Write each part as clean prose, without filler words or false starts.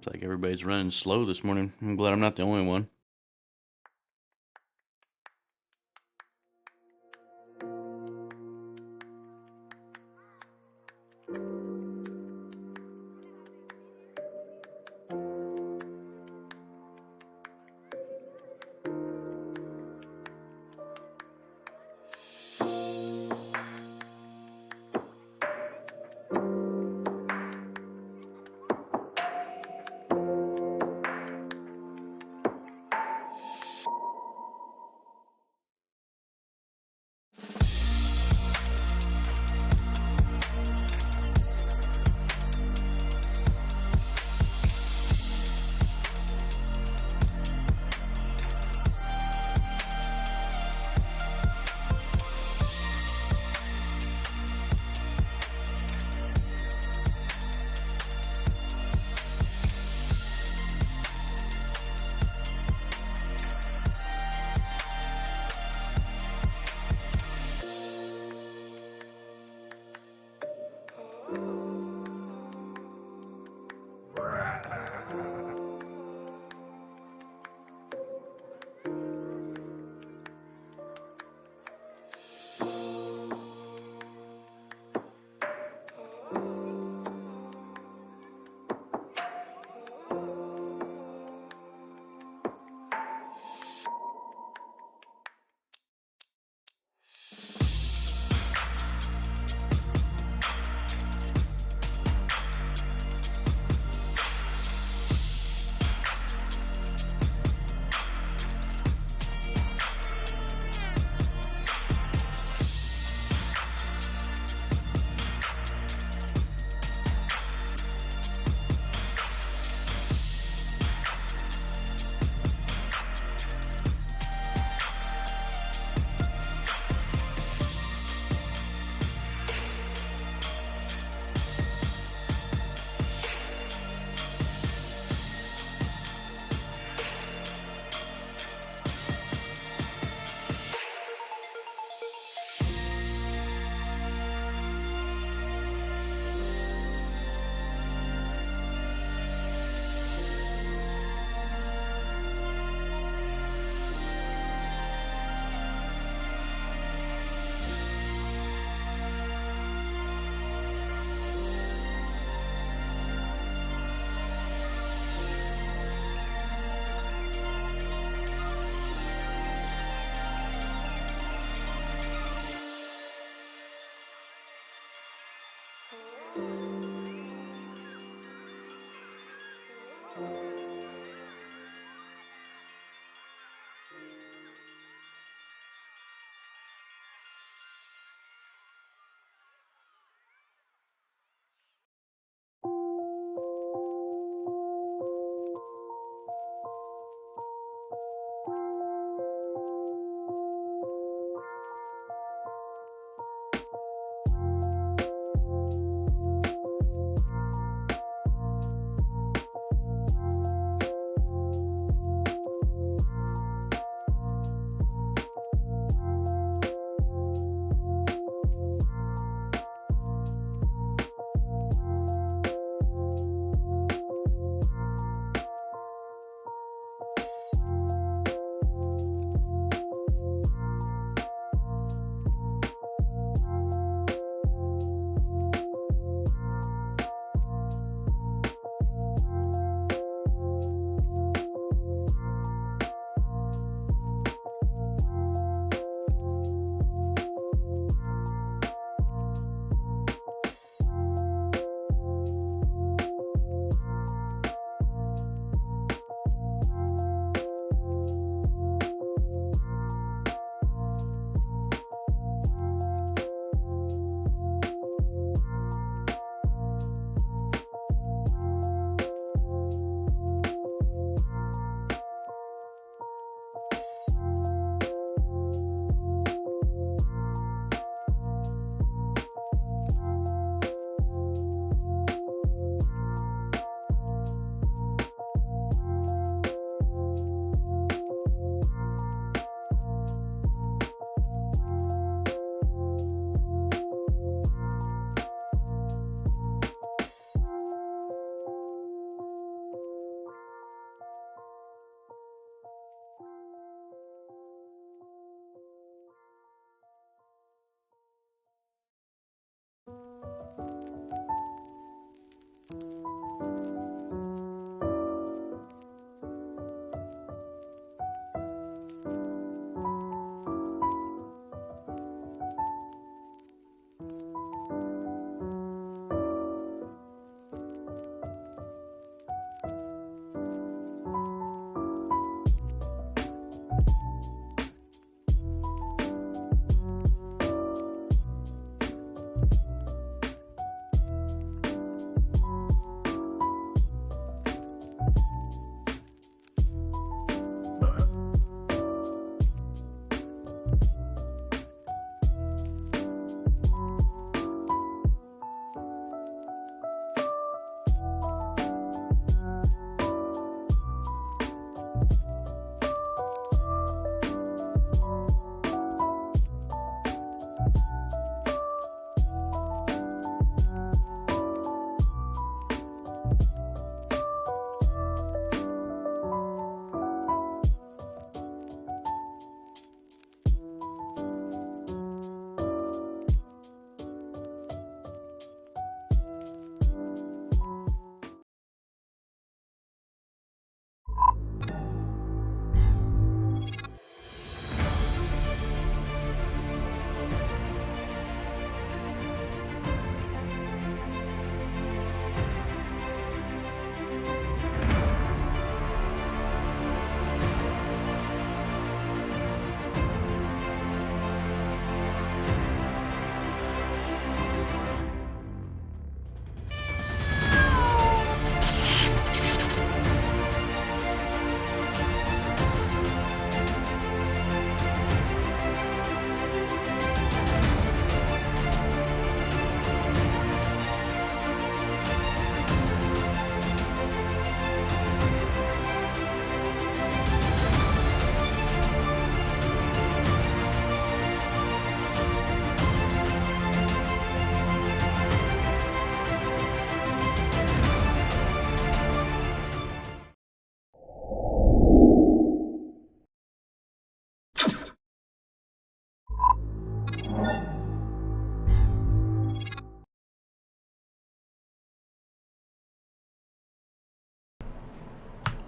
It's like everybody's running slow this morning. I'm glad I'm not the only one.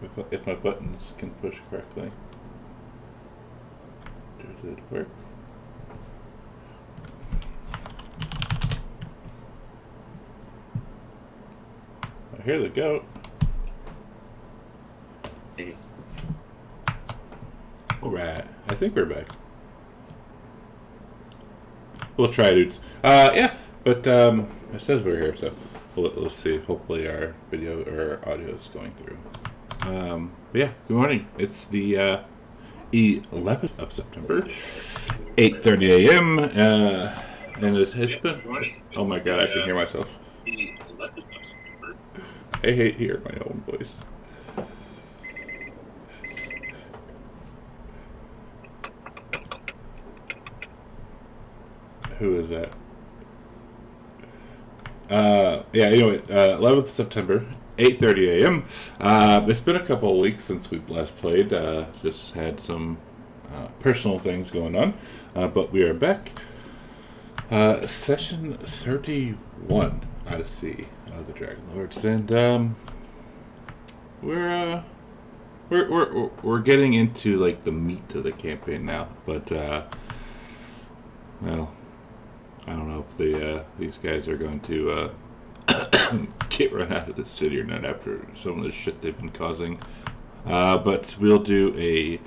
if my buttons can push correctly. Did it work? Oh, here they go. Alright, I think we're back. We'll try, dudes. Yeah, but it says we're here, so let's see. Hopefully our video or audio is going through. But yeah, good morning. It's the 11th of September, 8:30 a.m. And it's been. Oh my god, I can hear myself. I hate hearing my own voice. Who is that? Yeah, anyway, 11th September, 8:30 a.m. It's been a couple of weeks since we've last played. Just had some personal things going on. But we are back. Session 31, Odyssey of the Dragonlords. And we're getting into like the meat of the campaign now. But well, I don't know if these guys are going to get run out of the city or not after some of the shit they've been causing. But we'll do a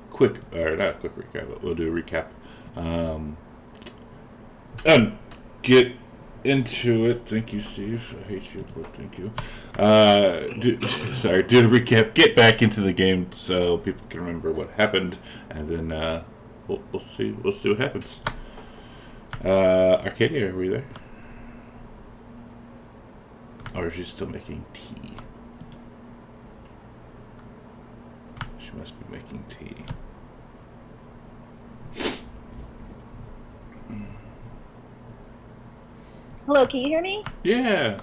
quick, or not a quick recap, but we'll do a recap. And get into it. Thank you, Steve. I hate you, but thank you. Do a recap. Get back into the game so people can remember what happened, and then we'll see. We'll see what happens. Arcadia, are we there? Or is she still making tea? She must be making tea. Hello, can you hear me? Yeah.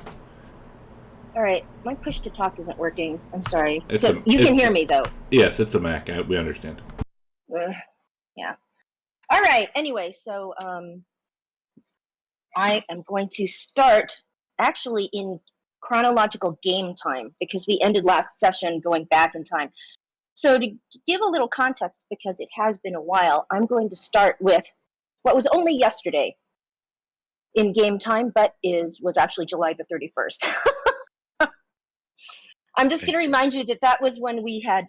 All right, my push to talk isn't working. I'm sorry. You can hear me though. Yes, it's a Mac. We understand. Yeah. All right. Anyway, so I am going to start actually in chronological game time because we ended last session going back in time. So to give a little context, because it has been a while, I'm going to start with what was only yesterday in game time, but was actually July the 31st. I'm just going to remind you that was when we had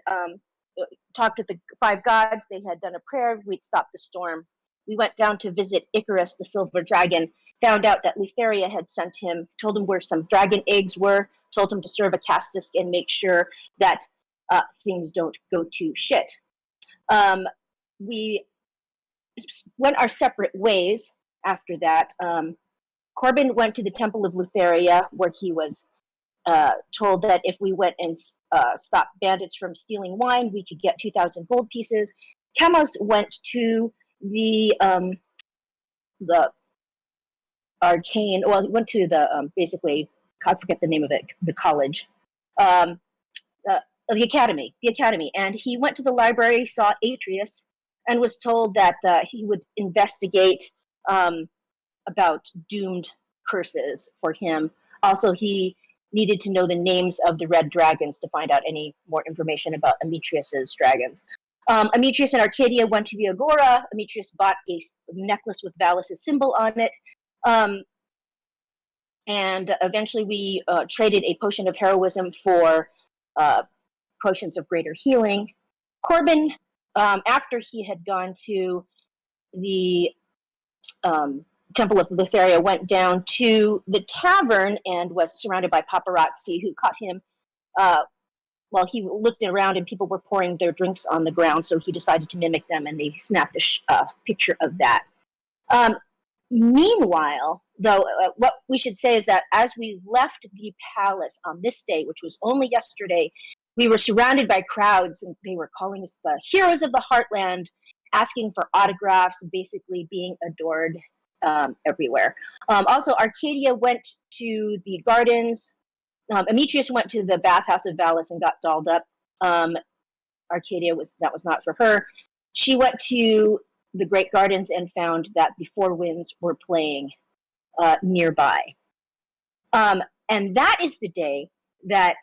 talked with the five gods. They had done a prayer. We'd stopped the storm. We went down to visit Icarus, the silver dragon, found out that Letheria had sent him, told him where some dragon eggs were, told him to serve a castus and make sure that things don't go to shit. We went our separate ways after that. Corbin went to the Temple of Letheria, where he was told that if we went and stopped bandits from stealing wine, we could get 2,000 gold pieces. Chemos went to the arcane. Well, he went to the basically, I forget the name of it. The college, the academy, and he went to the library, saw Atreus, and was told that he would investigate about doomed curses for him. Also, he needed to know the names of the red dragons to find out any more information about Ametreus's dragons. Ametreus and Arcadia went to the Agora. Ametreus bought a necklace with Valis' symbol on it. And eventually we traded a potion of heroism for potions of greater healing. Corbin, after he had gone to the Temple of Letheria, went down to the tavern and was surrounded by paparazzi who caught him while he looked around and people were pouring their drinks on the ground, so he decided to mimic them and they snapped a picture of that. Meanwhile, though, what we should say is that as we left the palace on this day, which was only yesterday, we were surrounded by crowds and they were calling us the heroes of the heartland, asking for autographs, basically being adored everywhere. Also, Arcadia went to the gardens. Ametreus went to the bathhouse of Valis and got dolled up. Arcadia was not for her. She went to the Great Gardens and found that the Four Winds were playing nearby. And that is the day that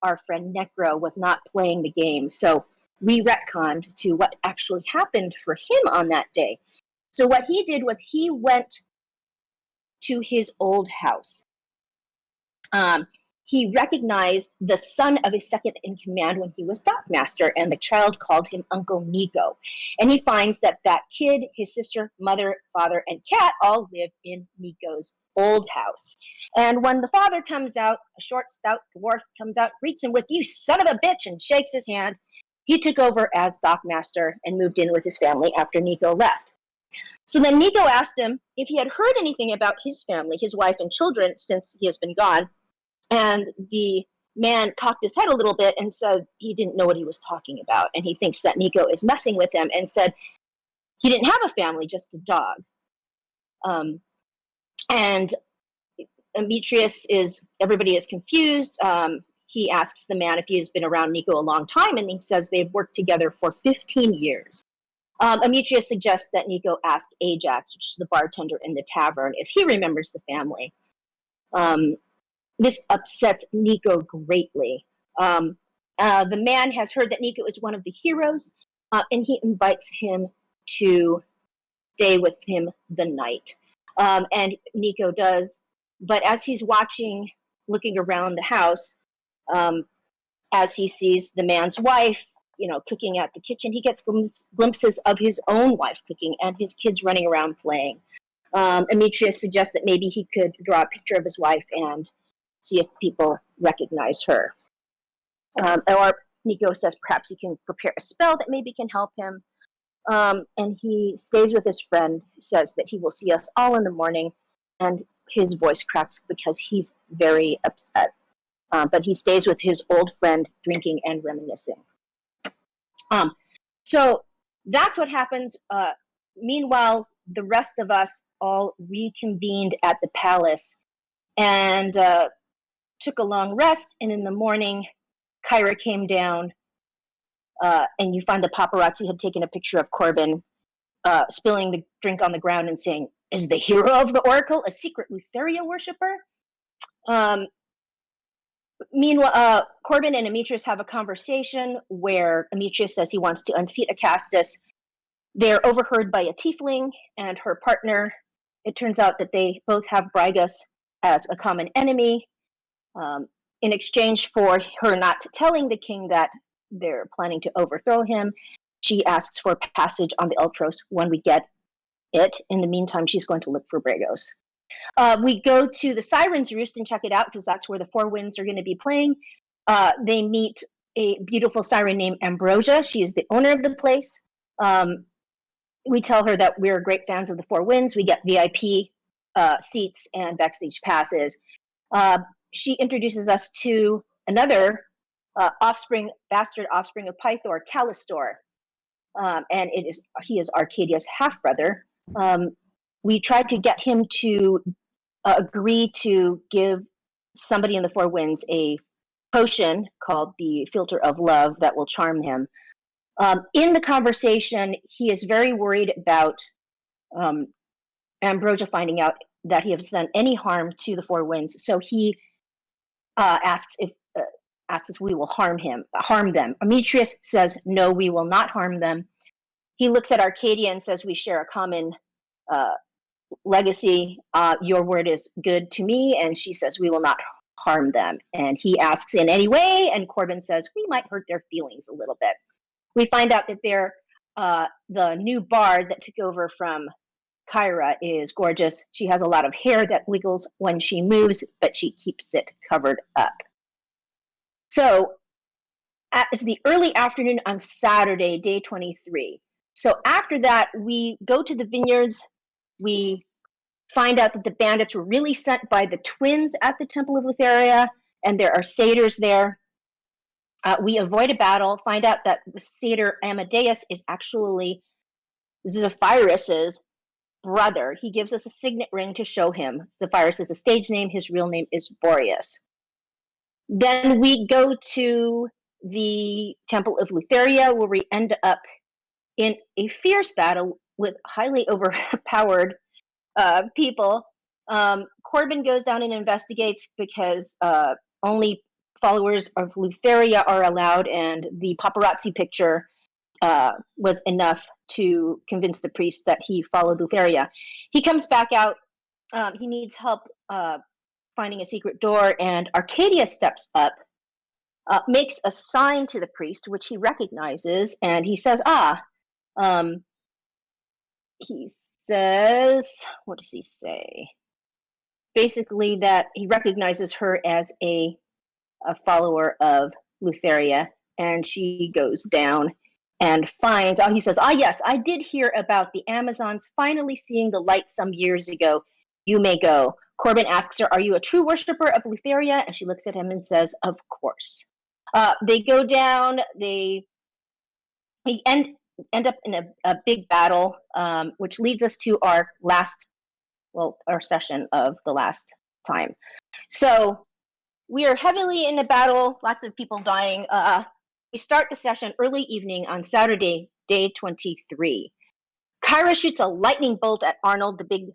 our friend Necro was not playing the game. So we retconned to what actually happened for him on that day. So what he did was he went to his old house. He recognized the son of his second in command when he was dockmaster, and the child called him Uncle Nico. And he finds that that kid, his sister, mother, father, and cat all live in Nico's old house. And when the father comes out, a short, stout dwarf comes out, greets him with, "You son of a bitch," and shakes his hand. He took over as dockmaster and moved in with his family after Nico left. So then Nico asked him if he had heard anything about his family, his wife and children, since he has been gone. And the man cocked his head a little bit and said he didn't know what he was talking about. And he thinks that Nico is messing with him, and said he didn't have a family, just a dog. And everybody is confused. He asks the man if he has been around Nico a long time, and he says they've worked together for 15 years. Demetrius suggests that Nico ask Ajax, which is the bartender in the tavern, if he remembers the family. This upsets Nico greatly. The man has heard that Nico is one of the heroes, and he invites him to stay with him the night. And Nico does, but as he's looking around the house, as he sees the man's wife, cooking at the kitchen, he gets glimpses of his own wife cooking and his kids running around playing. Demetrius suggests that maybe he could draw a picture of his wife and see if people recognize her. Or Nico says perhaps he can prepare a spell that maybe can help him. And he stays with his friend, says that he will see us all in the morning, and his voice cracks because he's very upset. But he stays with his old friend, drinking and reminiscing. So that's what happens. Meanwhile, the rest of us all reconvened at the palace and took a long rest. And in the morning, Kyra came down, and you find the paparazzi had taken a picture of Corbin spilling the drink on the ground and saying, "Is the hero of the Oracle a secret Lutheria worshiper?" Meanwhile, Corbin and Demetrius have a conversation where Demetrius says he wants to unseat Acastus. They're overheard by a tiefling and her partner. It turns out that they both have Brygus as a common enemy. In exchange for her not telling the king that they're planning to overthrow him, she asks for passage on the Ultros when we get it. In the meantime, she's going to look for Bragos. We go to the Siren's Roost and check it out because that's where the Four Winds are going to be playing. They meet a beautiful siren named Ambrosia. She is the owner of the place. We tell her that we're great fans of the Four Winds. We get VIP seats and backstage passes. She introduces us to another bastard offspring of Pythor, Calistor. And he is Arcadia's half-brother. We tried to get him to agree to give somebody in the Four Winds a potion called the Filter of Love that will charm him. In the conversation, he is very worried about Ambrosia finding out that he has done any harm to the Four Winds, so he asks if we will harm them. Demetrius says, "No, we will not harm them." He looks at Arcadia and says, "We share a common legacy. Your word is good to me." And she says, "We will not harm them." And he asks, "In any way?" And Corbin says, "We might hurt their feelings a little bit." We find out that they're the new bard that took over from Kyra is gorgeous. She has a lot of hair that wiggles when she moves, but she keeps it covered up. So it's the early afternoon on Saturday, day 23. So after that, we go to the vineyards. We find out that the bandits were really sent by the twins at the Temple of Lutheria, and there are satyrs there. We avoid a battle, find out that the satyr Amadeus is actually Zephyrus's brother. He gives us a signet ring to show him. Zephyrus is a stage name. His real name is Boreas. Then we go to the Temple of Lutheria, where we end up in a fierce battle with highly overpowered people. Corbin goes down and investigates because only followers of Lutheria are allowed, and the paparazzi picture was enough to convince the priest that he followed Lutheria. He comes back out. He needs help finding a secret door, and Arcadia steps up, makes a sign to the priest, which he recognizes, and he says, he says, what does he say? Basically, that he recognizes her as a follower of Lutheria, and she goes down and finds, he says, yes, I did hear about the Amazons finally seeing the light some years ago. You may go. Corbin asks her, are you a true worshiper of Lutheria? And she looks at him and says, of course. They go down, we end up in a big battle, which leads us to our session of the last time. So we are heavily in a battle, lots of people dying. We start the session early evening on Saturday, day 23. Kyra shoots a lightning bolt at Arnold, the big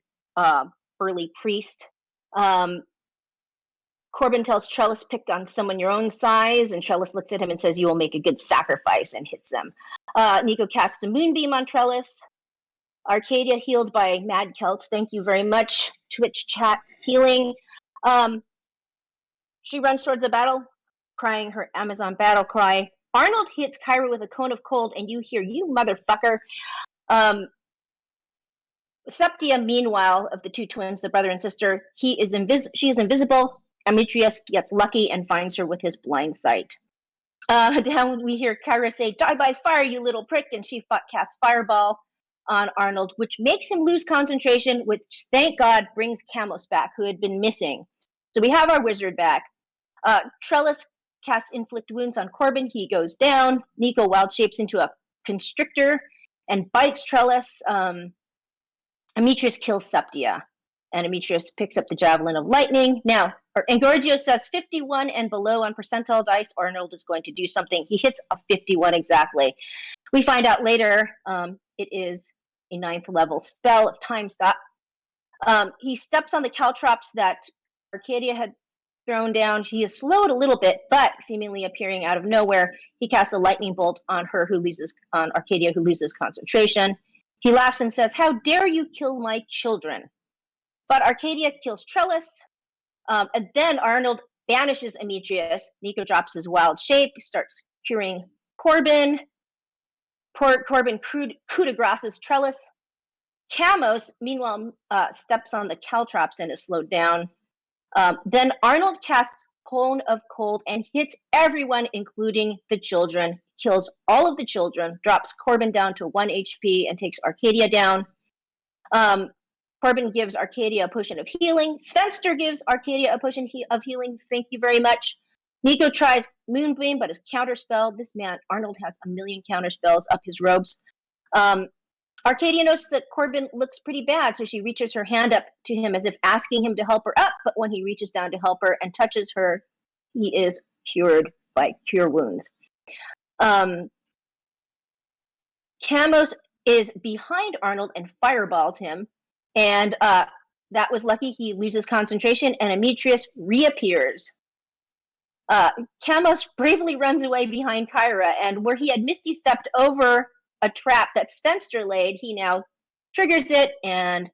burly priest. Corbin tells Trellis, pick on someone your own size, and Trellis looks at him and says, you will make a good sacrifice, and hits him. Nico casts a moonbeam on Trellis. Arcadia healed by Mad Celts. Thank you very much. Twitch chat healing. She runs towards the battle, crying her Amazon battle cry. Arnold hits Kyra with a cone of cold, and you hear, you motherfucker. Septia, meanwhile, of the two twins, the brother and sister, she is invisible. Demetrius gets lucky and finds her with his blind sight. Down we hear Kyra say, die by fire, you little prick, and she casts Fireball on Arnold, which makes him lose concentration, which, thank God, brings Camos back, who had been missing. So we have our wizard back. Trellis casts Inflict Wounds on Corbin. He goes down. Nico wild shapes into a constrictor and bites Trellis. Demetrius kills Septia, and Demetrius picks up the Javelin of Lightning. Now, and Gorgio says 51 and below on percentile dice, Arnold is going to do something. He hits a 51 exactly. We find out later it is a 9th level spell of Time Stop. He steps on the caltrops that Arcadia had thrown down. He is slowed a little bit, but seemingly appearing out of nowhere, he casts a lightning bolt on Arcadia, who loses concentration. He laughs and says, how dare you kill my children? But Arcadia kills Trellis, and then Arnold banishes Demetrius. Nico drops his wild shape, starts curing Corbin. Corbin coup de graces Trellis. Camos, meanwhile, steps on the caltrops and is slowed down. Then Arnold casts Cone of Cold and hits everyone, including the children, kills all of the children, drops Corbin down to 1 HP, and takes Arcadia down. Corbin gives Arcadia a potion of healing. Svenster gives Arcadia a potion of healing. Thank you very much. Nico tries Moonbeam, but is counterspelled. This man, Arnold, has a million counterspells up his robes. Arcadia notices that Corbin looks pretty bad, so she reaches her hand up to him as if asking him to help her up, but when he reaches down to help her and touches her, he is cured by Cure Wounds. Camos is behind Arnold and fireballs him, and that was lucky. He loses concentration, and Demetrius reappears. Camos bravely runs away behind Kyra, and where he had Misty stepped over a trap that Spencer laid, he now triggers it and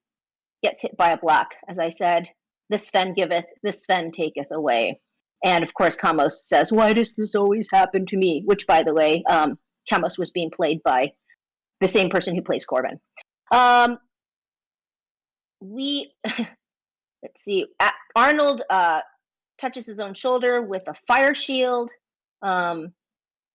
gets hit by a block. As I said, the Sven giveth, the Sven taketh away. And of course, Camos says, why does this always happen to me? Which, by the way, Camos was being played by the same person who plays Corbin. Let's see, Arnold touches his own shoulder with a fire shield.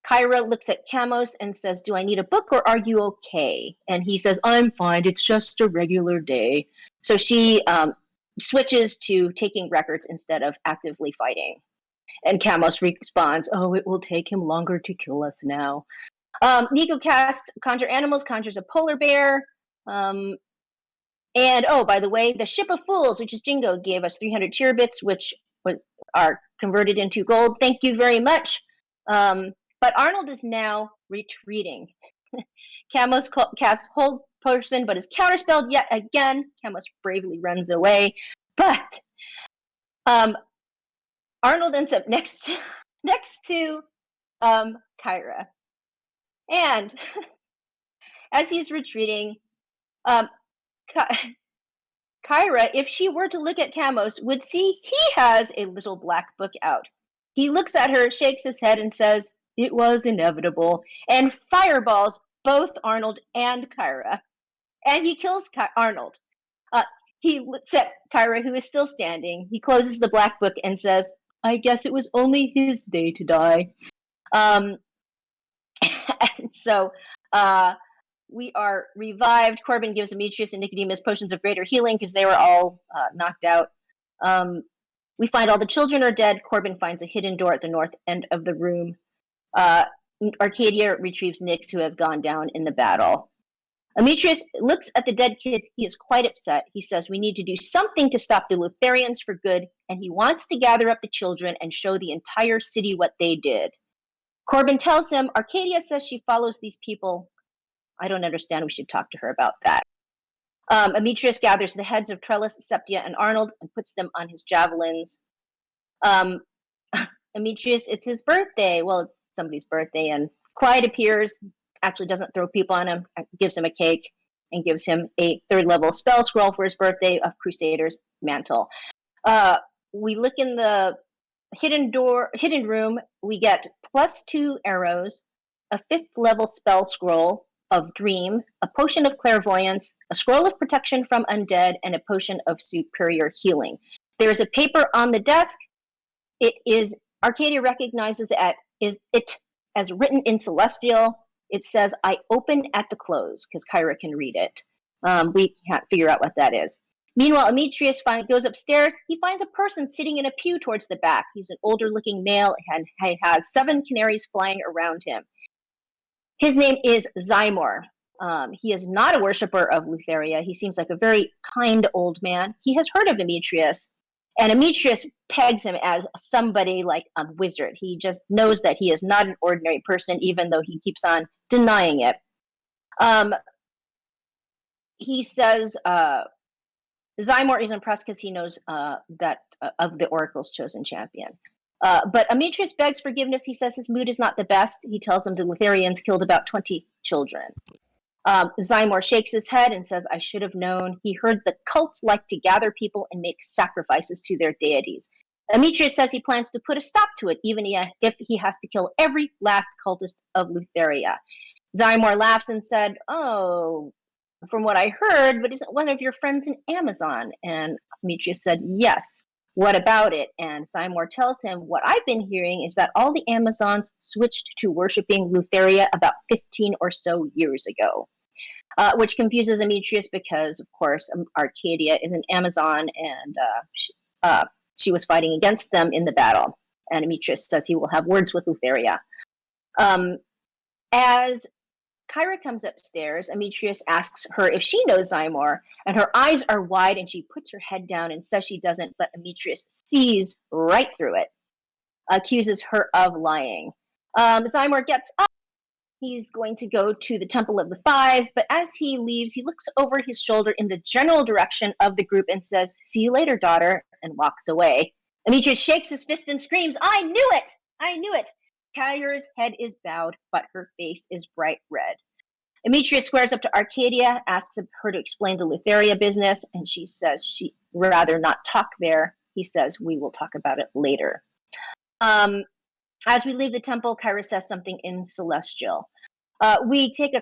Kyra looks at Camos and says, do I need a book or are you okay? And he says, I'm fine. It's just a regular day. So she switches to taking records instead of actively fighting. And Camos responds, oh, it will take him longer to kill us now. Nico casts Conjure Animals, conjures a polar bear. And, oh, by the way, the Ship of Fools, which is Jingo, gave us 300 cheer bits, which are converted into gold. Thank you very much. But Arnold is now retreating. Camos casts Hold Person, but is counterspelled yet again. Camos bravely runs away. But Arnold ends up next next to Kyra. And as he's retreating, um, Kyra, if she were to look at Camos, would see he has a little black book out. He looks at her, shakes his head, and says, "It was inevitable," and fireballs both Arnold and Kyra. And he kills Arnold. Uh, he looks at Kyra, who is still standing. He closes the black book and says, "I guess it was only his day to die." Um, and so we are revived. Corbin gives Demetrius and Nicodemus potions of greater healing because they were all knocked out. We find all the children are dead. Corbin finds a hidden door at the north end of the room. Arcadia retrieves Nyx, who has gone down in the battle. Demetrius looks at the dead kids. He is quite upset. He says, "We need to do something to stop the Lutherians for good," and he wants to gather up the children and show the entire city what they did. Corbin tells him, "Arcadia says she follows these people. I don't understand. We should talk to her about that." Demetrius gathers the heads of Trellis, Septia, and Arnold and puts them on his javelins. Demetrius, it's his birthday. Well, it's somebody's birthday, and Clyde appears, actually doesn't throw people on him, gives him a cake, and gives him a 3rd level spell scroll for his birthday of Crusader's Mantle. We look in the hidden room. We get +2 arrows, a 5th level spell scroll of Dream, a potion of clairvoyance, a scroll of protection from undead, and a potion of superior healing. There is a paper on the desk. It is Arcadia recognizes it as written in Celestial. It says, "I open at the close," because Kyra can read it. We can't figure out what that is. Meanwhile, Demetrius goes upstairs. He finds a person sitting in a pew towards the back. He's an older-looking male, and he has 7 canaries flying around him. His name is Zymor. He is not a worshiper of Lutheria. He seems like a very kind old man. He has heard of Demetrius, and Demetrius pegs him as somebody like a wizard. He just knows that he is not an ordinary person, even though he keeps on denying it. He says Zymor is impressed because he knows that of the Oracle's chosen champion. But Demetrius begs forgiveness. He says his mood is not the best. He tells him the Lutherians killed about 20 children. Zymor shakes his head and says, "I should have known." He heard the cults like to gather people and make sacrifices to their deities. Demetrius says he plans to put a stop to it, even if he has to kill every last cultist of Lutheria. Zymor laughs and said, "Oh, from what I heard, but isn't one of your friends an Amazon?" And Demetrius said, "Yes. What about it?" And Zymor tells him, "What I've been hearing is that all the Amazons switched to worshiping Lutheria about 15 or so years ago." Which confuses Demetrius because, of course, Arcadia is an Amazon, and she was fighting against them in the battle. And Demetrius says he will have words with Lutheria. As Kyra comes upstairs, Demetrius asks her if she knows Zymor, and her eyes are wide, and she puts her head down and says she doesn't, but Demetrius sees right through it, accuses her of lying. Zymor gets up. He's going to go to the Temple of the Five, but as he leaves, he looks over his shoulder in the general direction of the group and says, "See you later, daughter," and walks away. Demetrius shakes his fist and screams, "I knew it! I knew it!" Kyra's head is bowed, but her face is bright red. Demetrius squares up to Arcadia, asks her to explain the Lutheria business, and she says she'd rather not talk there. He says, "We will talk about it later." As we leave the temple, Kyra says something in Celestial. We take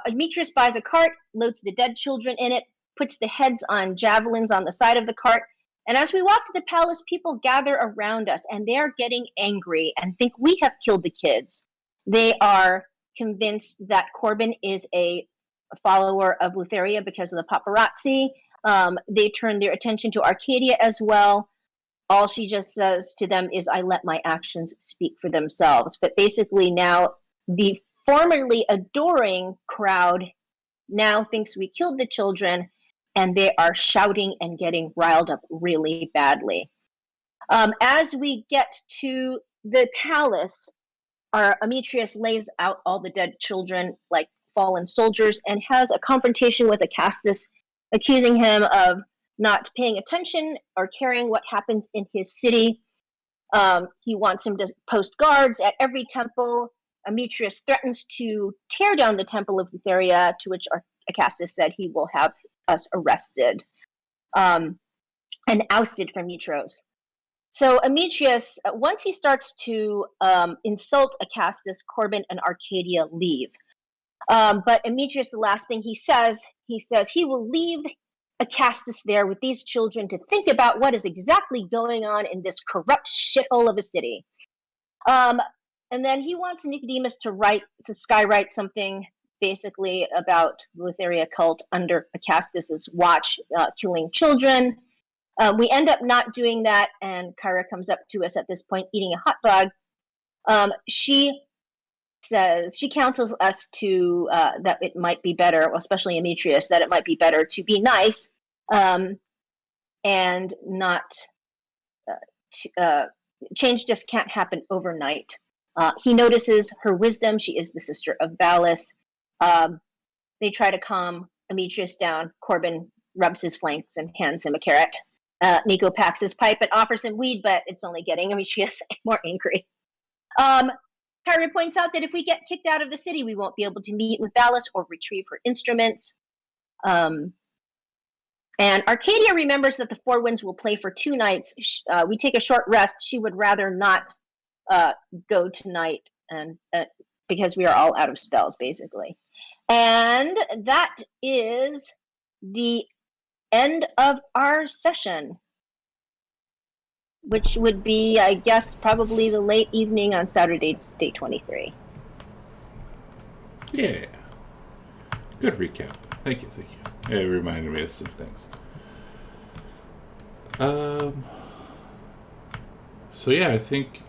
Demetrius buys a cart, loads the dead children in it, puts the heads on javelins on the side of the cart, and as we walk to the palace, people gather around us, and they are getting angry and think we have killed the kids. They are convinced that Corbin is a follower of Lutheria because of the paparazzi. They turn their attention to Arcadia as well. All she just says to them is, "I let my actions speak for themselves." But basically now the formerly adoring crowd now thinks we killed the children, and they are shouting and getting riled up really badly. As we get to the palace, our Demetrius lays out all the dead children like fallen soldiers and has a confrontation with Acastus, accusing him of not paying attention or caring what happens in his city. He wants him to post guards at every temple. Demetrius threatens to tear down the temple of Letharia, to which Acastus said he will have us arrested and ousted from Mitros. So Demetrius, once he starts to insult Acastus, Corbin and Arcadia leave. But Demetrius, the last thing he says he will leave Acastus there with these children to think about what is exactly going on in this corrupt shithole of a city. And then he wants Nicodemus to skywrite something basically about the Letharia cult under Acastus's watch, killing children. We end up not doing that, and Kyra comes up to us at this point eating a hot dog. She counsels us to that it might be better, especially Demetrius, that it might be better to be nice and not change just can't happen overnight. He notices her wisdom. She is the sister of Valis. They try to calm Demetrius down. Corbin rubs his flanks and hands him a carrot. Nico packs his pipe and offers him weed, but it's only getting Demetrius more angry. Kyra points out that if we get kicked out of the city, we won't be able to meet with Valis or retrieve her instruments. And Arcadia remembers that the Four Winds will play for 2 nights. We take a short rest. She would rather not go tonight, and because we are all out of spells, basically. And that is the end of our session, which would be, I guess, probably the late evening on Saturday, day 23. Yeah. Good recap. Thank you. It reminded me of some things. So yeah, I think,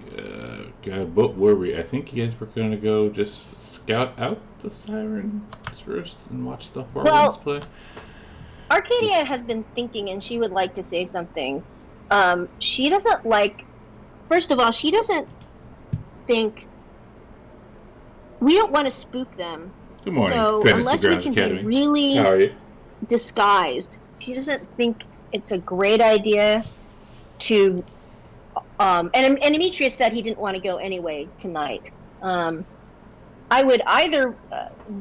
God, what were we? I think you guys were going to go just scout out the Siren's Roost and watch the Four Winds play? Arcadia has been thinking, and she would like to say something. She doesn't like... First of all, she doesn't think... We don't want to spook them. Good morning, so Fantasy unless Grounds we can Academy. be really How are you? disguised, she doesn't think it's a great idea to... and Demetrius said he didn't want to go anyway tonight. I would either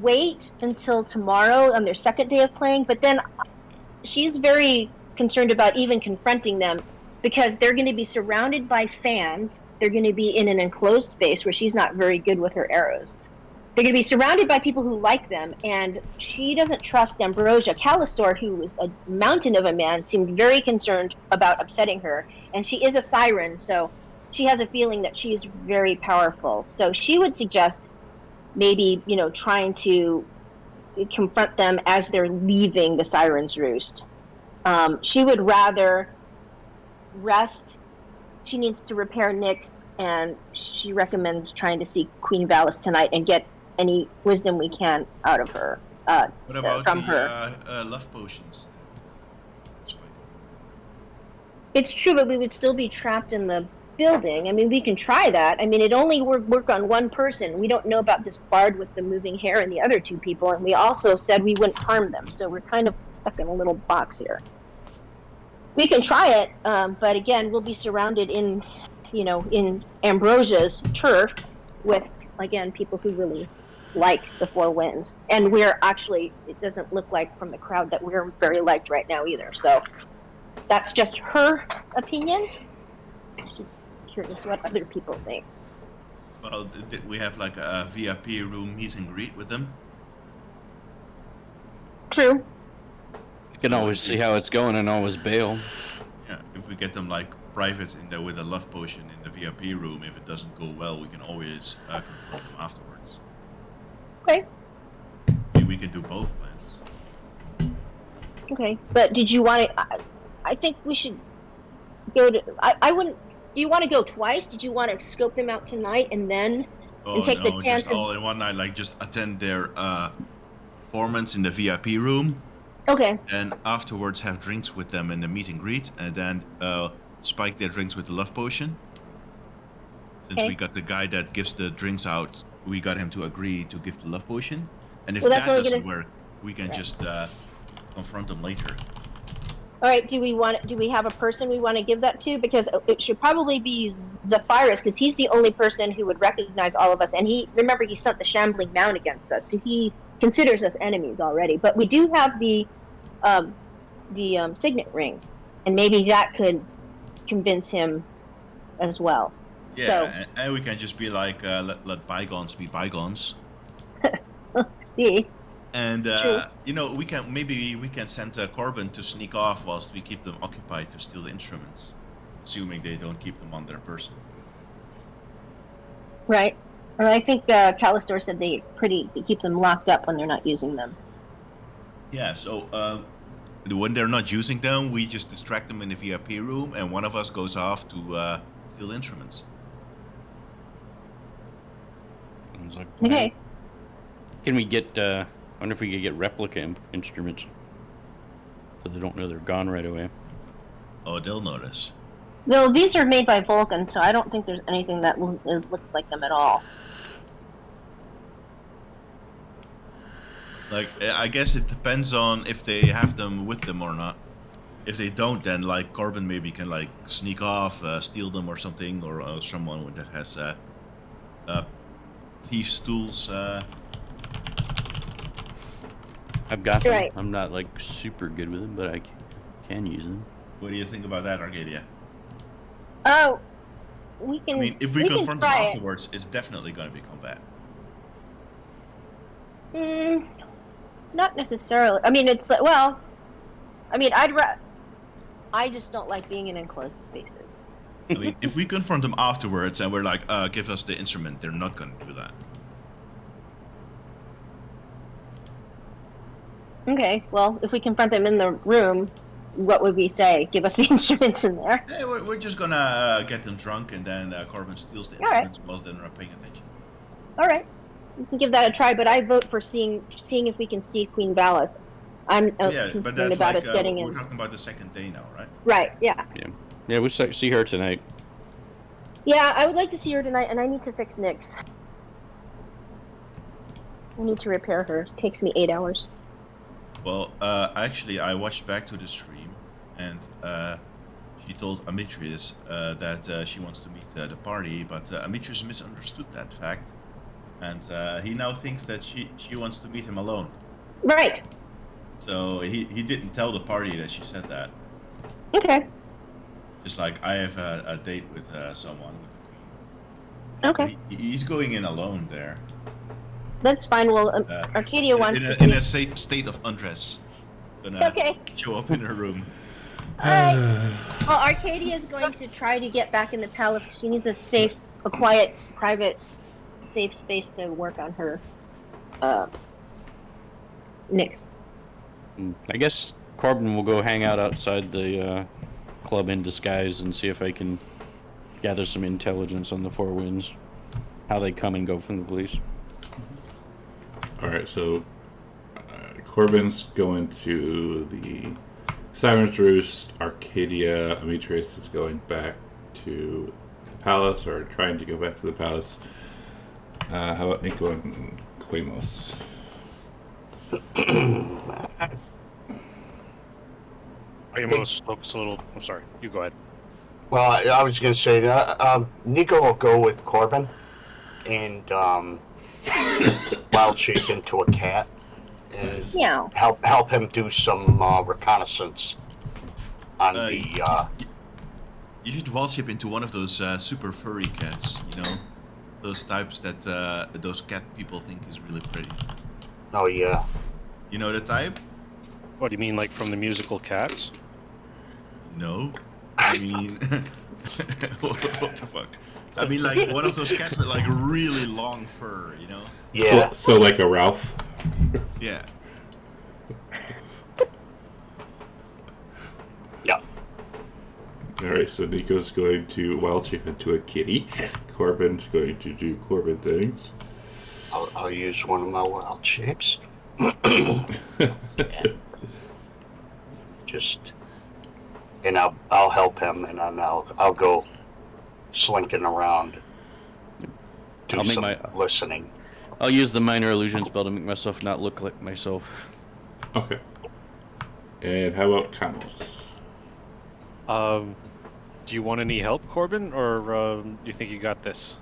wait until tomorrow on their second day of playing, but then she's very concerned about even confronting them because they're going to be surrounded by fans. They're going to be in an enclosed space where she's not very good with her arrows. They're going to be surrounded by people who like them, and she doesn't trust Ambrosia. Callistor, who was a mountain of a man, seemed very concerned about upsetting her, and she is a siren, so she has a feeling that she is very powerful. So she would suggest maybe, trying to confront them as they're leaving the Siren's Roost. She would rather rest. She needs to repair Nyx, and she recommends trying to see Queen Valis tonight and get any wisdom we can out of her. What about from the her. love potions? It's true, but we would still be trapped in the building. I mean, we can try that. I mean, it only work on one person. We don't know about this bard with the moving hair and the other 2 people, and we also said we wouldn't harm them, so we're kind of stuck in a little box here. We can try it, but again, we'll be surrounded in Ambrosia's turf with, again, people who really like the Four Winds. And we're actually, it doesn't look like from the crowd that we're very liked right now either, so that's just her opinion. Curious what other people think. Well, did we have like a VIP room meet and greet with them? True. You can always see how it's going and always bail. Yeah, if we get them like private in there with a love potion in the VIP room, if it doesn't go well, we can always confront them afterwards. Okay. We can do both plans. Okay, but did you want to? I think we should go to. I wouldn't. Do you want to go twice? Did you want to scope them out tonight and then take the chance just all in one night, like just attend their performance in the VIP room. Okay. And afterwards have drinks with them in the meet and greet, and then spike their drinks with the love potion. Since we got the guy that gives the drinks out, we got him to agree to give the love potion. And if that doesn't work, we can just confront them later. All right. Do we have a person we want to give that to? Because it should probably be Zephyrus, because he's the only person who would recognize all of us. And remember, he sent the shambling mound against us, so he considers us enemies already. But we do have the signet ring, and maybe that could convince him as well. Yeah, So, and we can just be like, let bygones be bygones. see. And True. we can send Corbin to sneak off whilst we keep them occupied to steal the instruments, assuming they don't keep them on their person. Right. And I think Callistor said they keep them locked up when they're not using them. Yeah. So when they're not using them, we just distract them in the VIP room, and one of us goes off to steal the instruments. Sounds like Okay. Can we get? I wonder if we could get replica instruments, so they don't know they're gone right away. Oh, they'll notice. Well, these are made by Vulcan, so I don't think there's anything that looks like them at all. Like, I guess it depends on if they have them with them or not. If they don't, then like Corbin maybe can like sneak off, steal them or something, or someone that has thieves' tools. I've got them. Right. I'm not like super good with them, but I can use them. What do you think about that, Arcadia? Oh, we can. I mean, if we confront them try it. afterwards, it's definitely going to be combat. Not necessarily. I mean, it's well. I mean, I just don't like being in enclosed spaces. I mean, if we confront them afterwards and we're like, give us the instrument, they're not going to do that. Okay, well, if we confront them in the room, what would we say? Give us the instruments in there. Hey, we're just gonna get them drunk, and then Corbin steals the instruments while they're not paying attention. All right, we can give that a try. But I vote for seeing if we can see Queen Valis. I'm concerned about us getting in. We're talking about the second day now, right? Right. Yeah. Yeah, we see her tonight. Yeah, I would like to see her tonight, and I need to fix Nyx. I need to repair her. It takes me 8 hours. Well, actually, I watched back to the stream, and she told Amitrius that she wants to meet the party, but Amitrius misunderstood that fact, and he now thinks that she wants to meet him alone. Right. So he didn't tell the party that she said that. Okay. Just like, I have a date with someone, with the queen. Okay. He's going in alone there. That's fine. Well, Arcadia wants to in a state of undress. Gonna show up in her room. Well, Arcadia is going to try to get back in the palace because she needs a quiet, private, safe space to work on her Nyx. I guess Corbin will go hang out outside the club in disguise and see if I can gather some intelligence on the Four Winds, how they come and go from the police. Alright, so Corbin's going to the Siren's Roost. Arcadia, Amitrius is going back to the palace, or trying to go back to the palace. How about Nico and Quamos? Quamos looks a little... I'm sorry, you go ahead. Well, I was going to say that Nico will go with Corbin and wild shape into a cat and help him do some reconnaissance on the. You should wild shape into one of those super furry cats. You know, those types that those cat people think is really pretty. Oh yeah. You know the type? What do you mean, like from the musical Cats? No, I mean, what the fuck? I mean, like one of those cats with like really long fur, you know? Yeah. So like a Ralph. Yeah. Yeah. Alright, so Nico's going to wild shape into a kitty. Corbin's going to do Corbin things. I'll use one of my wild shapes. And I'll help him, and then I'll go slinking around. Do I'll make some listening. I'll use the minor illusion spell to make myself not look like myself. Okay. And how about Camus? Do you want any help, Corbin, or do you think you got this?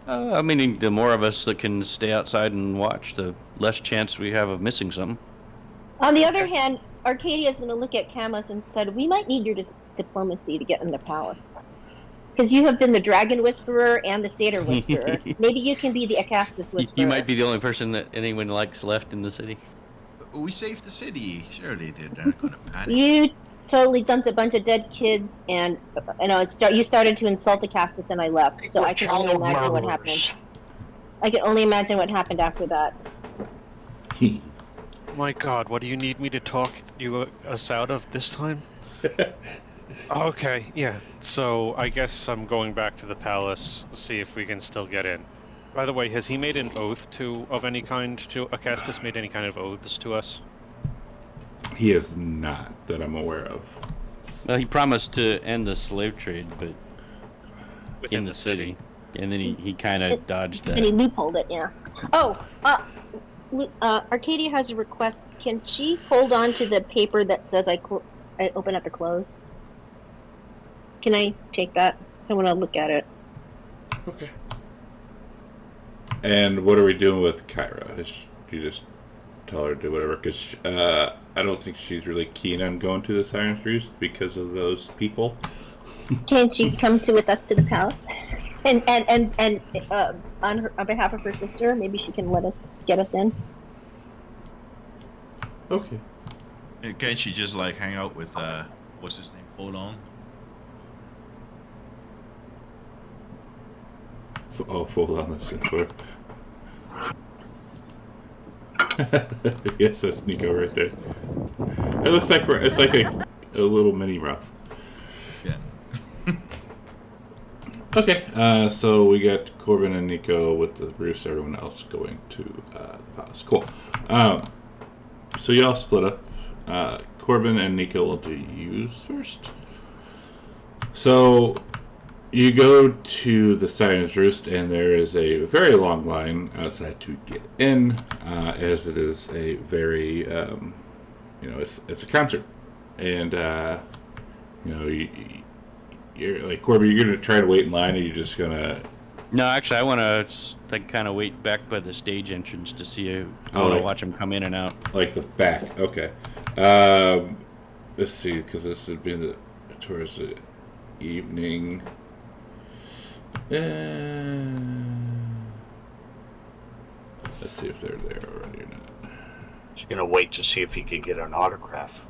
I mean, the more of us that can stay outside and watch, the less chance we have of missing something. On the other hand, Arcadia's going to look at Camus and said, "We might need your diplomacy to get in the palace, because you have been the Dragon Whisperer and the Satyr Whisperer. Maybe you can be the Acastus Whisperer." You might be the only person that anyone likes left in the city. We saved the city. Sure they did. They're not gonna panic. You totally dumped a bunch of dead kids, and you started to insult Acastus, and I left. So I can only imagine what happened. I can only imagine what happened after that. My God, what do you need me to talk us out of this time? Okay, yeah. So I guess I'm going back to the palace to see if we can still get in. By the way, has he made an oath of any kind to Acastus? Made any kind of oaths to us? He is not, that I'm aware of. Well, he promised to end the slave trade, but Within in the city. And then he kind of dodged that. And he loopholed it, yeah. Oh, Arcadia has a request. Can she hold on to the paper that says I open at the close? Can I take that? I want to look at it. Okay. And what are we doing with Kyra? You just tell her to do whatever? Because I don't think she's really keen on going to the Siren's Roost because of those people. Can't she come with us to the palace? And on behalf of her sister, maybe she can get us in. Okay. Can't she just like hang out with what's his name? Folon? Folon the Centaur. Yes, that's Nico right there. It looks like it's like a little mini Ruff. Yeah. Okay, so we got Corbin and Nico with the Bruce, everyone else going to the palace. Cool. So y'all split up. Corbin and Nico will do yous first. So you go to the Siren's Roost, and there is a very long line outside to get in, as it is a very, it's a concert, and you're like, Corbin, you're gonna try to wait in line, or you're just gonna? No, actually, I want to kind of wait back by the stage entrance to see I want to watch them come in and out. Like the back, okay. Let's see, because this would be towards the evening. Let's see if they're there already or not. He's gonna wait to see if he can get an autograph.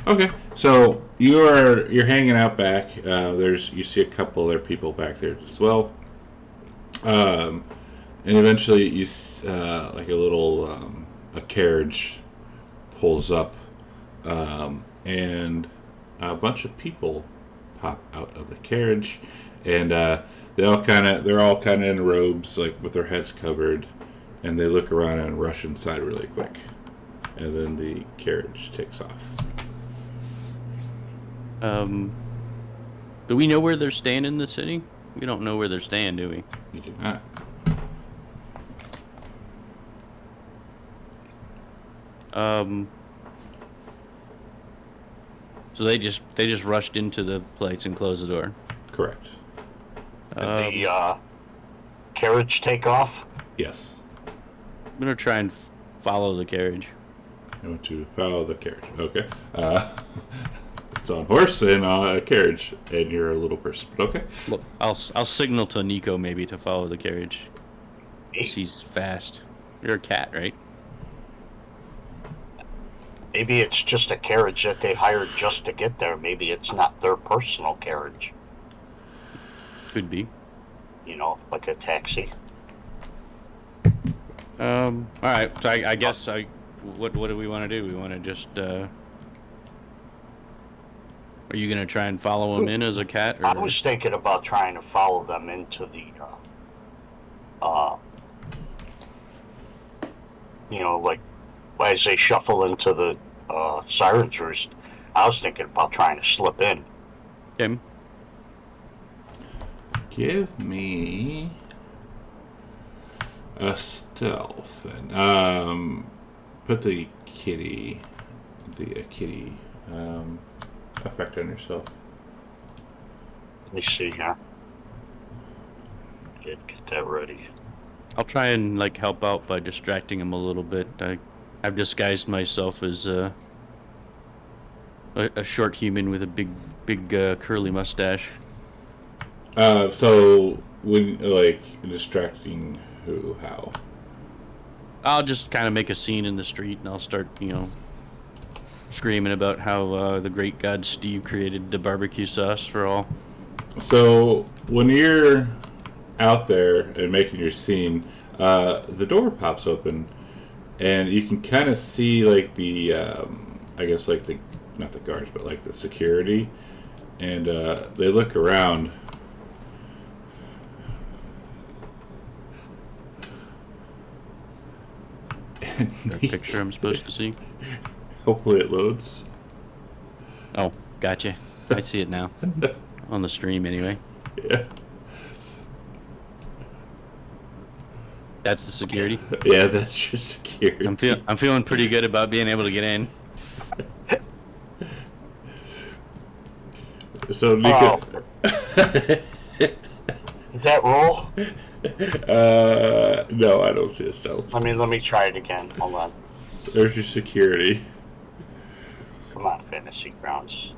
Okay, so you're hanging out back. You see a couple other people back there as well. And eventually you like a little a carriage pulls up, and a bunch of people pop out of the carriage, and they're all kind of in robes, like with their heads covered, and they look around and rush inside really quick, and then the carriage takes off. Do we know where they're staying in the city? We don't know where they're staying, do we? You do not. So they just rushed into the place and closed the door. Correct. Did the carriage take off? Yes. I'm gonna try and follow the carriage. I want to follow the carriage. Okay. It's on horse and a carriage, and you're a little person. But okay. Look, I'll signal to Nico maybe to follow the carriage. He's fast. You're a cat, right? Maybe it's just a carriage that they hired just to get there. Maybe it's not their personal carriage. Could be. Like a taxi. All right. So I guess what do we want to do? We want to just. Are you gonna try and follow him in as a cat? Or? I was thinking about trying to follow them into the, like as they shuffle into the Siren's Roost. I was thinking about trying to slip in. Tim. Give me a stealth and put the kitty. effect on yourself. Let me see here. Get that ready. I'll try and like help out by distracting him a little bit. I've disguised myself as a short human with a big curly mustache. So when like distracting who? How? I'll just kind of make a scene in the street, and I'll start, screaming about how the great god Steve created the barbecue sauce for all. So when you're out there and making your scene, the door pops open, and you can kind of see like the, I guess like the, not the guards, but like the security, and they look around. That picture I'm supposed to see. Hopefully it loads. Oh, gotcha. I see it now. On the stream, anyway. Yeah. That's the security. Yeah, that's your security. I'm feeling pretty good about being able to get in. So Nico. Did that roll? No, I don't see a stealth. Let me try it again. Hold on. There's your security. Come on, Fantasy Grounds.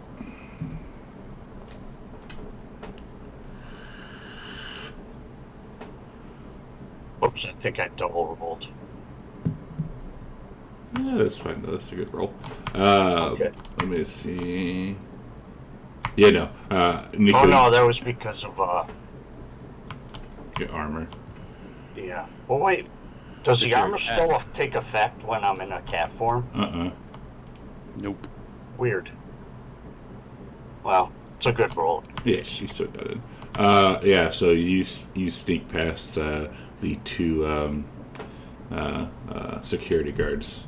Oops, I think I double rolled. Yeah, that's fine. That's a good roll. Okay. Let me see. Yeah, no. Nico, Oh no, that was because of your armor. yeah. Well, wait. Does the Secure armor cat. still take effect when I'm in a cat form? Nope. Weird. Well, it's a good roll. Yeah, you still got it. Yeah, so you sneak past the two security guards.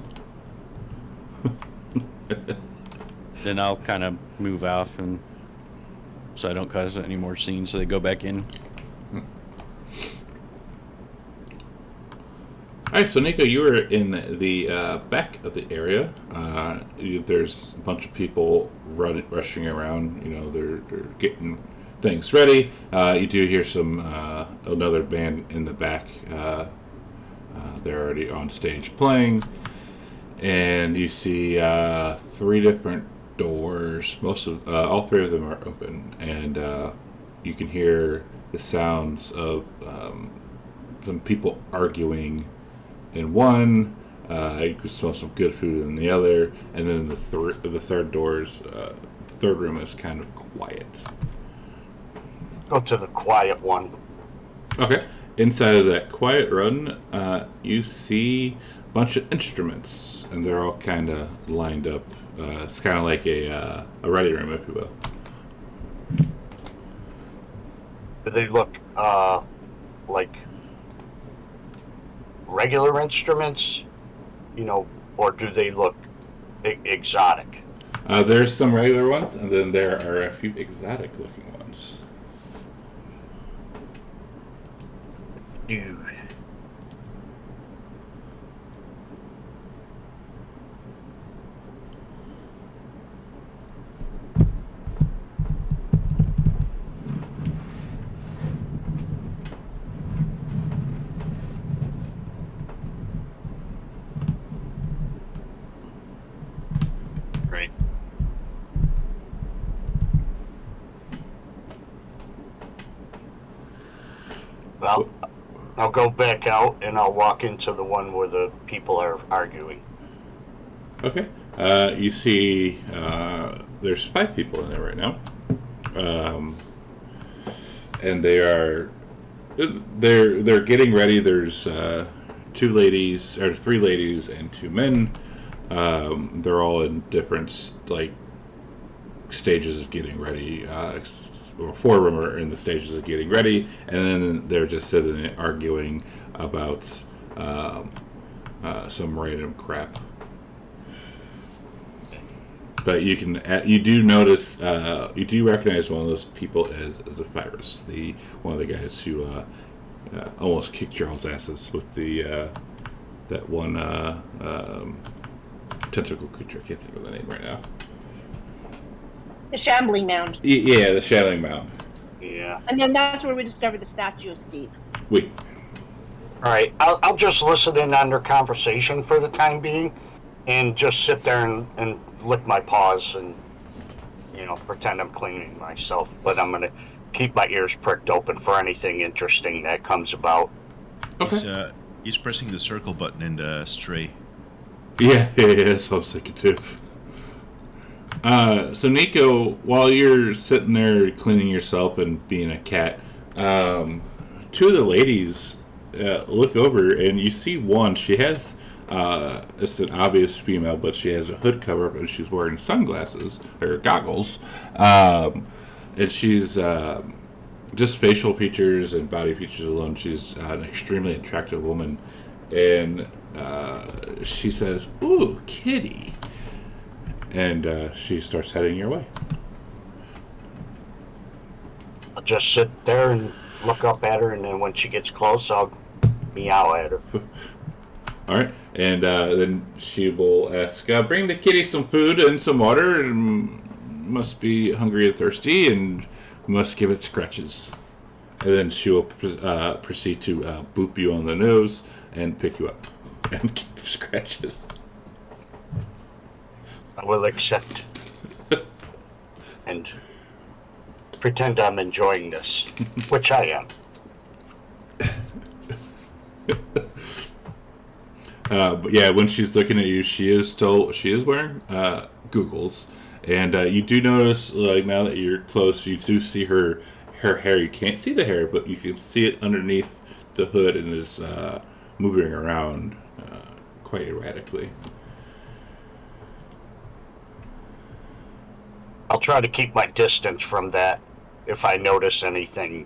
Then I'll kind of move off, and so I don't cause any more scenes. So they go back in. Alright, so Nico, you were in the back of the area. There's a bunch of people rushing around. They're getting things ready. You do hear some another band in the back. They're already on stage playing, and you see 3 different doors. All 3 of them are open, and you can hear the sounds of some people arguing in one. You can smell some good food in the other, and then the third third room is kind of quiet. Go to the quiet one. Okay. Inside of that quiet room, you see a bunch of instruments, and they're all kind of lined up. It's kind of like a ready room, if you will. Do they look like regular instruments, or do they look exotic? There's some regular ones, and then there are a few exotic-looking ones. Dude. Great. Well, I'll go back out and I'll walk into the one where the people are arguing. Okay. You see there's 5 people in there right now. And they're getting ready. There's 3 ladies and 2 men. They're all in different stages of getting ready. 4 of them are in the stages of getting ready, and then they're just sitting there arguing about some random crap. But you do notice, you do recognize one of those people as Zephyrus, one of the guys who almost kicked y'all's asses with that one tentacle creature. I can't think of the name right now. The shambling mound. Yeah, the shambling mound. Yeah. And then that's where we discovered the statue of Steve. Wait. All right. I'll just listen in on their conversation for the time being, and just sit there and lick my paws and pretend I'm cleaning myself. But I'm gonna keep my ears pricked open for anything interesting that comes about. Okay. He's pressing the circle button in the stray. Yeah, that's what I was thinking too. So Nico, while you're sitting there cleaning yourself and being a cat, two of the ladies look over and you see one. She has it's an obvious female, but she has a hood cover up and she's wearing sunglasses or goggles, and she's just facial features and body features alone. She's an extremely attractive woman, and she says, "Ooh, kitty." And she starts heading your way. I'll just sit there and look up at her, and then when she gets close, I'll meow at her. All right, and then she will ask, "Bring the kitty some food and some water. And must be hungry and thirsty, and must give it scratches." And then she will proceed to boop you on the nose and pick you up and give scratches. I will accept and pretend I'm enjoying this, which I am. But yeah, when she's looking at you, she is wearing googles, and you do notice, like, now that you're close, you do see her hair. You can't see the hair, but you can see it underneath the hood, and it's moving around quite erratically. I'll try to keep my distance from that if I notice anything.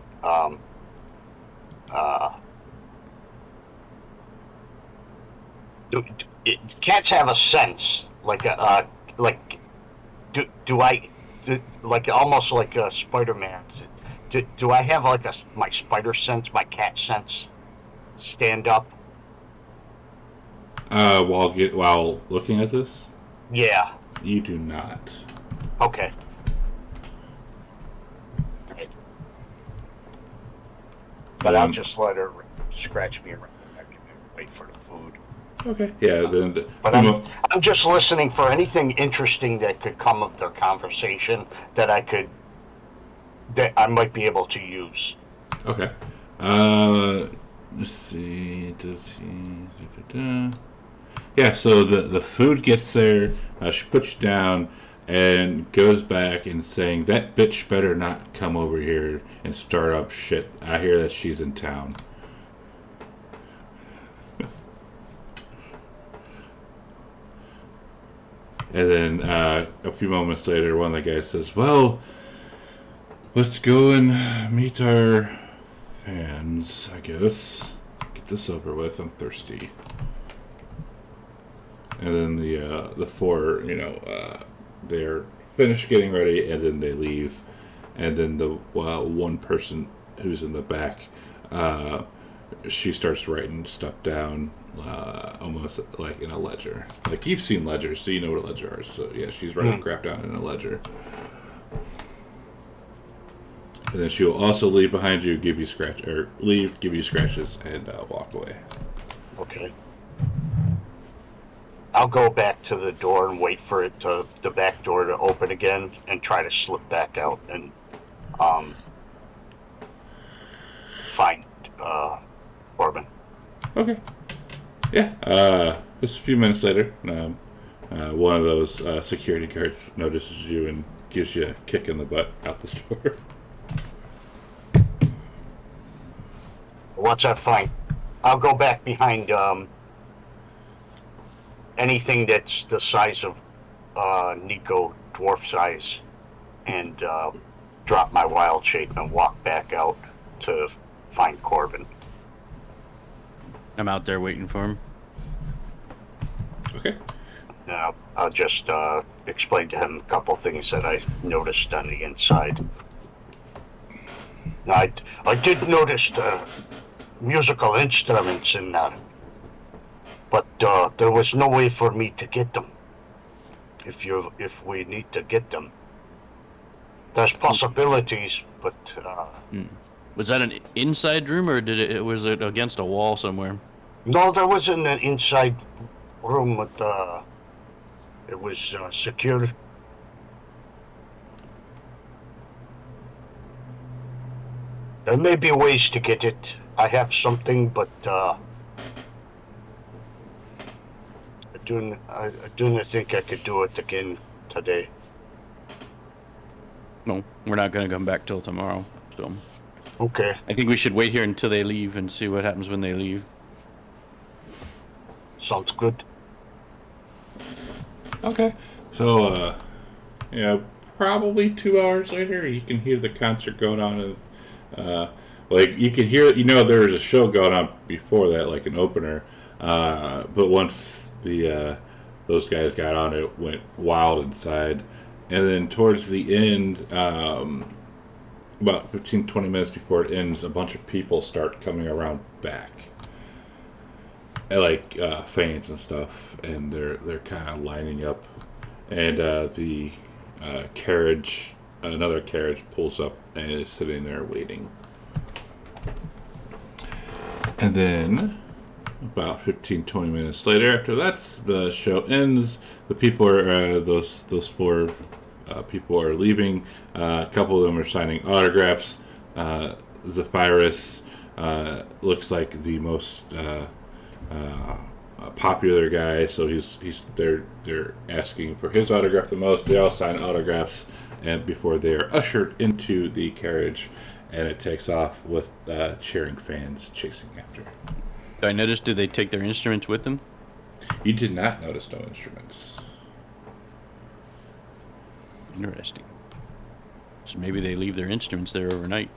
Cats have a sense, like almost like a Spider-Man. Do I have like my spider sense, my cat sense, stand up? While looking at this, Yeah. you do not. Okay. Right. But I'll just let her scratch me around the neck and wait for the food. Okay. Yeah. Then. But I'm just listening for anything interesting that could come of their conversation that I might be able to use. Okay. Let's see. Does he? Yeah. So the food gets there. She puts you down and goes back and saying, "That bitch better not come over here and start up shit. I hear that she's in town." And then a few moments later, one of the guys says, "Well, let's go and meet our fans, I guess. Get this over with. I'm thirsty." And then the four, they're finished getting ready, and then they leave. And then the one person who's in the back, she starts writing stuff down, almost like in a ledger. Like, you've seen ledgers, so you know what a ledger is. So yeah, she's writing crap down in a ledger. And then she'll also leave behind you, give you scratches, and walk away. Okay. I'll go back to the door and wait for the back door to open again and try to slip back out and find Corbin. Okay. Yeah. Just a few minutes later, one of those security guards notices you and gives you a kick in the butt out the door. Once I find, I'll go back behind anything that's the size of Nico, dwarf size, and drop my wild shape and walk back out to find Corbin. I'm out there waiting for him. Okay. Now I'll just explain to him a couple things that I noticed on the inside. Now, I did notice the musical instruments in there, but there was no way for me to get them. If we need to get them, There's possibilities, but Was that an inside room, or was it against a wall somewhere? no, there wasn't an inside room, but it was secured. There may be ways to get it. I have something, but I do not think I could do it again today. No, we're not going to come back till tomorrow. So Okay, I think we should wait here until they leave and see what happens when they leave. sounds good. Okay. So, probably 2 hours later, you can hear the concert going on. And, you can hear, there was a show going on before that, like an opener. But once those guys got on, it went wild inside. And then towards the end, about 15, 20 minutes before it ends, a bunch of people start coming around back. Like fans and stuff, and they're kind of lining up, and the carriage, another carriage pulls up and is sitting there waiting. And then about 15, 20 minutes later, after the show ends, the people are those four people are leaving. A couple of them are signing autographs. Zephyrus looks like the most a popular guy, so they're asking for his autograph the most. They all sign autographs, and before they are ushered into the carriage, and it takes off with cheering fans chasing after. I noticed, did they take their instruments with them? You did not notice no instruments. Interesting. So maybe they leave their instruments there overnight.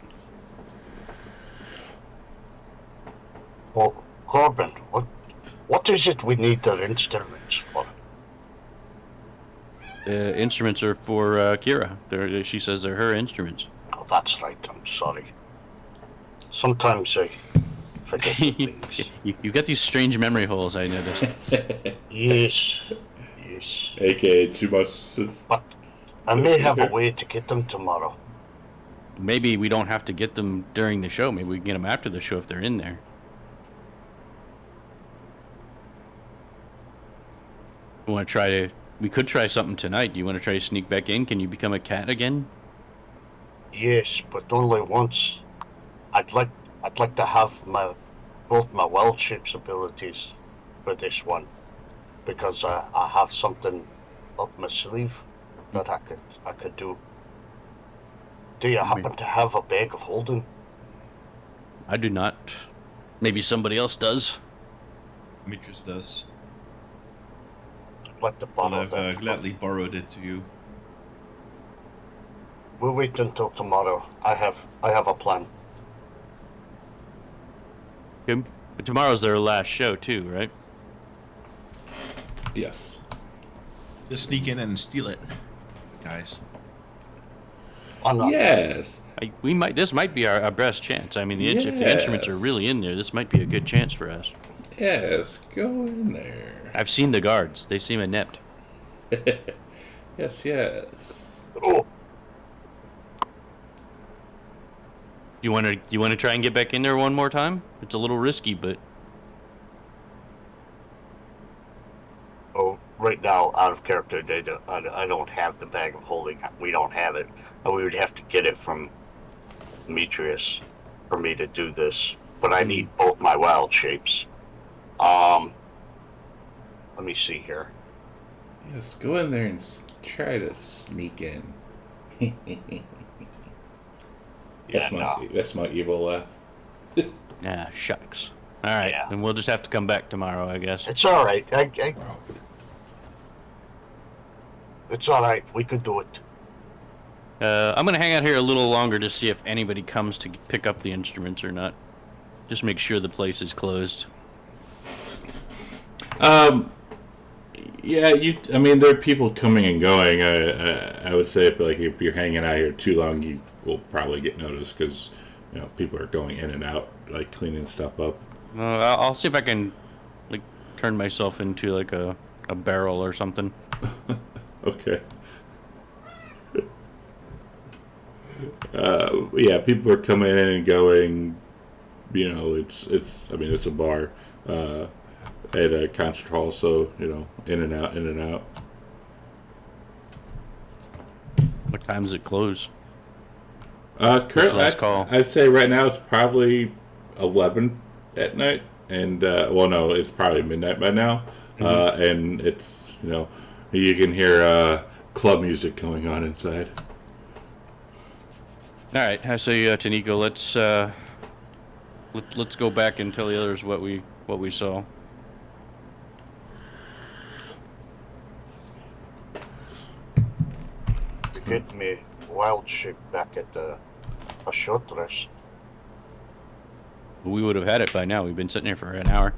Well, Corbin, what is it we need their instruments for? The instruments are for Kira. She says they're her instruments. Oh, that's right. I'm sorry. Sometimes I forget things. You got these strange memory holes, I noticed. Yes. AKA too much. But I may have a way to get them tomorrow. Maybe we don't have to get them during the show. Maybe we can get them after the show if they're in there. We could try something tonight. Do you want to try to sneak back in? Can you become a cat again? Yes, but only once. I'd like to have both my wild shapes abilities for this one, because I have something up my sleeve that I could do. Do you happen to have a bag of holding? I do not. Maybe somebody else does. Demetrius does. I'd like to I'll borrow have that. gladly borrowed it to you. We'll wait until tomorrow. I have a plan. Okay. But tomorrow's their last show too, right? Yes. Just sneak in and steal it, guys. I'm not. Yes. This might be our best chance. I mean, if the instruments are really in there, this might be a good chance for us. Yes. Go in there. I've seen the guards. They seem inept. Yes. Oh, You want to try and get back in there one more time? It's a little risky, but right now, out of character, I don't have the bag of holding. We don't have it. We would have to get it from Demetrius for me to do this. But I need both my wild shapes. Let me see here. Yes. Go in there and try to sneak in. That's my evil laugh. yeah, shucks. All right, Yeah. then we'll just have to come back tomorrow, I guess. It's all right. It's all right. We could do it. I'm gonna hang out here a little longer to see if anybody comes to pick up the instruments or not. Just make sure the place is closed. Yeah, I mean, there are people coming and going. I would say, if you're hanging out here too long, you will probably get noticed because, people are going in and out, like cleaning stuff up. I'll see if I can, turn myself into a barrel or something. Okay. yeah, people are coming in and going. You know, I mean, it's a bar at a concert hall, so in and out, in and out. What time does it close? Currently, last call? I'd say right now it's probably 11 at night, and well, no, it's probably midnight by now, and it's you can hear club music going on inside. All right, I say, Taniko, let's go back and tell the others what we saw. To get me wild shape back at a short rest. We would have had it by now. We've been sitting here for an hour.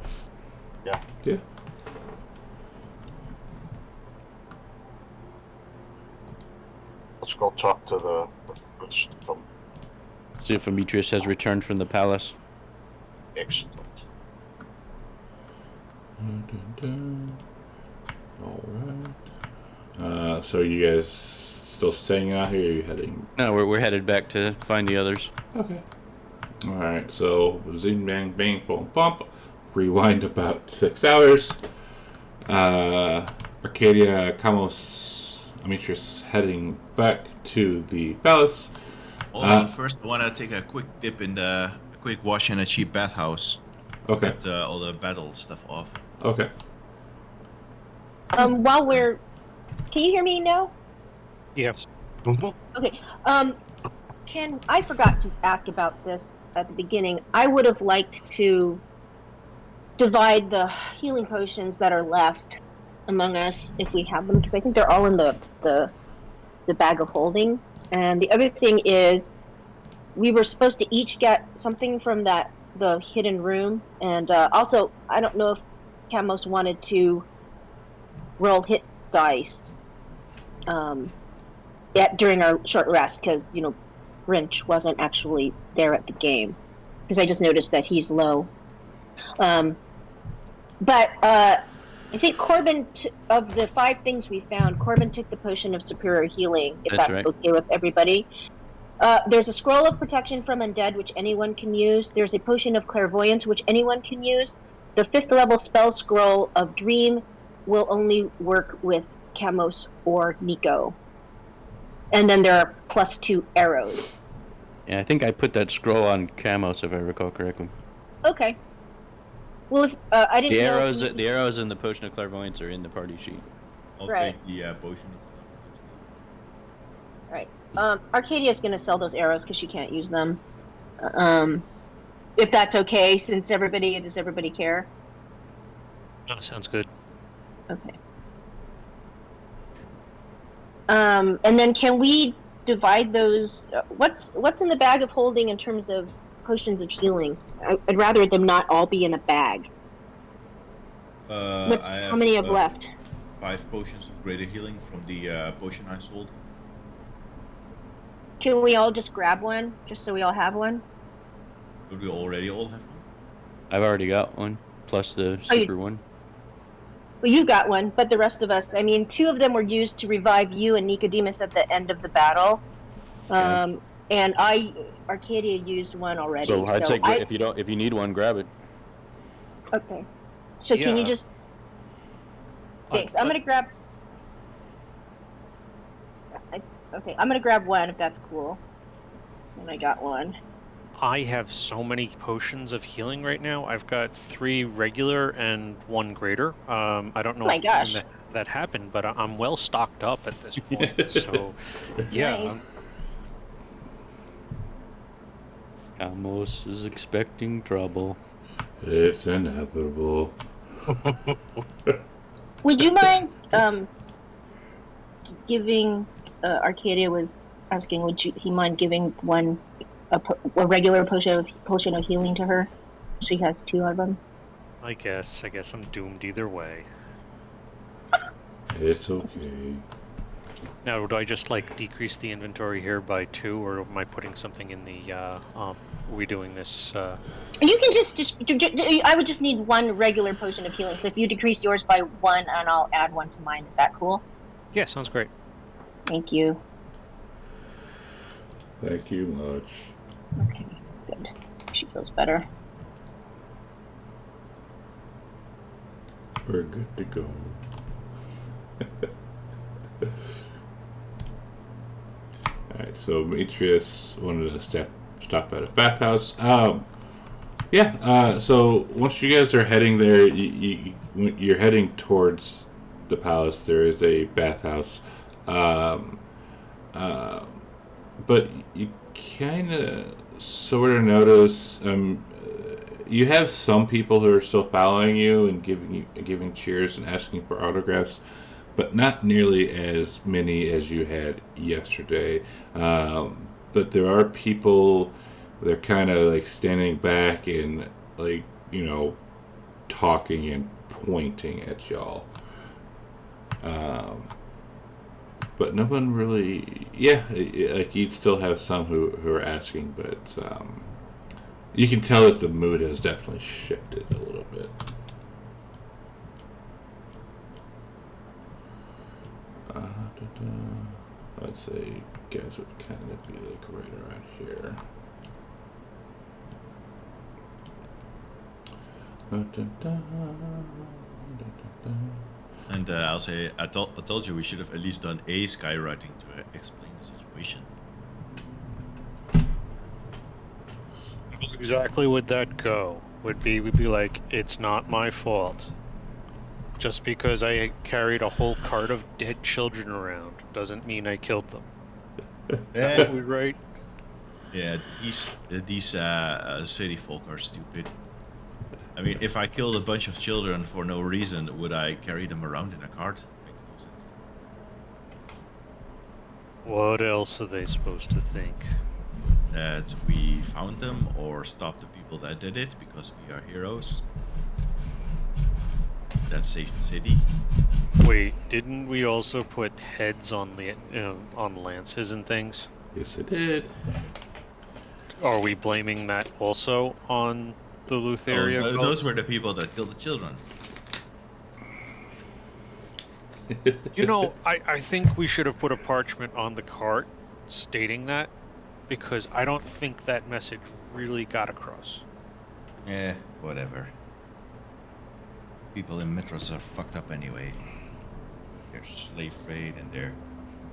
Yeah. Yeah. Let's go talk to the See if Demetrius has returned from the palace. excellent. All right. So you guys still staying out here? Or are you heading? No, we're headed back to find the others. Okay. All right. So zing bang bang boom bump. Rewind about 6 hours. Arcadia, Kamos, Demetrius heading back to the palace. Hold on, first I want to take a quick dip in a quick wash in a cheap bathhouse. Okay. Get all the battle stuff off. Okay. While can you hear me now? Yes. Okay. I forgot to ask about this at the beginning. I would have liked to divide the healing potions that are left among us if we have them, because I think they're all in the bag of holding. And the other thing is, we were supposed to each get something from the hidden room, and also I don't know if Camos wanted to roll hit dice during our short rest, because Grinch wasn't actually there at the game, because I just noticed that he's low. But I think Corbin, of the 5 things we found, Corbin took the potion of superior healing, if that's right. okay with everybody. There's a scroll of protection from undead, which anyone can use. There's a potion of clairvoyance, which anyone can use. The 5th level spell scroll of dream will only work with Camos or Nico. And then there are +2 arrows. Yeah, I think I put that scroll on Camos, if I recall correctly. Okay. Well, if I didn't know. The arrows and the potion of clairvoyance are in the party sheet. I'll Right. take the potion of Right. Arcadia's going to sell those arrows because she can't use them. If that's okay, since does everybody care? No, sounds good. Okay. And then can we divide those? What's in the bag of holding in terms of potions of healing? I'd rather them not all be in a bag. How many have left? 5 potions of greater healing from the potion I sold. Can we all just grab one, just so we all have one? Do we already all have one? I've already got one, plus the super one. Well, you got one, but the rest of us, 2 of them were used to revive you and Nicodemus at the end of the battle. Yeah. And Arcadia used one already. So I'd say if you need one, grab it. Okay. So can you Yeah. just? Thanks. I'm gonna grab. Okay, I'm gonna grab one if that's cool. And I got one. I have so many potions of healing right now. I've got 3 regular and 1 greater. I don't know my gosh. when that happened, but I'm well stocked up at this point. So, yeah. Nice. Camos is expecting trouble. It's inevitable. Would you mind giving? Arcadia was asking. Would he mind giving one a regular potion of healing to her? She has 2 of them. I guess I'm doomed either way. It's okay. Now, do I just decrease the inventory here by 2, or am I putting something in the? Are we doing this? You can just I would just need 1 regular potion of healing. So if you decrease yours by 1, and I'll add 1 to mine. Is that cool? Yeah, sounds great. Thank you. Thank you much. Okay, good. She feels better. We're good to go. Alright, so Demetrius wanted to stop at a bathhouse. So once you guys are heading there, you're heading towards the palace. There is a bathhouse. But you kind of sort of notice you have some people who are still following you and giving cheers and asking for autographs, but not nearly as many as you had yesterday. But there are people, they're kind of like standing back and like, talking and pointing at y'all. But no one really, like you'd still have some who are asking, but you can tell that the mood has definitely shifted a little bit. I'd say guys would kind of be like right around here. And I'll say, I told you we should have at least done a skywriting to explain the situation. How exactly would that go? We'd be like, it's not my fault. Just because I carried a whole cart of dead children around doesn't mean I killed them. Yeah, We right? yeah. These city folk are stupid. I mean, if I killed a bunch of children for no reason, would I carry them around in a cart? Makes no sense. What else are they supposed to think? That we found them or stopped the people that did it because we are heroes. That saved the city. Wait, didn't we also put heads on the on lances and things? Yes, I did. Are we blaming that also on the Lutheria? Those were the people that killed the children. I think we should have put a parchment on the cart stating that, because I don't think that message really got across. Yeah, whatever. People in Mitros are fucked up anyway. Their slave trade and their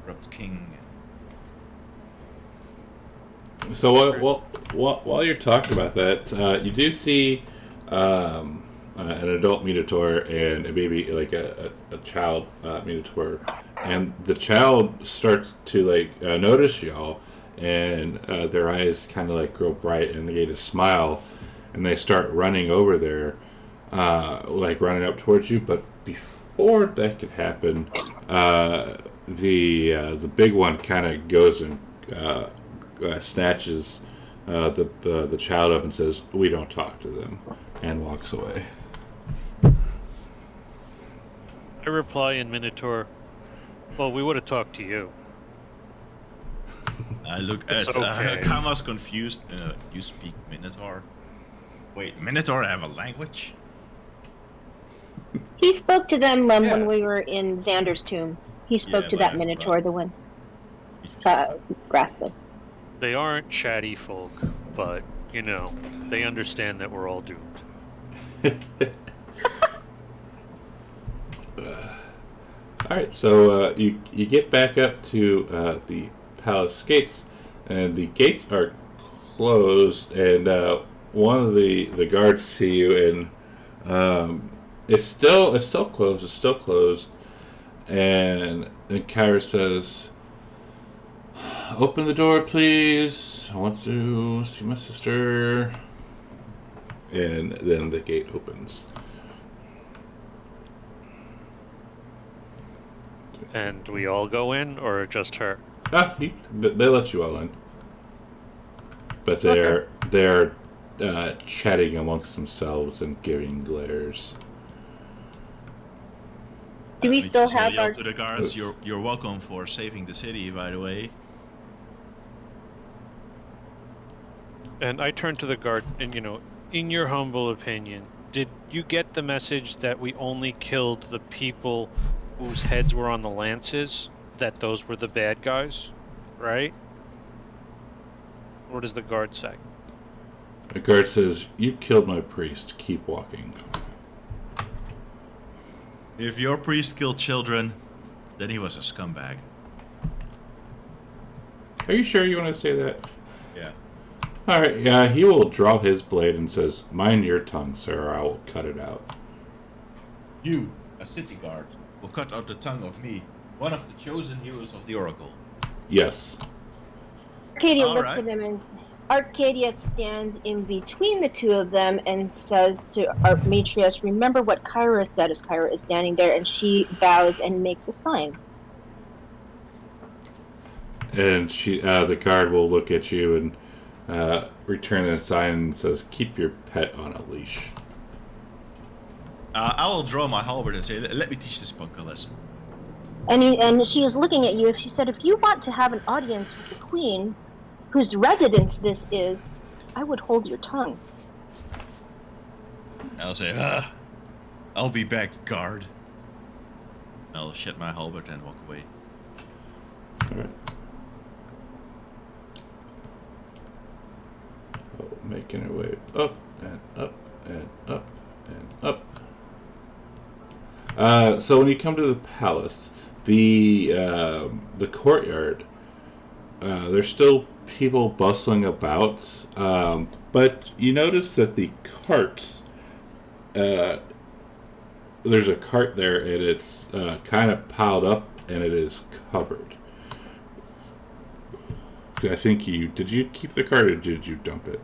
corrupt king. So while you're talking about that, you do see an adult Minotaur and a baby, like a child Minotaur, and the child starts to like notice y'all, and their eyes kind of like grow bright, and they get a smile, and they start running over there, like running up towards you. But before that could happen, the big one kind of goes and snatches the child up and says, "We don't talk to them," and walks away. I reply in Minotaur, well, we would have talked to you. I look It's at okay. Kama's confused. You speak Minotaur? Wait, Minotaur have a language? He spoke to them Yeah. when we were in Xander's tomb. He spoke Yeah, to but that I- Minotaur, the one Grassless. They aren't chatty folk, but, they understand that we're all doomed. Alright, so you get back up to the palace gates, and the gates are closed, and one of the guards see you, and it's still closed, and Kyra says, "Open the door, please. I want to see my sister." And then the gate opens. And we all go in, or just her? They let you all in, but they're chatting amongst themselves and giving glares. Do we still just have yell our? to the guards? You're welcome for saving the city, by the way. And I turn to the guard, and in your humble opinion, did you get the message that we only killed the people whose heads were on the lances? That those were the bad guys, right? What does the guard say? The guard says, "You killed my priest. Keep walking." If your priest killed children, then he was a scumbag. Are you sure you want to say that? Yeah. All right. Yeah. He will draw his blade and says, "Mind your tongue, sir. I will cut it out." You, a city guard, will cut out the tongue of me, one of the chosen heroes of the Oracle. Yes. Arcadia All looks right. at him and Arcadia stands in between the two of them and says to Armatrius, "Remember what Kyra said," as Kyra is standing there, and she bows and makes a sign. And the guard will look at you and return the sign and says, "Keep your pet on a leash." I will draw my halberd and say, let me teach this punk a lesson. And she is looking at you. She said, "If you want to have an audience with the queen, whose residence this is, I would hold your tongue." I'll say, I'll be back, guard. I'll shed my halberd and walk away. All right. Oh, making her way up and up and up and up. So when you come to the palace, the courtyard, there's still people bustling about, but you notice that the carts, there's a cart there and it's kind of piled up and it is covered. I think did you keep the cart or did you dump it?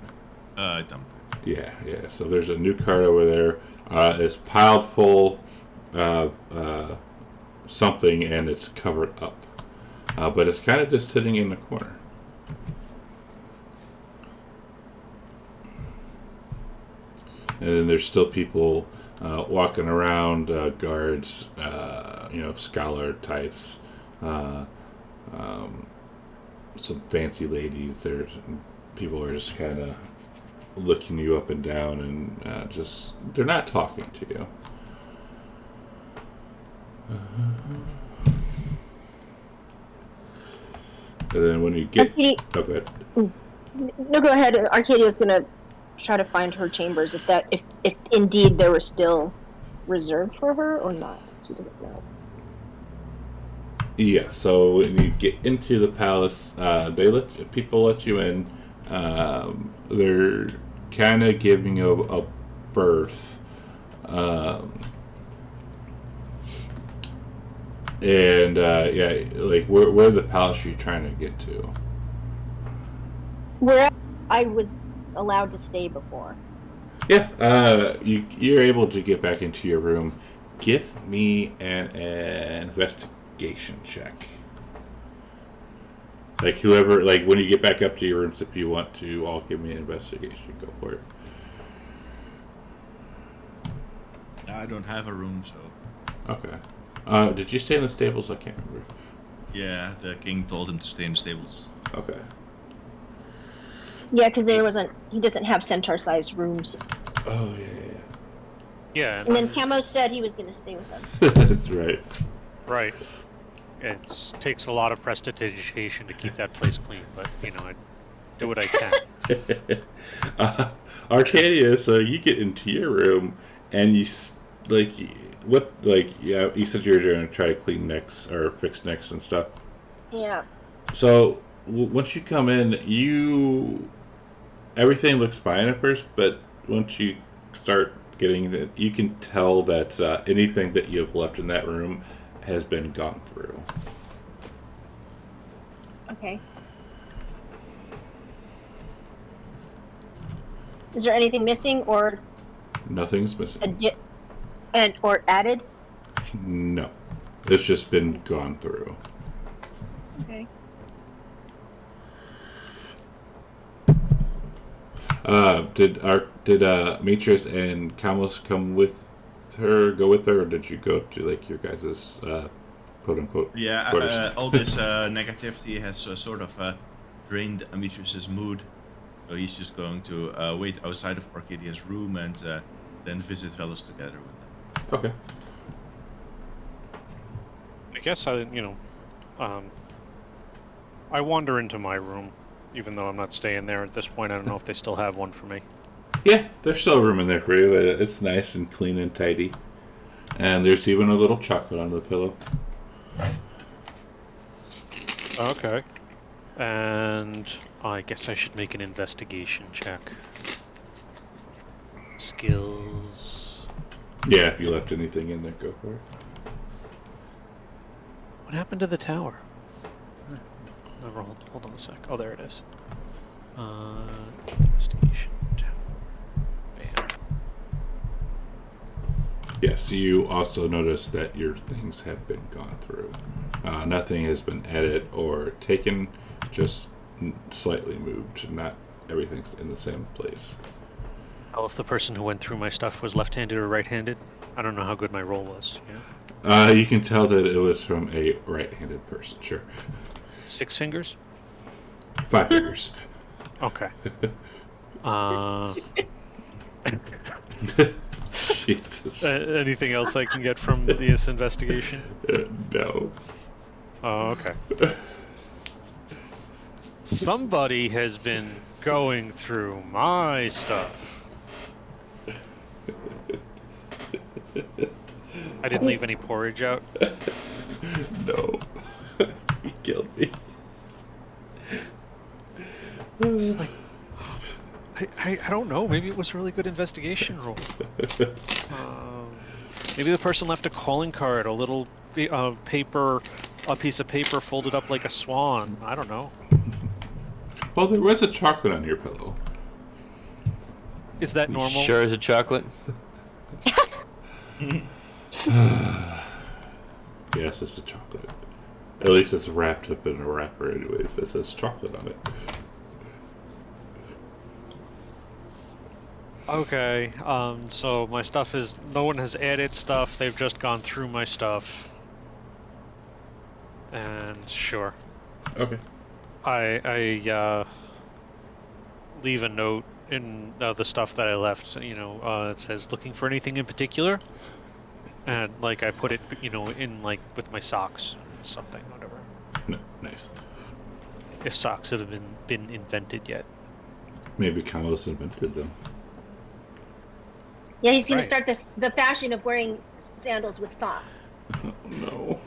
I dumped it. Yeah. So there's a new cart over there. It's piled full of something and it's covered up. But it's kind of just sitting in the corner. And then there's still people walking around, guards, scholar types, some fancy ladies. There's people are just kind of looking you up and down and they're not talking to you. And then when you get... Arcadia, Oh, go ahead. no, go ahead. Arcadia's going to try to find her chambers, if indeed they were still reserved for her or not. She doesn't know. Yeah, so when you get into the palace, people let you in. They're kind of giving you a berth. Where the palace are you trying to get to? Where I was allowed to stay before. Yeah, you're able to get back into your room. Give me an investigation check. When you get back up to your rooms, if you want to all give me an investigation, go for it. I don't have a room, so... Okay. Did you stay in the stables? I can't remember. Yeah, the king told him to stay in the stables. Okay. Yeah, because he doesn't have centaur-sized rooms. Oh, yeah. Yeah, And then Camo said he was going to stay with them. That's right. right. It takes a lot of prestidigitation to keep that place clean, but I do what I can. Arcadia, so you get into your room and you said you were going to try to clean necks or fix necks and stuff. Yeah. So once you come in, everything looks fine at first, but once you start getting it, you can tell that anything that you've left in that room has been gone through. Okay. Is there anything missing or Nothing's missing. or added? No. It's just been gone through. Okay. Did Matrius and Kamlos go with her, or did you go to your guys' quote unquote? Yeah, quarters? all this negativity has sort of drained Demetrius's mood, so he's just going to wait outside of Arcadia's room and then visit fellows together with them. Okay. I guess I wander into my room even though I'm not staying there at this point. I don't know if they still have one for me. Yeah, there's still room in there for you. It's nice and clean and tidy. And there's even a little chocolate on the pillow. Okay. And I guess I should make an investigation check. Skills. Yeah, if you left anything in there, go for it. What happened to the tower? Hold on a sec. Oh, there it is. Investigation tower. Bam. Yes, you also notice that your things have been gone through. Nothing has been added or taken, just slightly moved. Not everything's in the same place. Well, if the person who went through my stuff was left-handed or right-handed, I don't know how good my roll was. Yeah. You can tell that it was from a right-handed person, sure. 6 fingers? 5 fingers. Okay. Jesus. Anything else I can get from this investigation? No. Oh, okay. Somebody has been going through my stuff. I didn't leave any porridge out. No. You killed me. It's like, I don't know. Maybe it was a really good investigation roll. Maybe the person left a calling card, a little paper, a piece of paper folded up like a swan. I don't know. Well, there was a chocolate on your pillow. Is that normal? Sure as a chocolate. Yes, it's a chocolate. At least it's wrapped up in a wrapper anyways that says chocolate on it. Okay, so my stuff is... No one has added stuff, they've just gone through my stuff. And sure. Okay. I leave a note in the stuff that I left, it says, looking for anything in particular? And, like, I put it, in, like, with my socks, something, whatever. No, nice. If socks have been invented yet. Maybe Carlos invented them. Yeah, he's going Right. to start the fashion of wearing sandals with socks. Oh, no.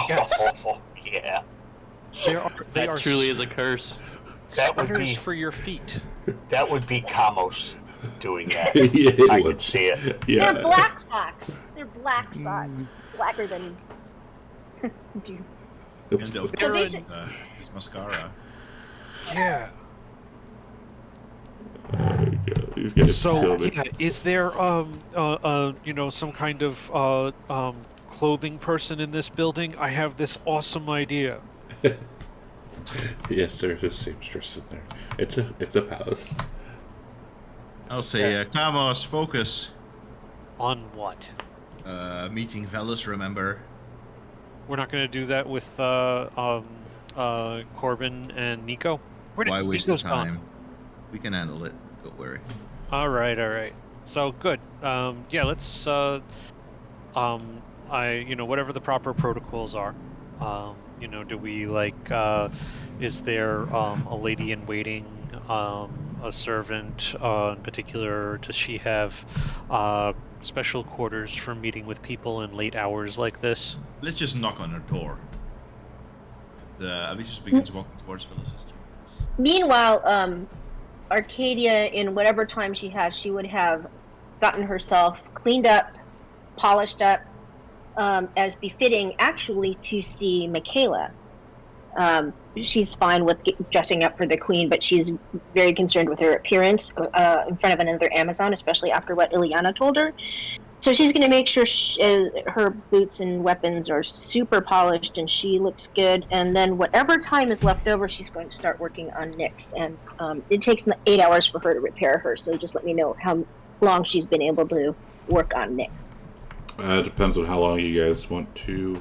Yes. Oh, yeah. They That are truly is a curse. That would sweaters be for your feet. that would be Kamos doing that. Yeah, it I would. can see it. Yeah. They're black socks. They're black socks. Blacker than... Dude. And the So they is should- mascara. Yeah. These guys So, killed me. yeah, is there some kind of clothing person in this building? I have this awesome idea. Yes, there's a seamstress in there. It's a palace. I'll say, Kamos, focus. On what? Meeting Velas, remember? We're not going to do that with Corbin and Nico. Where did Why waste the Nico's gone? time? We can handle it. Don't worry. All right. So good. Yeah, let's. Whatever the proper protocols are. Do we is there a lady in waiting, a servant in particular? Does she have special quarters for meeting with people in late hours like this? Let's just knock on her door. We just begins walking towards Velas' chambers. Meanwhile, Arcadia, in whatever time she has, she would have gotten herself cleaned up, polished up, as befitting actually to see Michaela. She's fine with dressing up for the queen, but she's very concerned with her appearance in front of another Amazon, especially after what Ileana told her. So she's going to make sure her boots and weapons are super polished and she looks good. And then whatever time is left over, she's going to start working on Nyx. And it takes 8 hours for her to repair her. So just let me know how long she's been able to work on Nyx. It depends on how long you guys want to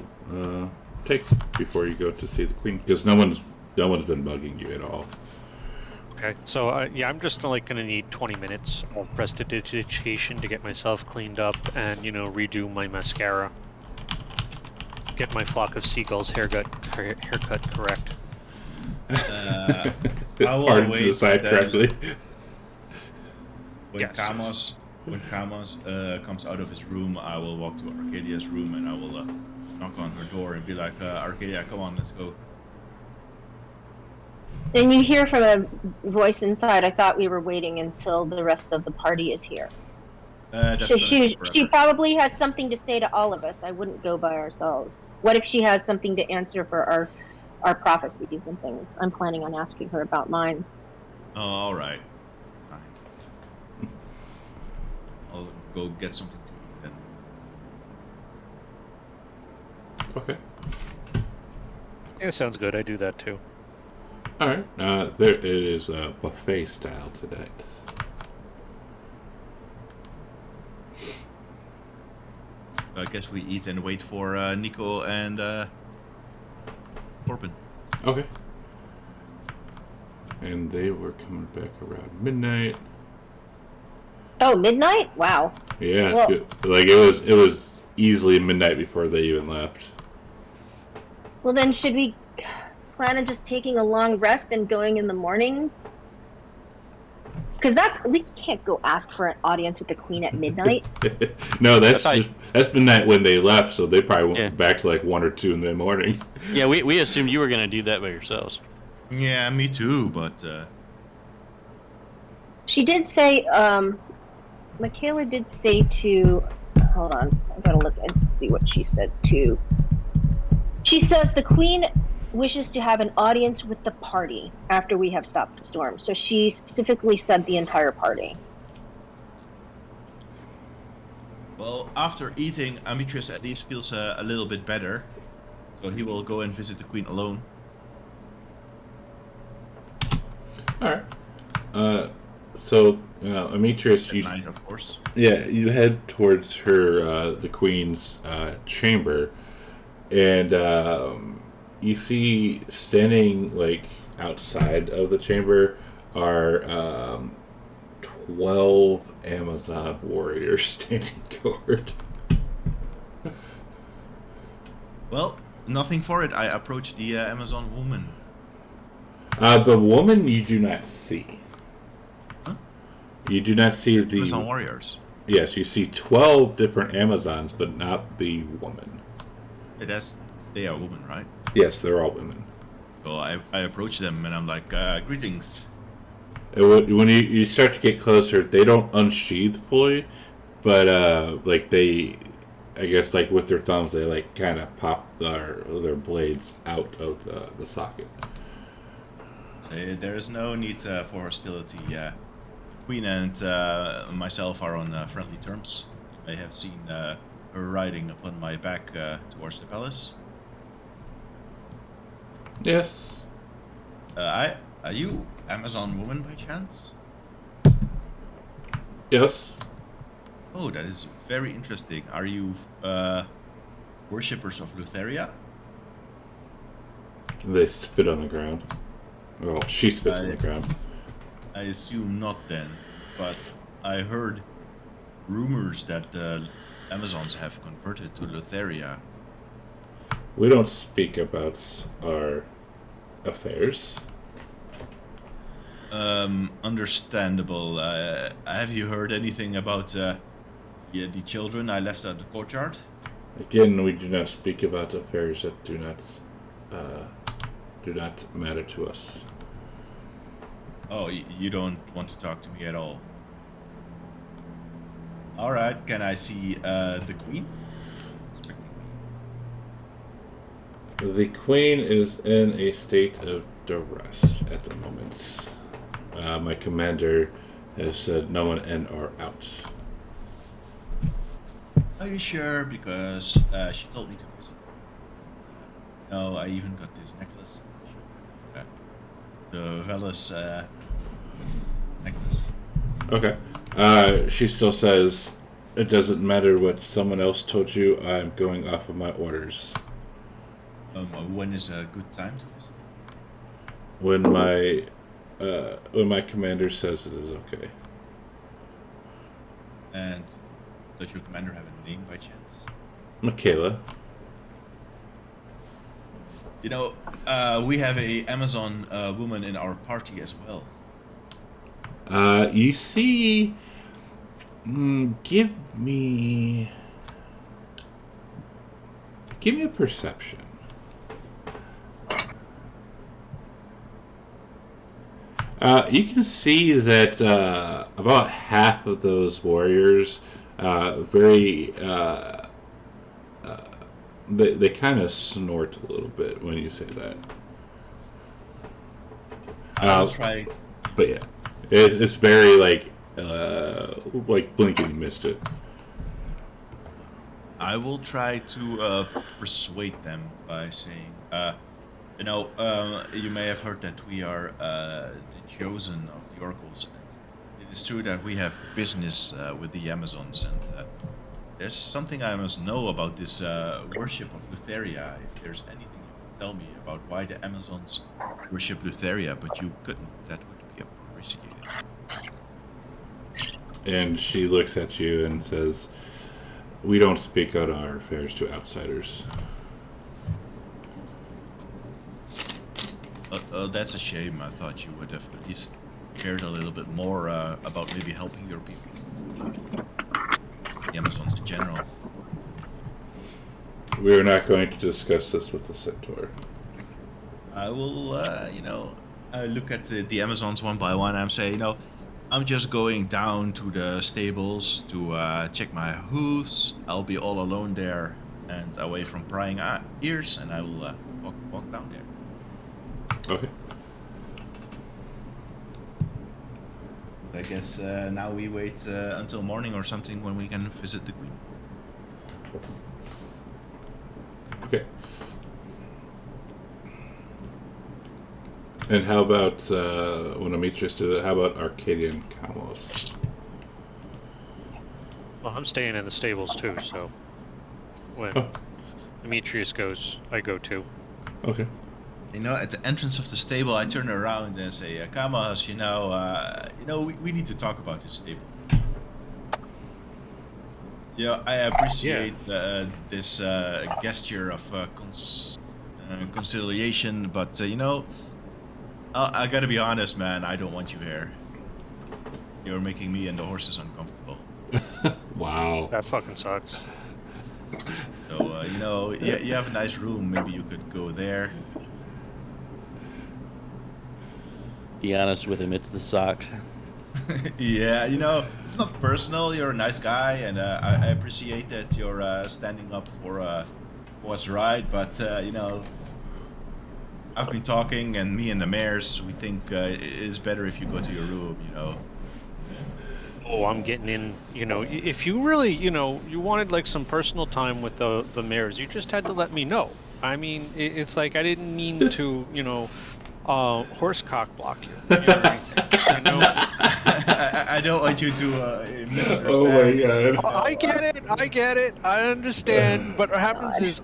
take before you go to see the queen, because no one's been bugging you at all. Okay, so I'm just going to need 20 minutes of prestidigitation to get myself cleaned up and redo my mascara, get my flock of seagulls haircut correct. I will parted to wait the side then. correctly. When Yes. Kamos comes out of his room, I will walk to Arcadia's room and I will knock on her door and be like, Arcadia, come on, let's go. And you hear from a voice inside, I thought we were waiting until the rest of the party is here. That's So gonna take she forever. probably has something to say to all of us. I wouldn't go by ourselves. What if she has something to answer for our prophecies and things? I'm planning on asking her about mine. Oh, all right. Fine. I'll go get something to eat then. Okay. Yeah, sounds good. I do that too. All right. There it is buffet style tonight. I guess we eat and wait for Nico and Corbin. Okay. And they were coming back around midnight. Oh, midnight? Wow. Yeah, Well- like it was easily midnight before they even left. Well, then should we plan on just taking a long rest and going in the morning? Because we can't go ask for an audience with the queen at midnight. No, that's I just that's midnight when they left, so they probably went Yeah. back to like 1 or 2 in the morning. Yeah, we assumed you were gonna do that by yourselves. Yeah, me too, but She did say, Michaela did say to, hold on, I gotta look and see what she said to. She says the queen wishes to have an audience with the party after we have stopped the storm. So she specifically said the entire party. well, after eating, Amitrius at least feels a little bit better, so he will go and visit the queen alone. All right. So Amitrius, At night, of course. you head towards her, the queen's chamber, and you see standing like outside of the chamber are 12 Amazon warriors standing guard. Well, nothing for it. I approach the Amazon woman. The woman you do not see. Huh? You do not see the Amazon warriors. Yes, you see 12 different Amazons, but not the woman. They are women, right? Yes, they're all women. So I approach them and I'm like, greetings. And when you start to get closer, they don't unsheath fully, but like they, I guess like with their thumbs, they like kind of pop their blades out of the socket. There is no need for hostility. Queen and myself are on friendly terms. You may have seen her riding upon my back towards the palace. Yes. Are you Amazon woman by chance? Yes. Oh, that is very interesting. Are you worshippers of Lutheria? They spit on the ground. Well, she spits on the ground. I assume not then, but I heard rumors that the Amazons have converted to Lutheria. We don't speak about our affairs. Understandable. Have you heard anything about the children I left at the courtyard? Again, we do not speak about affairs that do not matter to us. Oh, you don't want to talk to me at all. All right. Can I see the queen? The queen is in a state of duress at the moment. My commander has said no one in or out. Are you sure? Because she told me to visit. No, I even got this necklace. The Velas necklace. Okay. She still says, it doesn't matter what someone else told you, I'm going off of my orders. When is a good time to visit? When my commander says it is okay. And does your commander have a name by chance? Michaela. You know, we have a Amazon woman in our party as well. You see. Give me a perception. You can see that about half of those warriors, they kind of snort a little bit when you say that. I'll try. But yeah, it's very like blink and you missed it. I will try to persuade them by saying, you may have heard that we are the chosen of the oracles. And it is true that we have business with the Amazons, and there's something I must know about this worship of Lutheria. If there's anything you can tell me about why the Amazons worship Lutheria, but you couldn't, that would be appreciated. And she looks at you and says, "We don't speak out our affairs to outsiders." That's a shame. I thought you would have at least cared a little bit more about maybe helping your people. The Amazons in general. We are not going to discuss this with the centaur. I will, I look at the Amazons one by one. I'm saying, I'm just going down to the stables to check my hooves. I'll be all alone there and away from prying ears, and I will walk down there. Okay. I guess now we wait until morning or something when we can visit the queen. Okay. And how about when Demetrius did it? How about Arcadian Kamos? Well, I'm staying in the stables too, so when Demetrius goes, I go too. Okay. At the entrance of the stable, I turn around and say, Kamos, we need to talk about this stable. I appreciate this gesture of conciliation, but I gotta be honest, man. I don't want you here. You're making me and the horses uncomfortable. Wow. That fucking sucks. So you have a nice room. Maybe you could go there. Be honest with him, it's the socks. Yeah, it's not personal. You're a nice guy, and I appreciate that you're standing up for what's right. But I've been talking, and me and the mayors, we think it is better if you go to your room. Oh, I'm getting in. If you really, you wanted like some personal time with the mayors, you just had to let me know. I mean, it's like I didn't mean to, horse cock block you. Or anything. I don't want you to misunderstand. Oh my god. I get it. I understand. But what happens is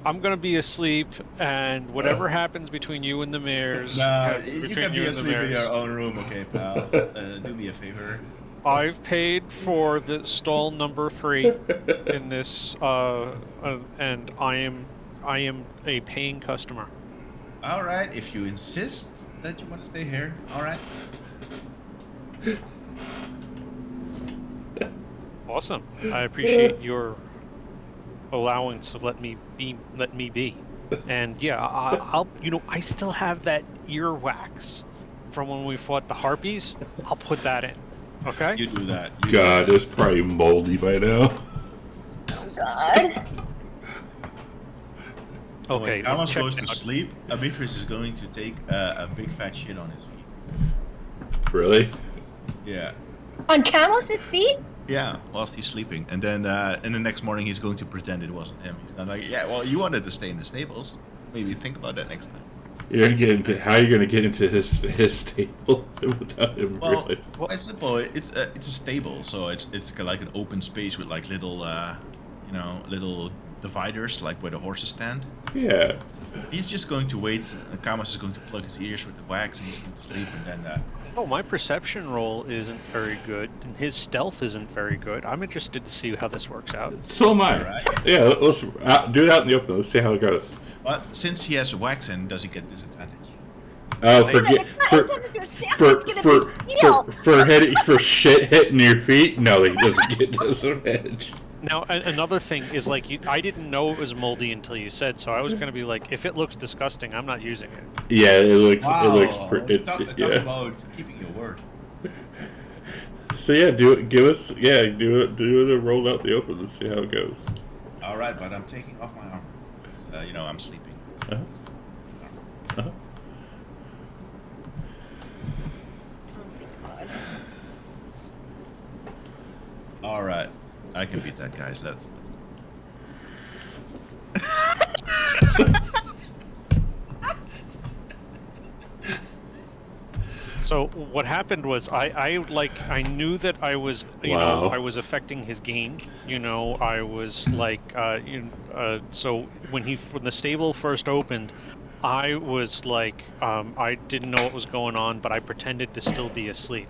I'm gonna be asleep, and whatever happens between you and the mayors. No, you can be asleep in your own room, okay, pal? Do me a favor. I've paid for the stall number 3 in this, and I am a paying customer. All right, if you insist that you want to stay here, all right. Awesome. I appreciate your allowance to let me be. And yeah, I'll I still have that earwax from when we fought the harpies. I'll put that in. Okay? You do that. God, it's probably moldy by now. God. Okay. When Kamos check goes to out. sleep, Demetrius is going to take a big fat shit on his feet. Really? Yeah. On Camos's feet? Yeah, whilst he's sleeping. And then in the next morning, he's going to pretend it wasn't him. He's gonna like, yeah, well, you wanted to stay in the stables. Maybe think about that next time. You're gonna get into how you're gonna get into his stable without him realizing. Well, it's simple. It's a stable, so it's like an open space with like little little dividers, like where the horses stand. Yeah. He's just going to wait. Kamos is going to plug his ears with the wax, and he's going to sleep. And then Oh, my perception roll isn't very good, and his stealth isn't very good. I'm interested to see how this works out. So am I. Alright. Yeah, let's do it out in the open. Let's see how it goes. But since he has wax in, does he get disadvantage? Oh, Wait. for shit hitting your feet. No, he doesn't get disadvantage. Now, another thing is, like, I didn't know it was moldy until you said, so I was going to be like, if it looks disgusting, I'm not using it. Yeah, it looks. Wow. It looks. Talk Yeah. about keeping your word. So yeah, do it. Give us. Yeah, do it. Do the roll out the open. Let's see how it goes. All right, but I'm taking off my armor. I'm sleeping. Uh-huh. Uh-huh. All right, I can beat that, guys. Let's go. So what happened was I knew that I was Wow. I was affecting his game. I was like so when the stable first opened, I was like I didn't know what was going on, but I pretended to still be asleep.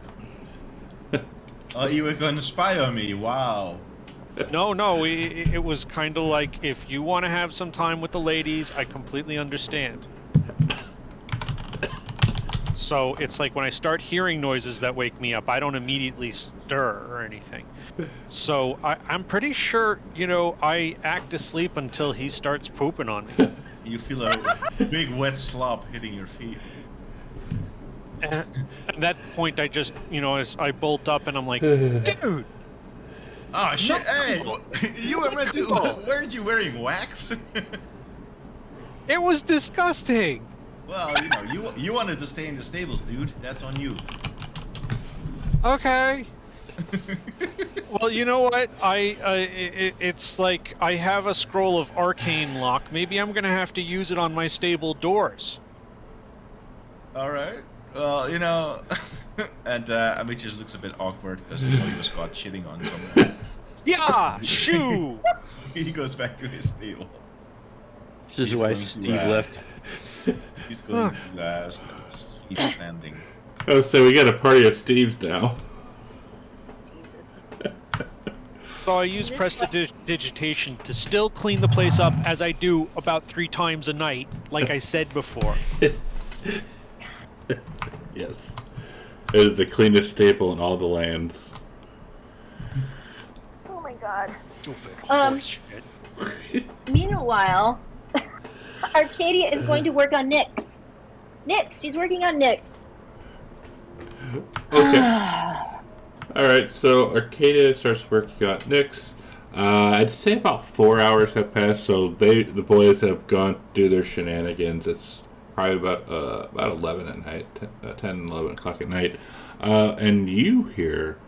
Oh, you were going to spy on me? Wow. No, it was kind of like, if you want to have some time with the ladies, I completely understand. So it's like when I start hearing noises that wake me up, I don't immediately stir or anything. So I'm pretty sure, I act asleep until he starts pooping on me. You feel a big wet slop hitting your feet. And at that point, I just, as I bolt up and I'm like, dude! Oh shit! Hey, you were meant to. Weren't you wearing wax? It was disgusting! Well, you wanted to stay in the stables, dude. That's on you. Okay. Well, you know what? It's like I have a scroll of arcane lock. Maybe I'm gonna have to use it on my stable doors. All right. Well, and Amit just looks a bit awkward because he was caught shitting on someone. Yeah, shoo. He goes back to his stable. This is He's why going to, Steve left. He's going to keep standing. Oh, so we got a party of Steves now. Jesus. So I use prestidigitation to still clean the place up, as I do about 3 times a night, like I said before. Yes. It is the cleanest staple in all the lands. Oh my god. Stupid horse shit. Meanwhile, Arcadia is going to work on Nyx. She's working on Nyx. Okay. Alright, so Arcadia starts working on Nyx. I'd say about 4 hours have passed, so the boys have gone to do their shenanigans. It's probably about 11 at night, 10, 11 o'clock at night. And you hear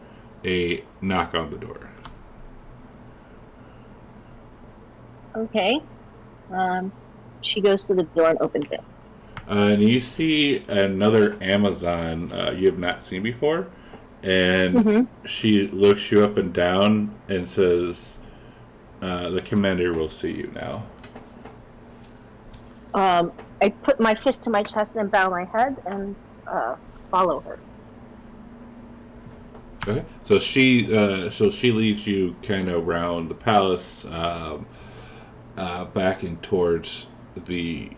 a knock on the door. Okay. She goes to the door and opens it. And you see another Amazon you have not seen before. And she looks you up and down and says, the commander will see you now. I put my fist to my chest and bow my head and follow her. Okay. So she leads you kind of around the palace, back and towards the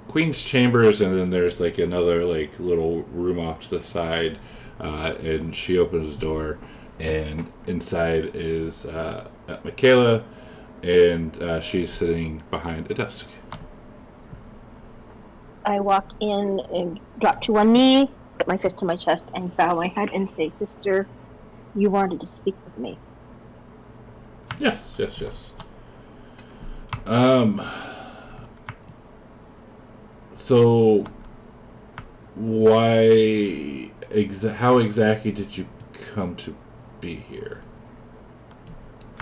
Queen's chambers, and then there's like another like little room off to the side, and she opens the door, and inside is Michaela, and she's sitting behind a desk. I walk in and drop to one knee, put my fist to my chest, and bow my head and say, "Sister, you wanted to speak with me." Yes. So, how exactly did you come to be here?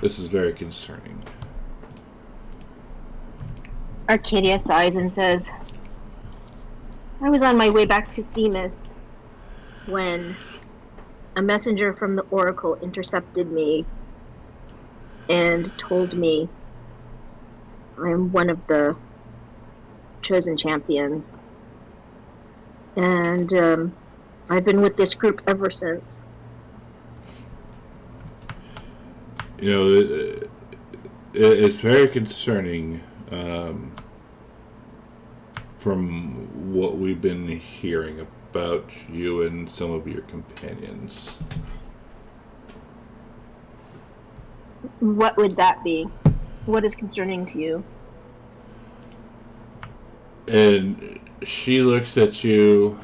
This is very concerning. Arcadia sighs and says, "I was on my way back to Themis when a messenger from the Oracle intercepted me and told me I'm one of the chosen champions. And I've been with this group ever since. You know, it's very concerning from what we've been hearing about you and some of your companions. What would that be? What is concerning to you? And she looks at you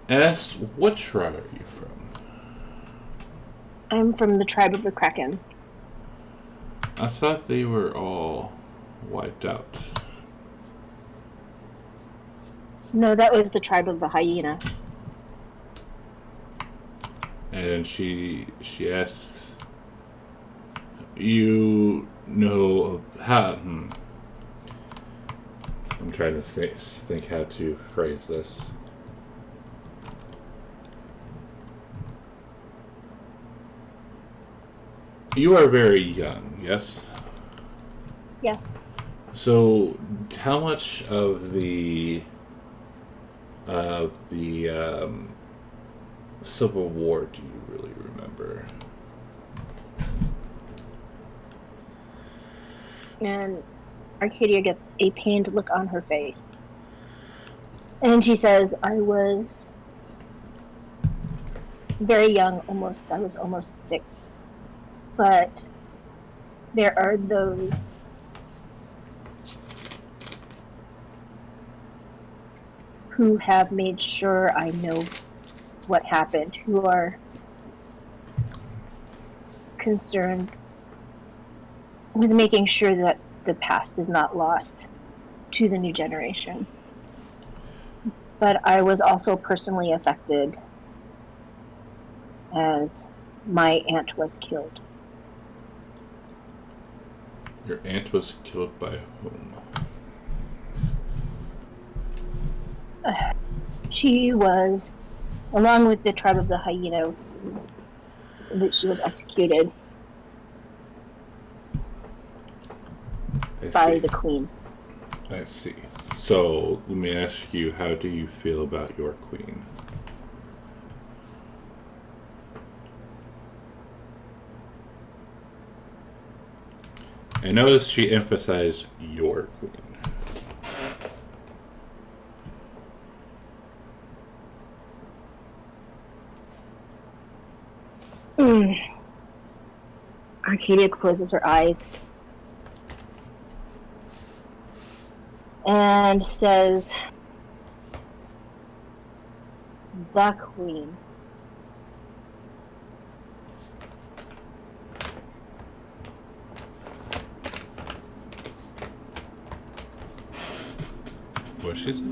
and asks, what tribe are you from? I'm from the tribe of the Kraken. I thought they were all wiped out. No, that was the tribe of the hyena. And she asks, you know how... I'm trying to think how to phrase this. You are very young, yes? Yes. So, how much of the Civil War do you really remember? And Arcadia gets a pained look on her face. And she says, I was very young, I was almost 6. But there are those who have made sure I know what happened, who are concerned with making sure that the past is not lost to the new generation. But I was also personally affected as my aunt was killed. Your aunt was killed by whom? She was, along with the tribe of the hyena, that she was executed by the queen. I see. So, let me ask you, how do you feel about your queen? I noticed she emphasized your queen. Arcadia closes her eyes and says, the queen. What'd she say?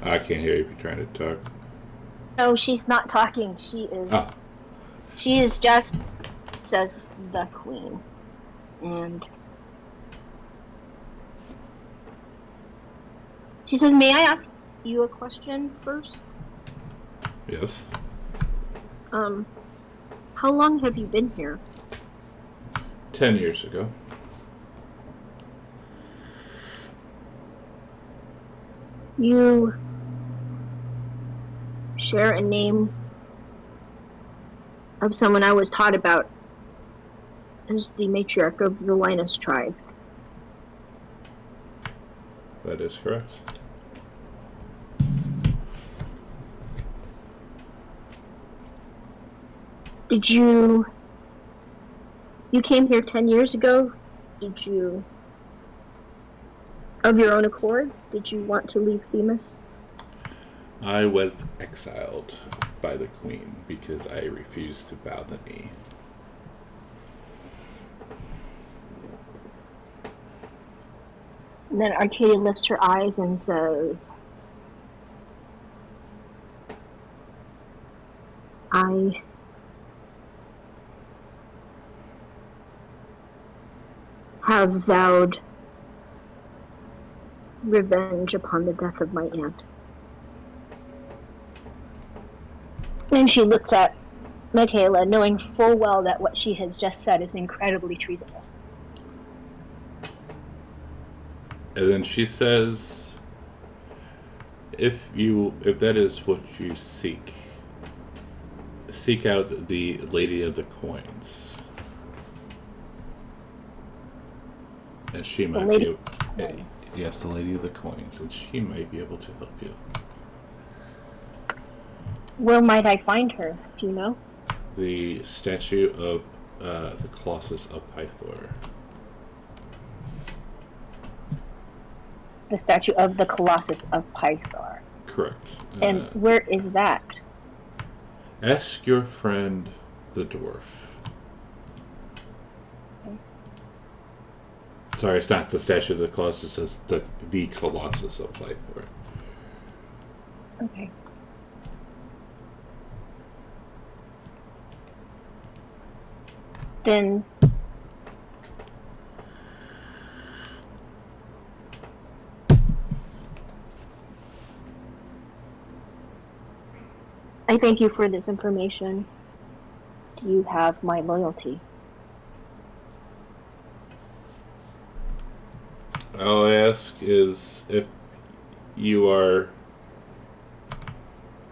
I can't hear you if you're trying to talk. No, she's not talking. She is. Oh. She is just says the queen, and she says, "May I ask you a question first? Yes. How long have you been here?" 10 years ago. You share a name of someone I was taught about as the matriarch of the Linus tribe. That is correct. Did you came here 10 years ago? Did you, of your own accord, did you want to leave Themis? I was exiled by the queen because I refused to bow the knee. And then Arcadia lifts her eyes and says, I have vowed revenge upon the death of my aunt. And she looks at Michaela, knowing full well that what she has just said is incredibly treasonous. And then she says, if that is what you seek out the Lady of the Coins. And she might be yes, the Lady of the Coins, and she might be able to help you. Where might I find her? Do you know? The statue of the Colossus of Pythor. The statue of the Colossus of Pythor. Correct. And where is that? Ask your friend the dwarf. Okay. Sorry, it's not the statue of the Colossus, it's the Colossus of Pythor. Okay. Then I thank you for this information. Do you have my loyalty? All I ask is if you are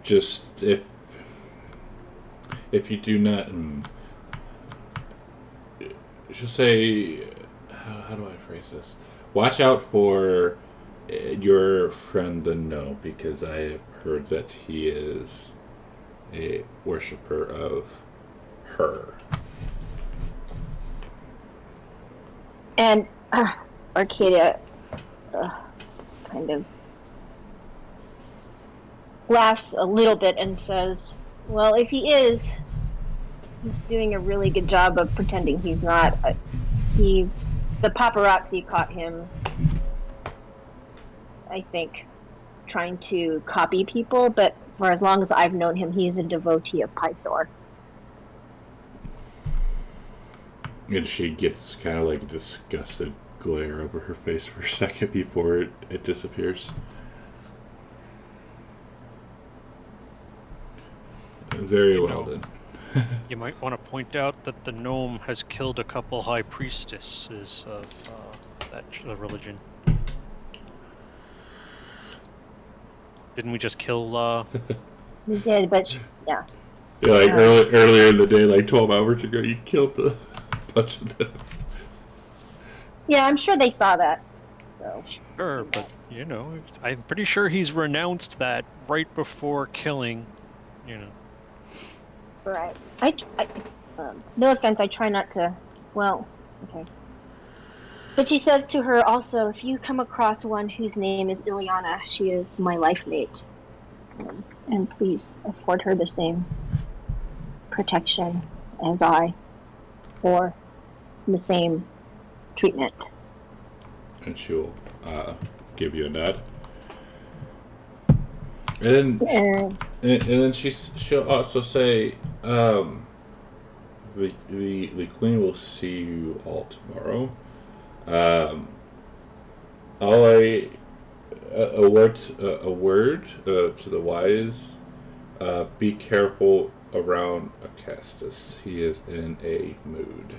just if you do not just say how do I phrase this? Watch out for your friend the No, because I have heard that he is a worshiper of her. And Arcadia kind of laughs a little bit and says, well, if he is, he's doing a really good job of pretending he's not. The paparazzi caught him, I think, trying to copy people, but for as long as I've known him, he is a devotee of Pythor. And she gets kind of like a disgusted glare over her face for a second before it disappears. Very well then. You might want to point out that the gnome has killed a couple high priestesses of that religion. Didn't we just kill? We did, but she's, yeah. Yeah, like earlier in the day, like 12 hours ago, you killed a bunch of them. Yeah, I'm sure they saw that. So. Sure, but you know, I'm pretty sure he's renounced that right before killing. You know. Right. No offense, I try not to. Well, okay. But she says to her also, if you come across one whose name is Ileana, she is my life mate. And please afford her the same protection as I, or the same treatment. And she'll give you a nod. And then she'll also say, the queen will see you all tomorrow. A word to the wise. Be careful around Acastus. He is in a mood.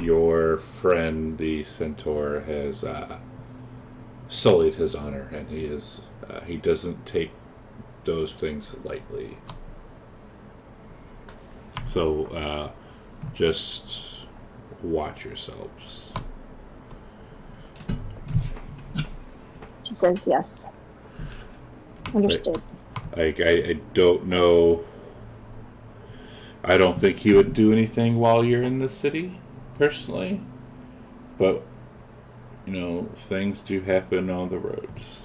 Your friend, the centaur, has sullied his honor, and he doesn't take those things lightly. So, just watch yourselves. She says yes. Understood. I don't know. I don't think he would do anything while you're in the city, personally. But, you know, things do happen on the roads.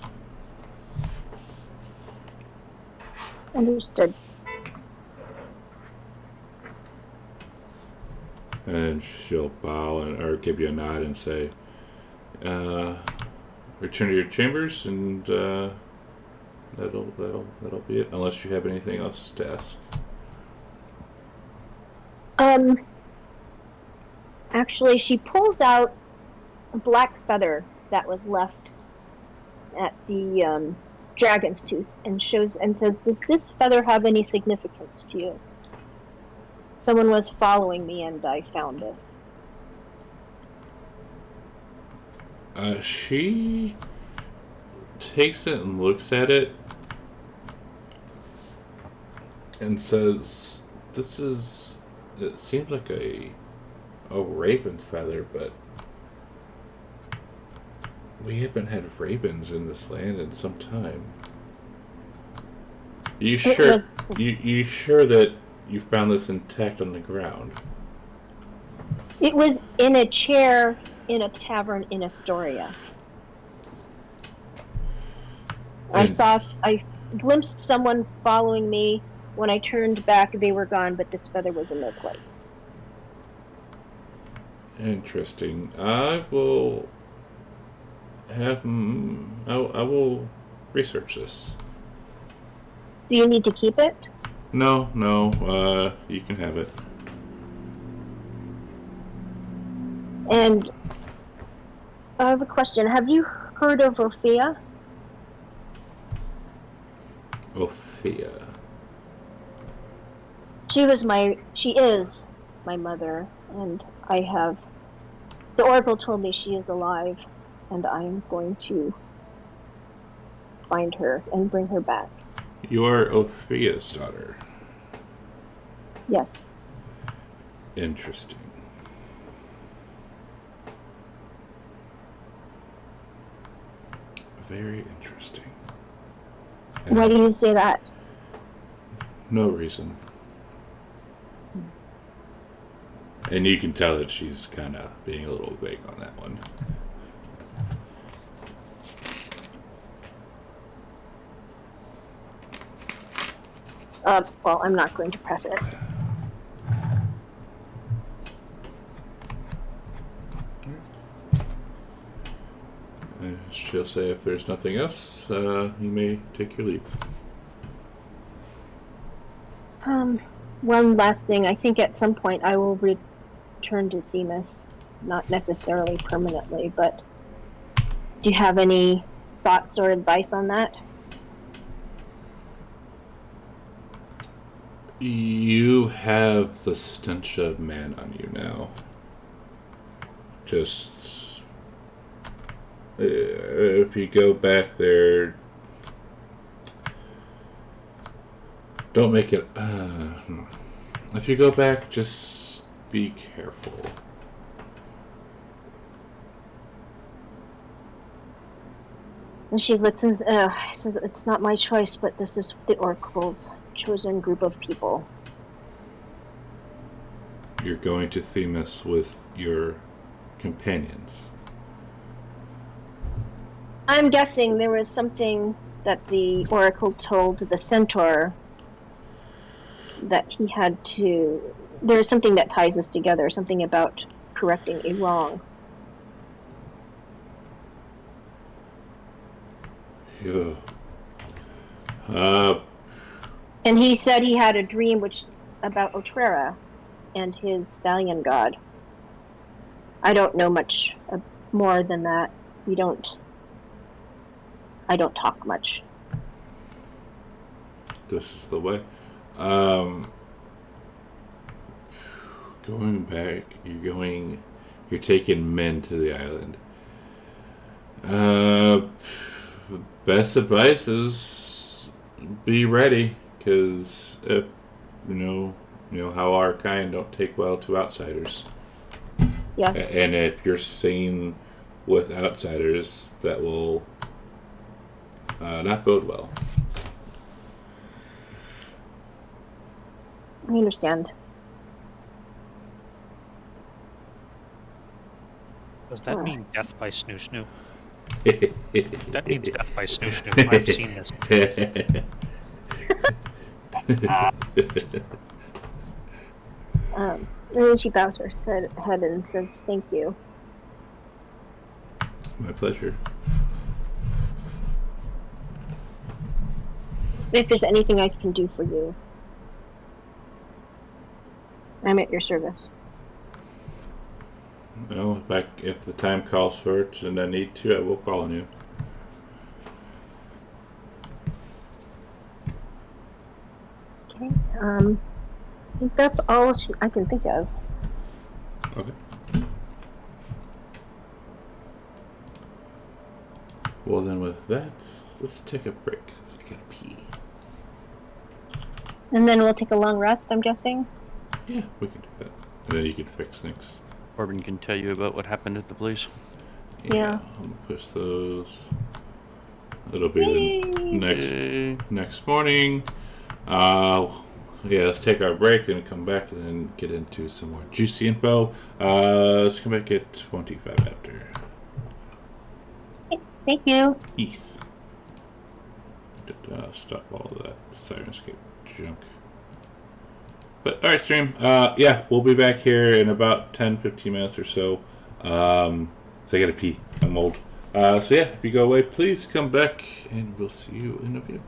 Understood. And she'll bow or give you a nod and say, return to your chambers, and that'll be it. Unless you have anything else to ask. Actually, she pulls out a black feather that was left at the dragon's tooth and shows and says, "Does this feather have any significance to you? Someone was following me and I found this." She takes it and looks at it and says, "This is. It seems like a raven feather, but we haven't had ravens in this land in some time. You sure? You sure that you found this intact on the ground?" It was in a chair in a tavern in Astoria. I glimpsed someone following me. When I turned back, they were gone, but this feather was in their place. Interesting. I will have. I will research this. Do you need to keep it? No. You can have it. And I have a question. Have you heard of Ophia? Ophia. She is my mother, and the Oracle told me she is alive, and I'm going to find her and bring her back. You are Ophia's daughter. Yes. Interesting. Very interesting. Why do you say that? No reason. And you can tell that she's kind of being a little vague on that one. Well, I'm not going to press it. She'll say if there's nothing else, you may take your leave. One last thing. I think at some point I will return to Themis. Not necessarily permanently, but do you have any thoughts or advice on that? You have the stench of man on you now. Just if you go back there, don't make it. If you go back, just be careful. And she listens. Says, "It's not my choice, but this is the Oracle's chosen group of people." You're going to Themis with your companions. I'm guessing there was something that the Oracle told the Centaur that he had to. There's something that ties us together. Something about correcting a wrong. Yeah. And he said he had a dream about Otrera and his stallion god. I don't know much more than that. I don't talk much. This is the way. Going back, you're taking men to the island. Best advice is be ready, because if you know how our kind don't take well to outsiders. Yes. And if you're seen with outsiders, that will not bode well. I understand. Does that mean death by snoo snoo? That means death by snoo snoo. I've seen this. And then she bows her head and says, "Thank you." My pleasure. If there's anything I can do for you, I'm at your service. Well, if the time calls for it and I need to, I will call on you. I think that's all I can think of. Okay. Well, then with that, let's take a break. 'Cause I gotta pee. And then we'll take a long rest, I'm guessing. Yeah, we can do that. And then you can fix things. Corbin can tell you about what happened at the police. Yeah. I'm gonna push those. It'll be the next morning. Yeah, let's take our break and come back and then get into some more juicy info. Let's come back at 25 after. Thank you. East. Stop all of that Sirenscape junk. But alright, stream. Yeah, we'll be back here in about 10-15 minutes or so. So I gotta pee. I'm old. So yeah, if you go away, please come back and we'll see you in a few.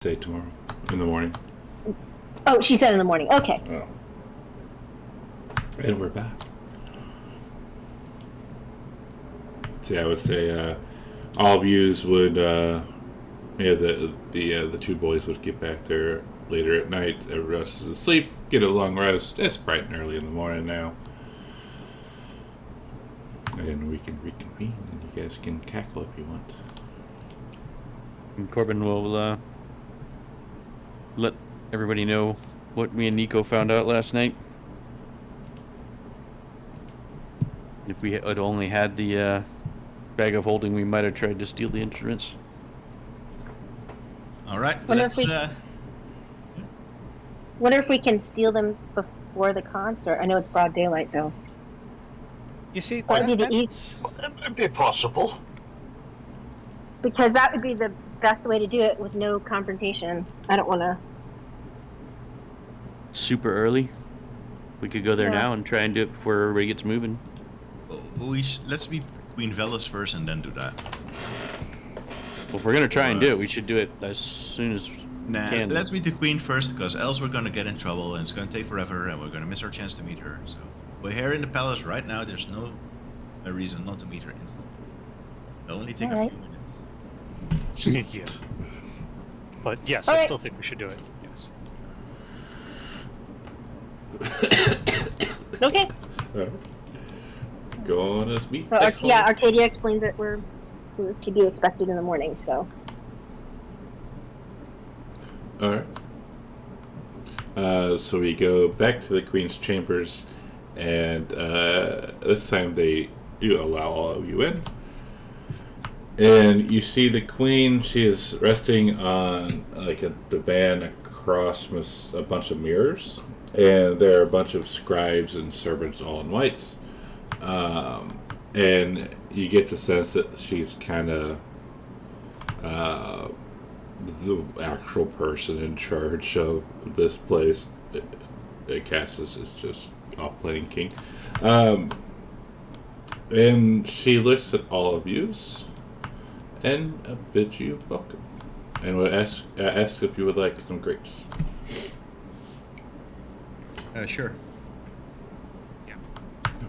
say tomorrow in the morning. Oh, she said in the morning. Okay. Oh. And we're back. See, I would say all of yous would, the two boys would get back there later at night. Everybody else is asleep, get a long rest. It's bright and early in the morning now. And we can reconvene, and you guys can cackle if you want. And Corbin will let everybody know what me and Nico found out last night. If we had only had the bag of holding, we might have tried to steal the instruments. All right, Wonder let's. Wonder if we can steal them before the concert. I know it's broad daylight though. You see, That'd be the that's- It'd be possible. Because that would be the best way to do it with no confrontation. I don't want to. Super early. We could go there Yeah. now and try and do it before everybody gets moving. Let's meet Queen Velis first and then do that. Well, if we're gonna try and do it, we should do it as soon as Nah, we can. let's meet the Queen first, because else we're gonna get in trouble and it's gonna take forever and we're gonna miss our chance to meet her. So we're here in the palace right now. There's no reason not to meet her instantly. It'll only take Alright. a few minutes. yeah. But yes, All I right. still think we should do it. Yes. Okay. Alright. Go on us meet. So Arcadia explains that we're to be expected in the morning. So. Alright. So we go back to the Queen's chambers, and this time they do allow all of you in. And you see the Queen, she is resting on like a divan across a bunch of mirrors, and there are a bunch of scribes and servants all in whites. And you get the sense that she's kind of the actual person in charge of this place. Cassis is just off playing king. And she looks at all of you and bids you welcome. And would ask if you would like some grapes. Sure.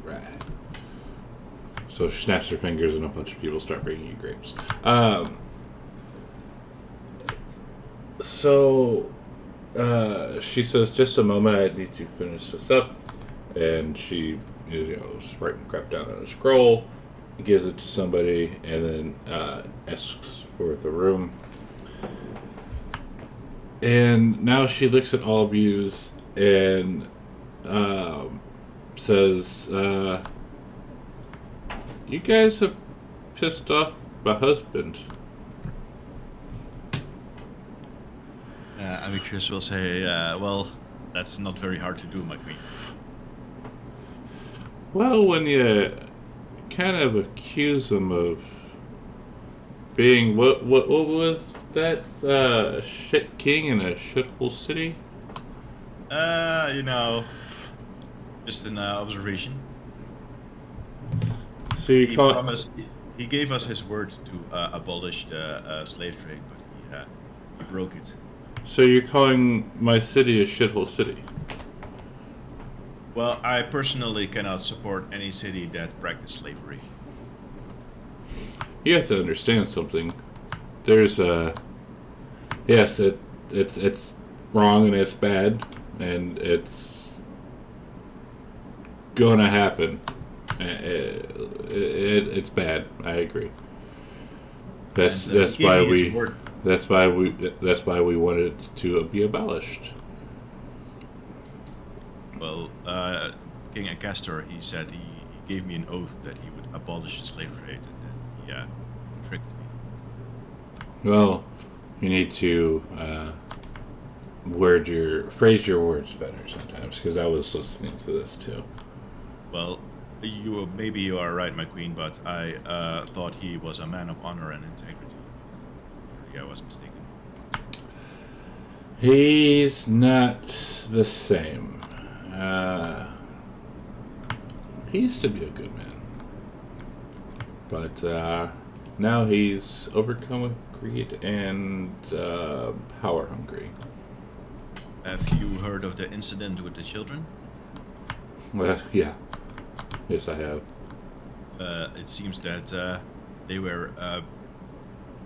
Right. So she snaps her fingers and a bunch of people start bringing you grapes. She says, just a moment, I need to finish this up. And she, is writing crap down on a scroll, gives it to somebody, and then asks for the room. And now she looks at all of you and says, you guys have pissed off my husband. Amitrius will say, well, that's not very hard to do, my queen. Well, when you kind of accuse him of being what was that shit king in a shithole city? Just an observation. So you He call promised. He gave us his word to abolish the slave trade, but he broke it. So you're calling my city a shithole city? Well, I personally cannot support any city that practices slavery. You have to understand something. There's yes, it's wrong and it's bad and it's gonna happen. It's bad. I agree. That's he gave why me his we word. that's why we wanted it to be abolished. Well, King Agastor, he said he gave me an oath that he would abolish the slave trade, and then he tricked me. Well, you need to phrase your words better sometimes, because I was listening to this too. Well, maybe you are right, my queen, but I thought he was a man of honor and integrity. Maybe I was mistaken. He's not the same. He used to be a good man, but now he's overcome with greed and power hungry. Have you heard of the incident with the children? Well, yeah. Yes, I have. It seems that they were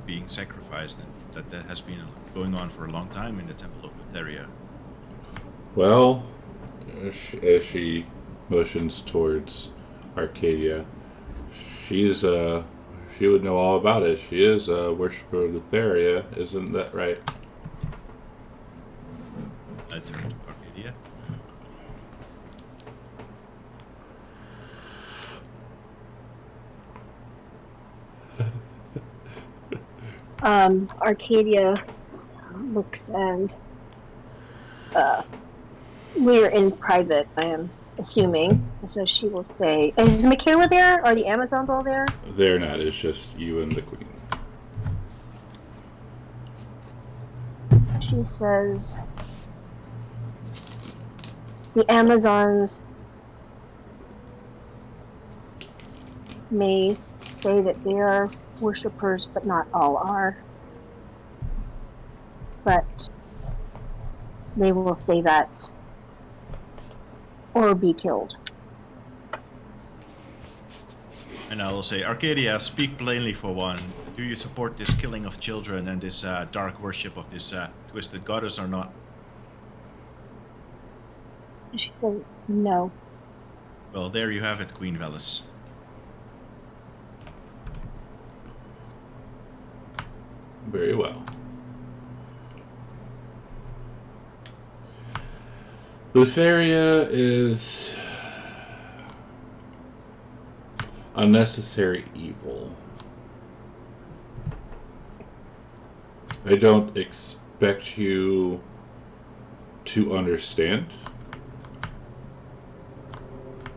being sacrificed, and that has been going on for a long time in the Temple of Lutheria. Well, as she motions towards Arcadia, she would know all about it. She is a worshiper of Lutheria, isn't that right? I turned to Arcadia. Arcadia looks and we're in private, I am assuming. So she will say, is Michaela there? Are the Amazons all there? They're not. It's just you and the queen. She says, the Amazons may say that they are worshippers, but not all are. But they will say that or be killed. And I will say, Arcadia, speak plainly for one. Do you support this killing of children and this dark worship of this twisted goddess or not? And she said, no. Well, there you have it, Queen Velis. Very well. Lutheria is unnecessary evil. I don't expect you to understand.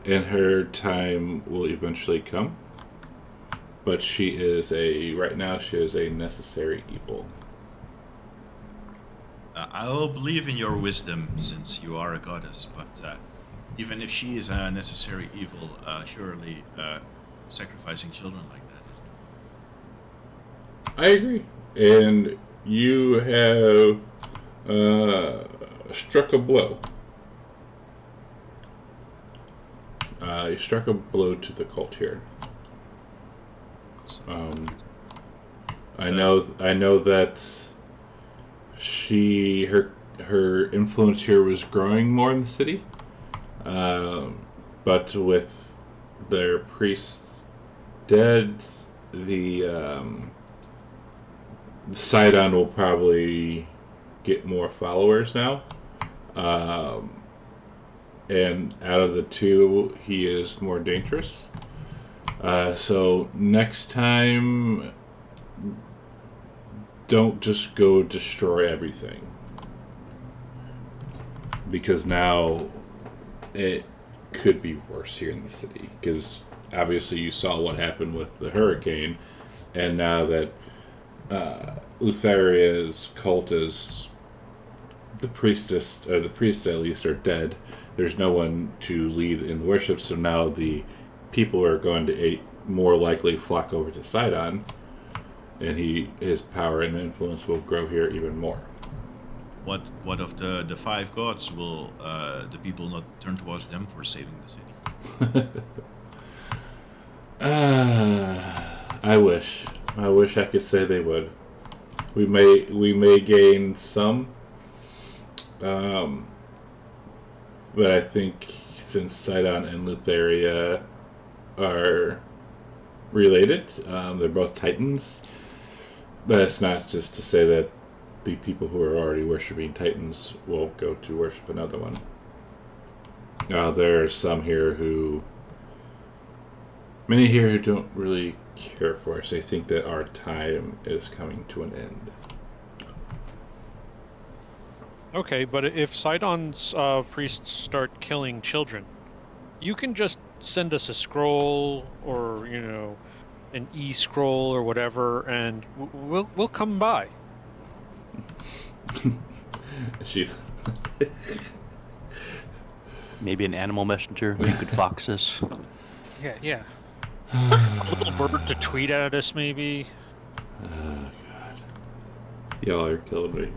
And her time will eventually come. But right now she is a necessary evil. I will believe in your wisdom since you are a goddess, but even if she is a necessary evil, surely sacrificing children like that. I agree. And you have struck a blow. You struck a blow to the cult here. I know that her influence here was growing more in the city, but with their priests dead, the Sidon will probably get more followers now. And out of the two, he is more dangerous. So next time, don't just go destroy everything. Because now it could be worse here in the city. Because obviously you saw what happened with the hurricane. And now that Lutheria's cult is the priestess, or the priests at least, are dead. There's no one to lead in worship, so now the people are going to more likely flock over to Sidon, and his power and influence will grow here even more. What of the five gods? Will the people not turn towards them for saving the city? I wish I could say they would. We may gain some, but I think since Sidon and Lutheria are related, they're both Titans. That's not just to say that the people who are already worshiping Titans won't go to worship another one. There are many here who don't really care for us. They think that our time is coming to an end. Okay, but if Sidon's priests start killing children, you can just send us a scroll or, an e-scroll or whatever, and we'll come by. She Maybe an animal messenger. You could fox us. Yeah. A little bird to tweet at us, maybe. Oh, God. Y'all are killing me.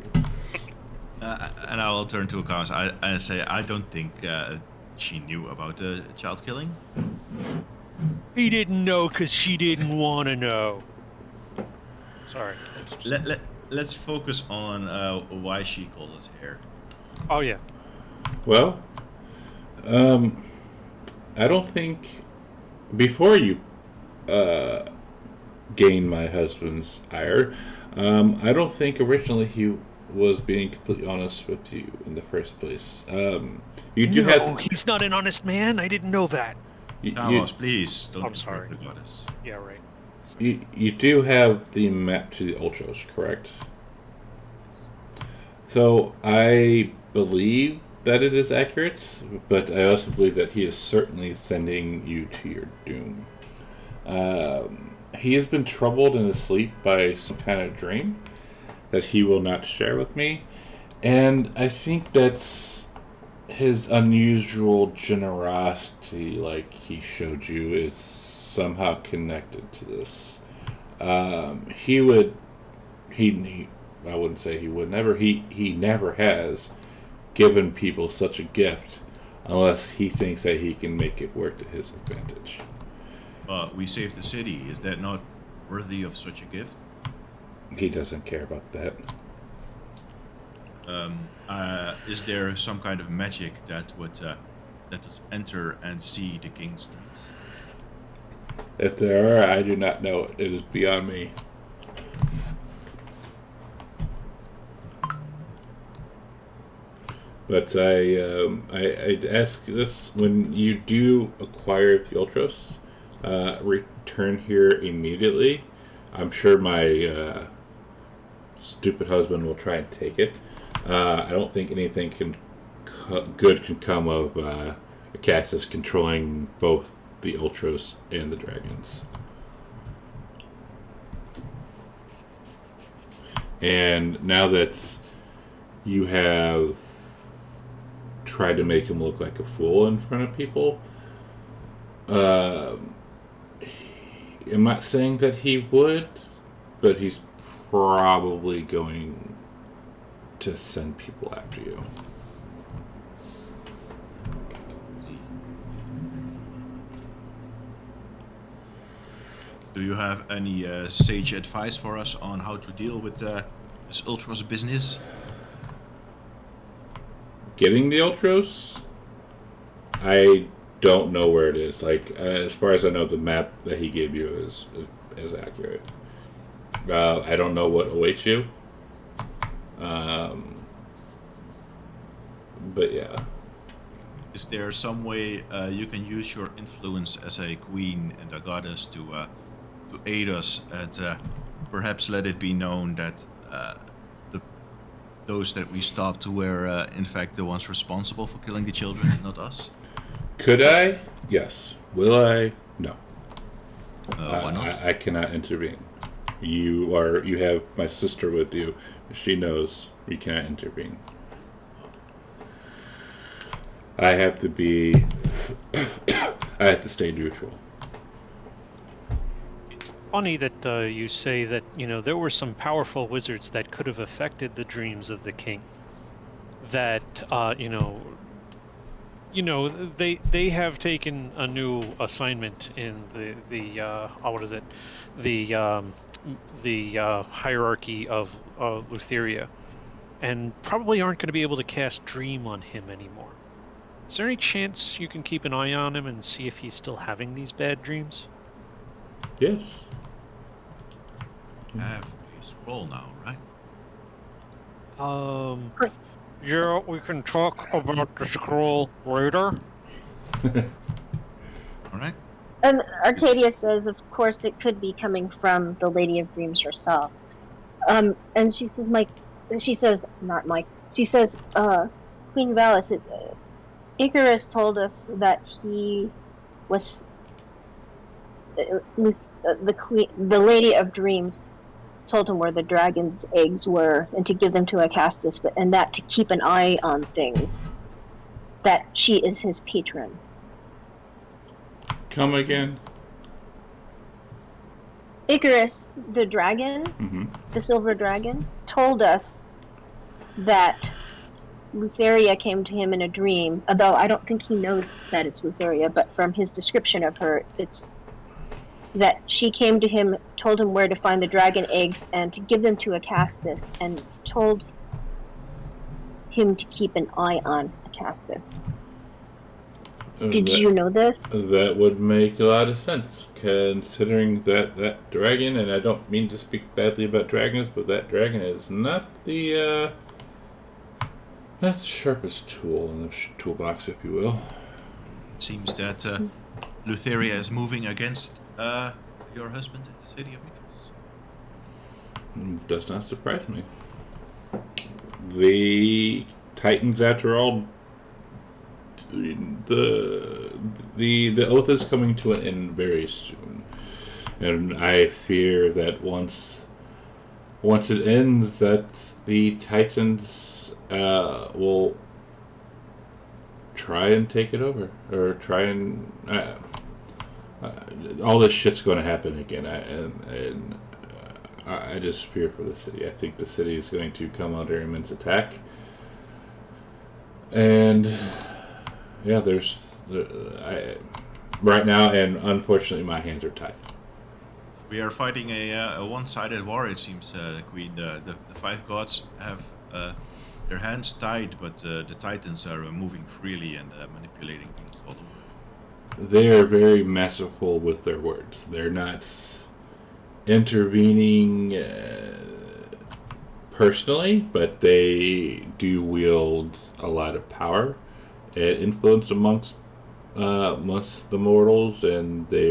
And I will turn to accounts. I say I don't think she knew about the child killing. He didn't know because she didn't want to know. Sorry. Let's focus on why she called us here. Oh yeah. Well, I don't think before you gained my husband's ire, I don't think originally he was being completely honest with you in the first place. You do have. He's not an honest man. I didn't know that. Carlos, please don't I'm sorry. interrupt the goddess. Yeah, right. You do have the map to the Ultros, correct? So I believe that it is accurate, but I also believe that he is certainly sending you to your doom. He has been troubled in his sleep by some kind of dream that he will not share with me, and I think that's his unusual generosity, like he showed you, is somehow connected to this. He I wouldn't say he would never. He never has given people such a gift unless he thinks that he can make it work to his advantage. We saved the city. Is that not worthy of such a gift? He doesn't care about that. Is there some kind of magic that would enter and see the king's dreams? If there are, I do not know it. It is beyond me. But I'd ask this: when you do acquire the Ultros, return here immediately. I'm sure my stupid husband will try and take it. I don't think anything good can come of Cassis controlling both the Ultros and the dragons. And now that you have tried to make him look like a fool in front of people, I'm not saying that he would, but he's probably going to send people after you. Do you have any sage advice for us on how to deal with this Ultros business? Getting the Ultros, I don't know where it is. Like, as far as I know, the map that he gave you is accurate. I don't know what awaits you. But yeah. Is there some way you can use your influence as a queen and a goddess to aid us and perhaps let it be known that those that we stopped were in fact the ones responsible for killing the children and not us? Could I? Yes. Will I? No. Why not? I cannot intervene. You have my sister with you. She knows we cannot intervene. I have to stay neutral. Funny that you say that, there were some powerful wizards that could have affected the dreams of the king. That, they have taken a new assignment in the hierarchy of Lutheria, and probably aren't going to be able to cast Dream on him anymore. Is there any chance you can keep an eye on him and see if he's still having these bad dreams? Yes. I have a scroll now, right? Yeah, we can talk about the scroll later. All right. And Arcadia says, of course, it could be coming from the Lady of Dreams herself. And she says, Queen Valis, Icarus told us that he was the Lady of Dreams told him where the dragon's eggs were and to give them to Acastus, and that to keep an eye on things. That she is his patron. Come again? Icarus, the dragon, the silver dragon, told us that Lutheria came to him in a dream, although I don't think he knows that it's Lutheria, but from his description of her, it's that she came to him, told him where to find the dragon eggs and to give them to Acastus, and told him to keep an eye on Acastus. Did you know this? That would make a lot of sense, considering that dragon, and I don't mean to speak badly about dragons, but that dragon is not the sharpest tool in the toolbox, if you will. Seems that Lutheria is moving against your husband in the city of Mikos. Does not surprise me. The Titans, after all, the oath is coming to an end very soon, and I fear that once it ends, that the Titans will try and take it over, or try and all this shit's going to happen again, and I just fear for the city. I think the city is going to come under immense attack, and yeah, right now, and unfortunately, my hands are tied. We are fighting a one-sided war, it seems, Queen. The five gods have their hands tied, but the Titans are moving freely and manipulating things all over. They are very masterful with their words. They're not intervening personally, but they do wield a lot of power and influence amongst the mortals, and they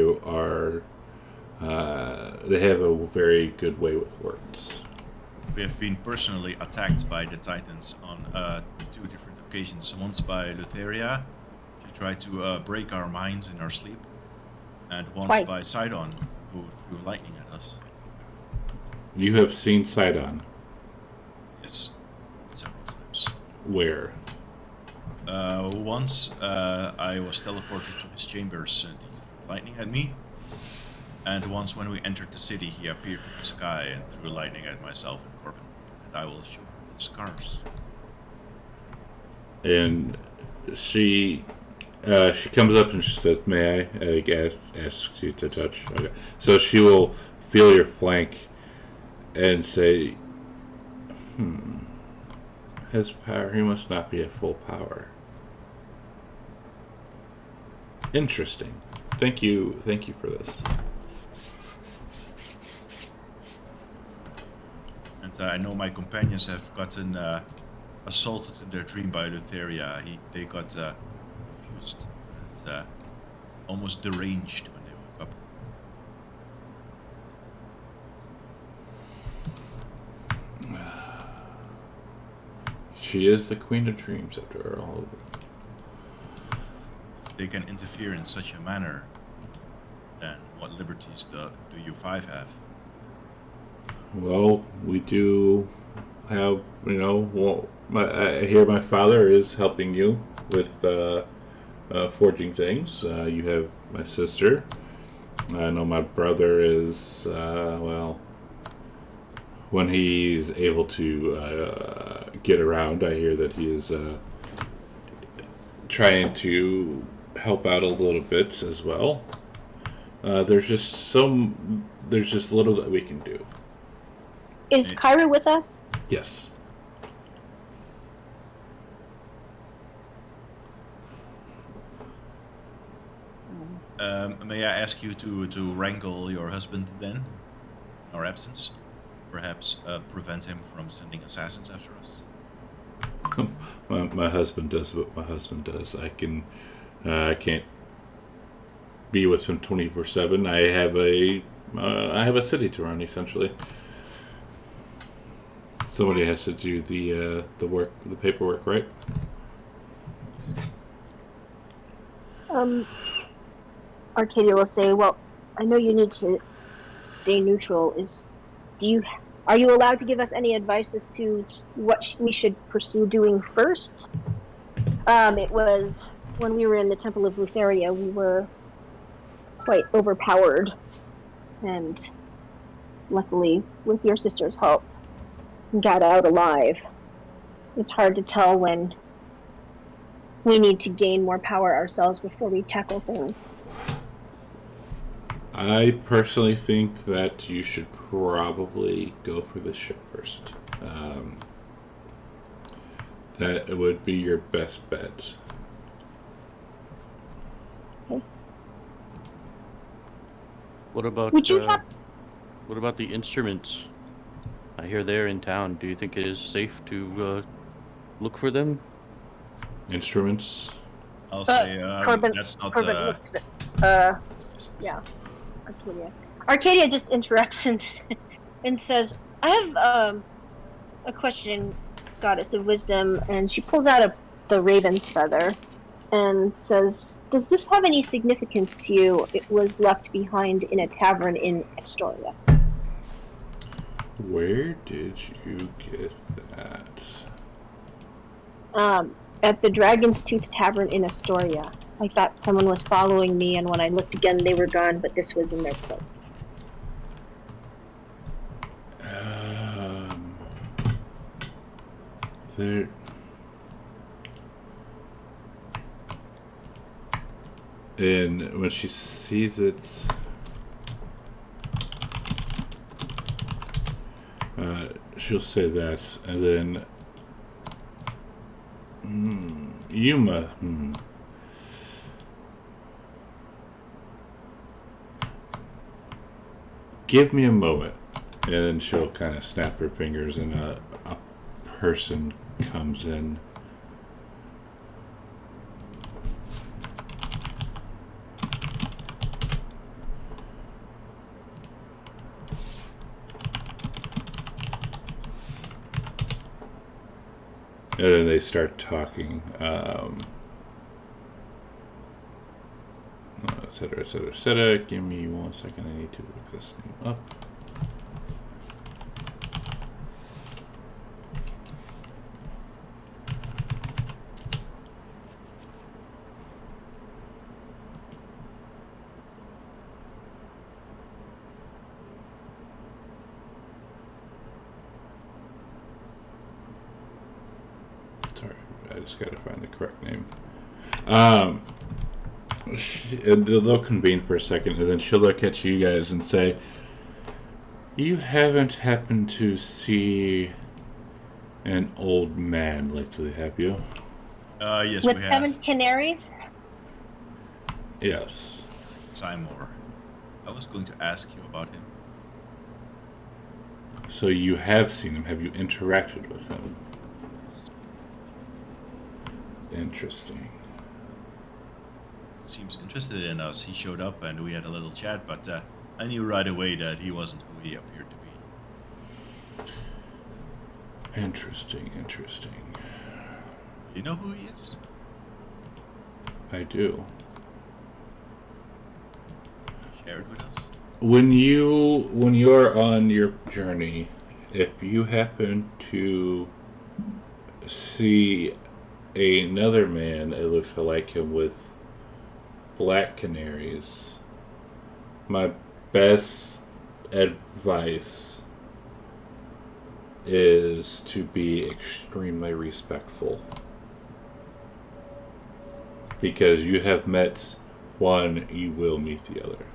have a very good way with words. We have been personally attacked by the Titans on 2 different occasions. Once by Lutheria, she tried to break our minds in our sleep, and once Twice. by Sidon, who threw lightning at us. You have seen Sidon. Yes, several times. Where? Once I was teleported to his chambers and he threw lightning at me. And once when we entered the city, he appeared in the sky and threw lightning at myself and Corbin. And I will show her the scars. And she comes up and she says, "May I?" Asks you to touch. Okay. So she will feel your flank and say, his power, he must not be at full power. Interesting. Thank you for this. And I know my companions have gotten assaulted in their dream by Lutheria. They got confused and almost deranged when they woke up. She is the Queen of Dreams after all of it. They can interfere in such a manner, then what liberties do you five have? Well, we do have, I hear my father is helping you with forging things. You have my sister. I know my brother is, when he's able to get around, I hear that he is trying to help out a little bit as well. There's just little that we can do. Is Kyra with us? Yes. May I ask you to wrangle your husband then, in our absence? Perhaps prevent him from sending assassins after us? My husband does what my husband does. I can't be with him 24/7. I have a city to run, essentially. Somebody has to do the work, the paperwork, right? Arcadia will say, "Well, I know you need to stay neutral. Are you allowed to give us any advice as to what we should pursue doing first?" It was when we were in the Temple of Lutheria, we were quite overpowered, and luckily, with your sister's help, got out alive. It's hard to tell when we need to gain more power ourselves before we tackle things. I personally think that you should probably go for the ship first. That would be your best bet. Okay. What about Would you have- what about the instruments? I hear they're in town. Do you think it is safe to look for them? Instruments? I'll say Corbin, that's not. looks yeah, Arcadia. Arcadia just interrupts and says, "I have a question, Goddess of Wisdom," and she pulls out the raven's feather and says, "Does this have any significance to you? It was left behind in a tavern in Astoria." Where did you get that? At the Dragon's Tooth Tavern in Astoria. I thought someone was following me, and when I looked again, they were gone, but this was in their place. There. And when she sees it, she'll say that, and then Yuma. Give me a moment, and then she'll kind of snap her fingers, and a person comes in. And then they start talking, et cetera, et cetera, et cetera. Give me 1 second, I need to look this name up. Sorry, I just gotta find the correct name. And they'll convene for a second, and then she'll look at you guys and say, "You haven't happened to see an old man lately, have you?" Yes, With we 7 have. canaries? Yes. Simor. I was going to ask you about him. So you have seen him. Have you interacted with him? Interesting. Seems interested in us. He showed up and we had a little chat, but I knew right away that he wasn't who he appeared to be. Interesting. You know who he is? I do. Share it with us. When you're on your journey, if you happen to see another man that looks like him with black canaries, my best advice is to be extremely respectful, because you have met one, you will meet the other.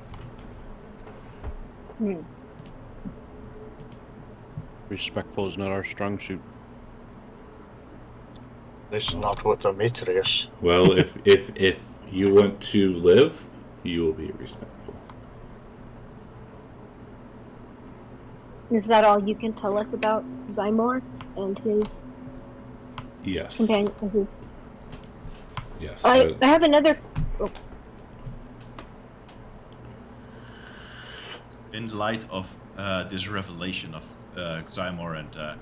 Respectful is not our strong suit. This is not what Demetrius. Well, if you want to live, you will be respectful. Is that all you can tell us about Zymor and his Yes. companion? Yes. I have another. Oh, In light of this revelation of Xymor and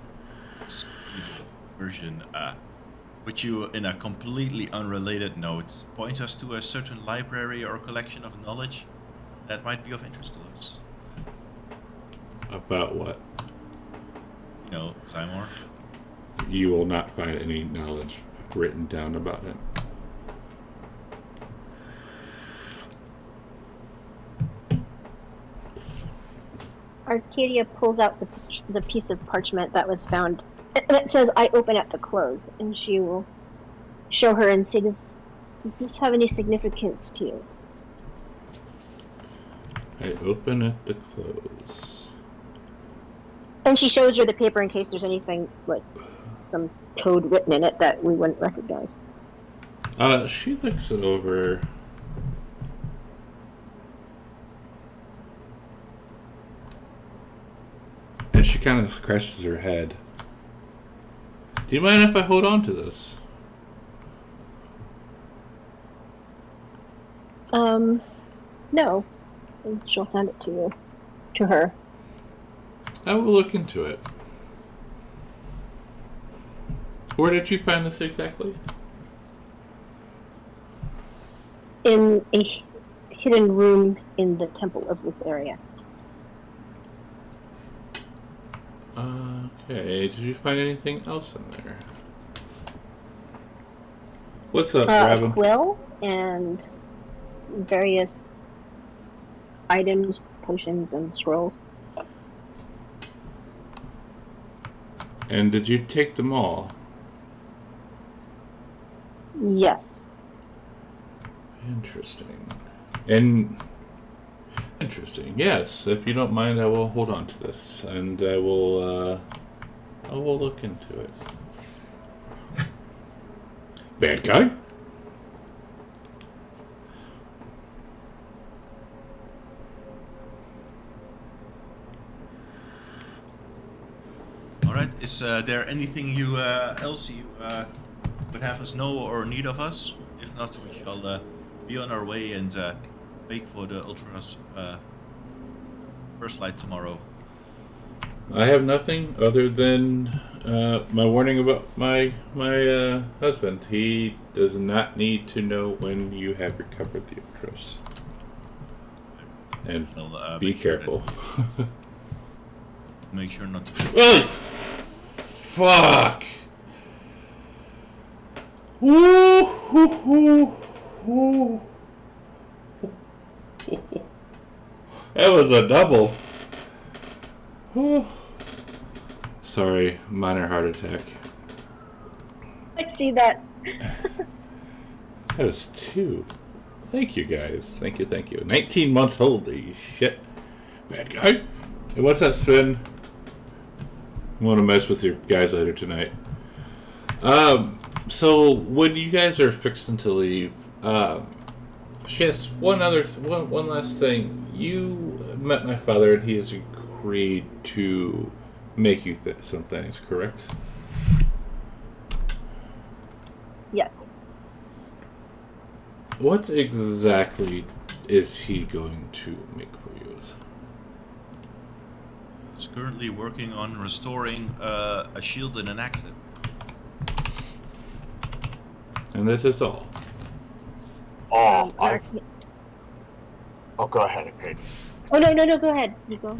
its evil version, would you, in a completely unrelated note, point us to a certain library or collection of knowledge that might be of interest to us? About what? You know, Xymor? You will not find any knowledge written down about him. Arcadia pulls out the piece of parchment that was found. It says, "I open at the close," and she will show her and say, "Does this have any significance to you?" I open at the close. And she shows her the paper in case there's anything like some code written in it that we wouldn't recognize. She looks it over. And she kind of scratches her head. Do you mind if I hold on to this? No. And she'll hand it to her. I will look into it. Where did you find this exactly? In a hidden room in the Temple of Lutheria. Okay, did you find anything else in there? What's up, Robin? A quill and various items, potions, and scrolls. And did you take them all? Yes. Interesting. Interesting. Yes, if you don't mind, I will hold on to this, and I will look into it. Bad guy? All right. Is there anything else you would have us know or need of us? If not, we shall be on our way and wait for the Ultra's first light tomorrow. I have nothing other than my warning about my husband. He does not need to know when you have recovered the Ultras. And Shall, be make sure careful. Make sure not to. Oh, fuck! Woo, hoo, hoo, hoo. That was a double. Whew. Sorry, minor heart attack. I see that. That was 2. Thank you, guys. Thank you. 19 months, holy shit. Bad guy. Hey, what's that, Sven? I want to mess with your guys later tonight. So when you guys are fixing to leave, she has one last thing. You met my father, and he has agreed to make you some things, correct? Yes. What exactly is he going to make for you? He's currently working on restoring a shield in an accident. And that is all. Oh, Arca- go ahead, Katie. Oh, no, go ahead. You go.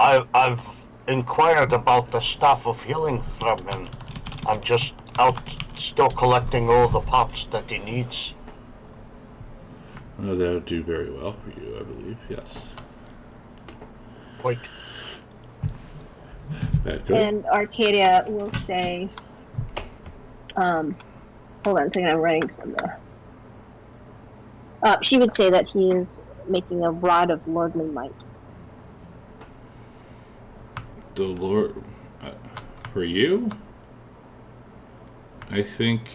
I've inquired about the stuff of healing from him. I'm just out still collecting all the pots that he needs. Well, that would do very well for you, I believe. Yes. Wait. Bad good. And Arcadia will say, hold on a second, I'm writing some. She would say that he is making a rod of lordly might. The Lord, for you, I think,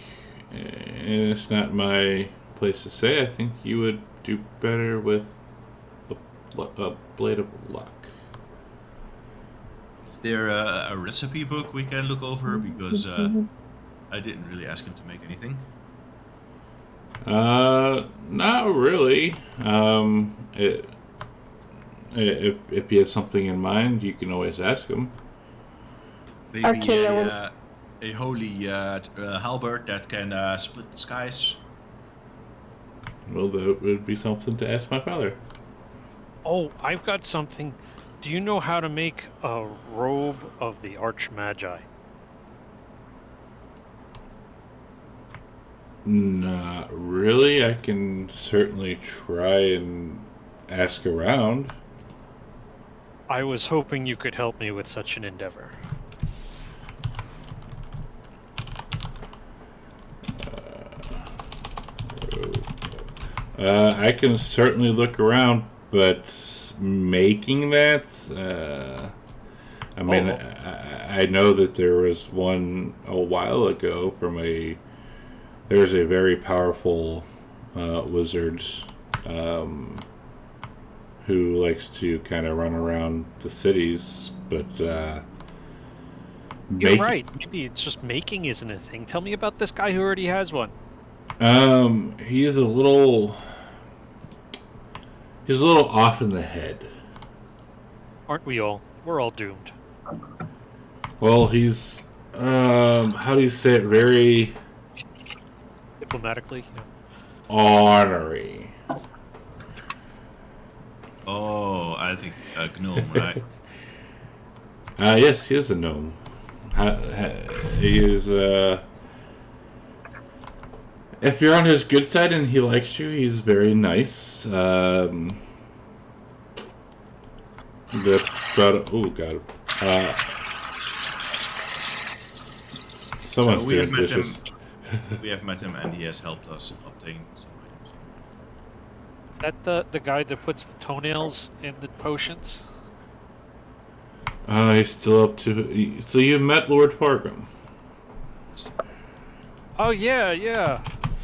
and it's not my place to say, I think you would do better with a blade of luck. Is there a recipe book we can look over? Because I didn't really ask him to make anything. Not really. If you have something in mind, you can always ask him. Maybe Okay, a holy halberd that can split the skies. Well, that would be something to ask my father. Oh, I've got something. Do you know how to make a robe of the Archmagi? Not really. I can certainly try and ask around. I was hoping you could help me with such an endeavor. I can certainly look around, but making that, I mean, I know that there was one a while ago from there's a very powerful wizard who likes to kind of run around the cities, but You're right. Maybe it's just making isn't a thing. Tell me about this guy who already has one. He's a little off in the head. Aren't we all? We're all doomed. Well, he's how do you say it? Very Diplomatically, yeah. ornery. Oh, I think a gnome, right? Yes, he is a gnome. He is, if you're on his good side and he likes you, he's very nice. That's about, oh god. Someone's We have doing met him. dishes. We have met him, and he has helped us obtain some items. That the guy that puts the toenails in the potions? He's still up to, so you met Lord Fargrim. Oh yeah.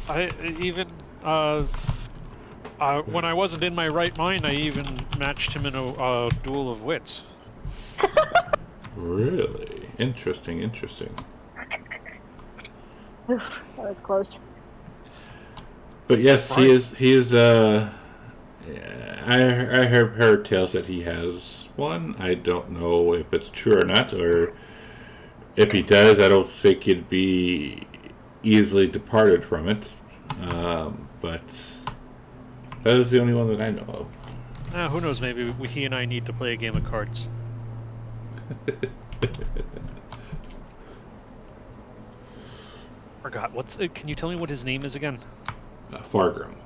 I even when I wasn't in my right mind, I even matched him in a duel of wits. Really? Interesting. That was close. But yes, Right. he is, I have heard tales that he has one. I don't know if it's true or not, or if he does, I don't think he'd be easily departed from it. But that is the only one that I know of. Who knows? Maybe he and I need to play a game of cards. Forgot. Can you tell me what his name is again? Fargrim.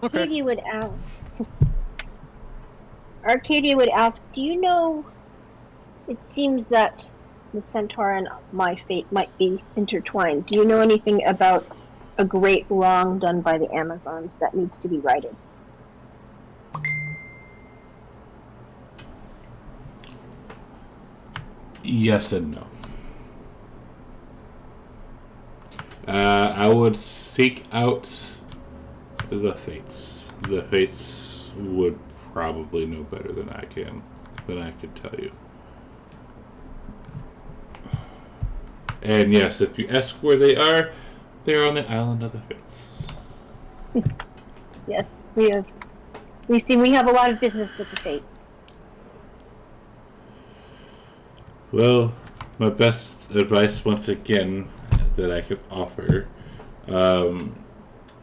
Okay. Arcadia would ask, do you know, it seems that the centaur and my fate might be intertwined. Do you know anything about a great wrong done by the Amazons that needs to be righted? Yes and no. I would seek out the Fates. The Fates would probably know better than I could tell you. And yes, if you ask where they are on the island of the Fates. Yes, we have a lot of business with the Fates. Well, my best advice once again that I could offer,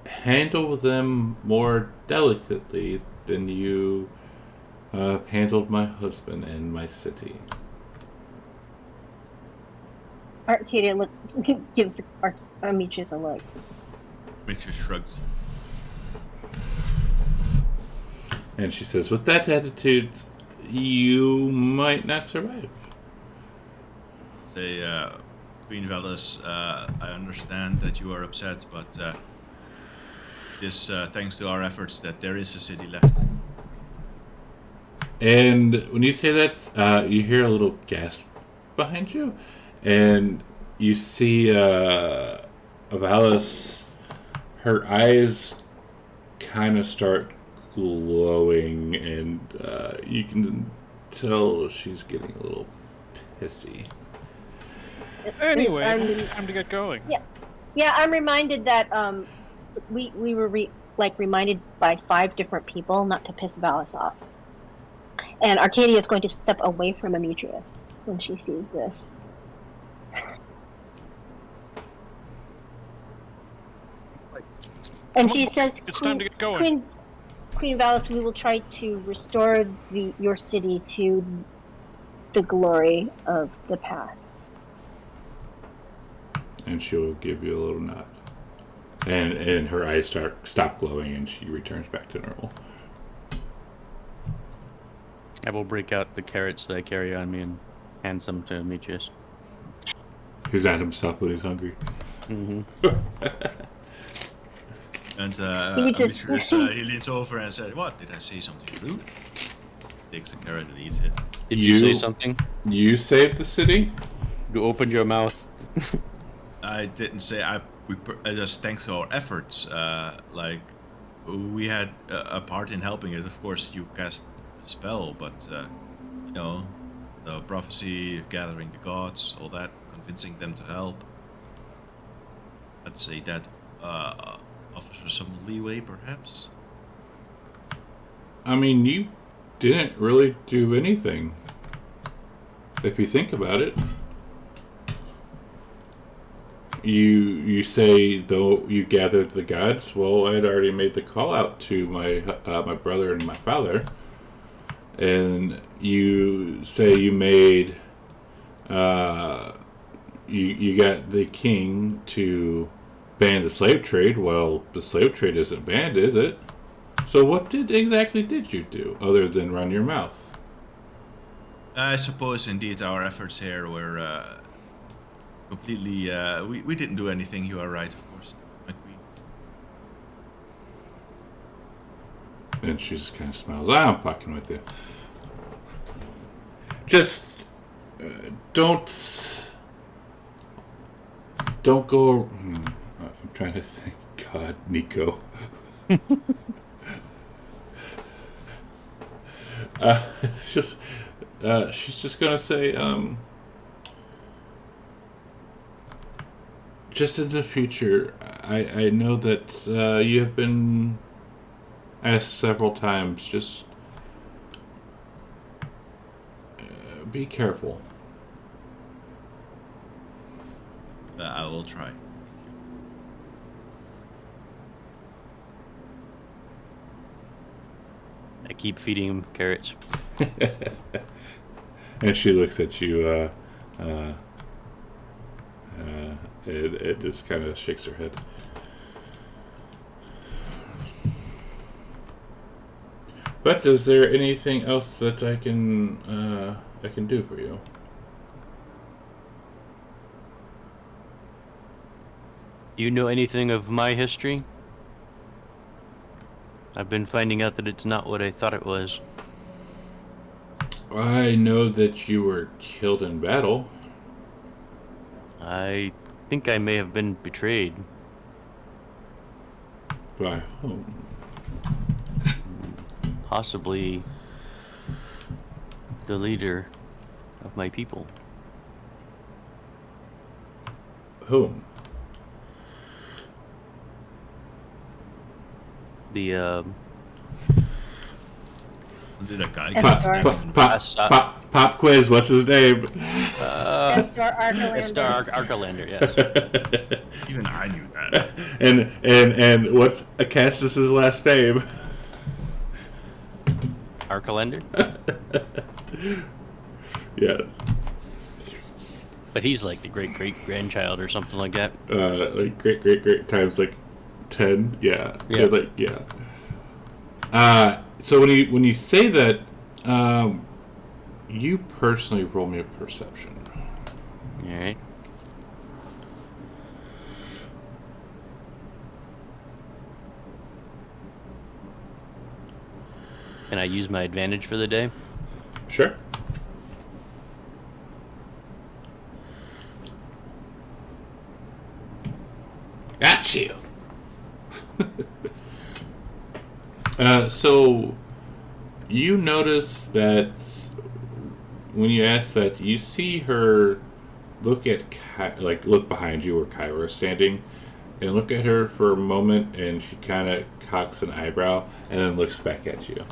handle them more delicately than you handled my husband and my city. Arcadia gives Amichis a look. Mitchell shrugs. And she says, with that attitude, you might not survive. Say, Queen Velis, I understand that you are upset, but this thanks to our efforts that there is a city left. And when you say that, you hear a little gasp behind you, and you see Valis, her eyes kind of start glowing, and you can tell she's getting a little pissy. Anyway, time to get going. Yeah, I'm reminded that we were reminded by 5 different people not to piss Valis off. And Arcadia is going to step away from Amitrius when she sees this. And she says, It's time to get going. Queen Valis, we will try to restore your city to the glory of the past. And she'll give you a little nod. and her eyes stop glowing, and she returns back to normal. I will break out the carrots that I carry on me and hand some to Demetrius. He's not himself, but he's hungry. Mm-hmm. And Demetrius- he leans over and says, "What? Did I say something rude?" Takes a carrot and eats it. Did you say something? You saved the city? You opened your mouth. I didn't say just thanks to our efforts. We had a part in helping it. Of course, you cast the spell, but the prophecy, gathering the gods, all that, convincing them to help. I'd say that offers her some leeway, perhaps. I mean, you didn't really do anything. If you think about it. You say, though you gathered the gods, well, I had already made the call out to my brother and my father. And you say you made... You got the king to ban the slave trade. Well, the slave trade isn't banned, is it? So what exactly did you do, other than run your mouth? I suppose, indeed, our efforts here were completely... we didn't do anything, you are right, of course. Like And she just kind of smiles. I'm fucking with you. Just don't go... I'm trying to think. God, Nico. It's just... she's just gonna say, just in the future, I know that you have been asked several times, just be careful. I will try. Thank you. I keep feeding him carrots. And she looks at you, it just kind of shakes her head. But is there anything else that I can do for you? Do you know anything of my history? I've been finding out that it's not what I thought it was. I know that you were killed in battle. I think I may have been betrayed. By whom? Possibly the leader of my people. Whom? The Did a guy Pop quiz, what's his name? Estar Arcalander. Star Arcalander, yes. Even I knew that. and what's Cassis's last name? Arcalander? Yes. But he's like the great-great-grandchild or something like that. Like great times like 10. Yeah. Yeah. Yeah. So when you say that, you personally roll me a perception. Alright. Can I use my advantage for the day? Sure. Got you. So you notice that when you ask that, you see her look at look behind you where Kyra is standing, and look at her for a moment, and she kind of cocks an eyebrow and then looks back at you.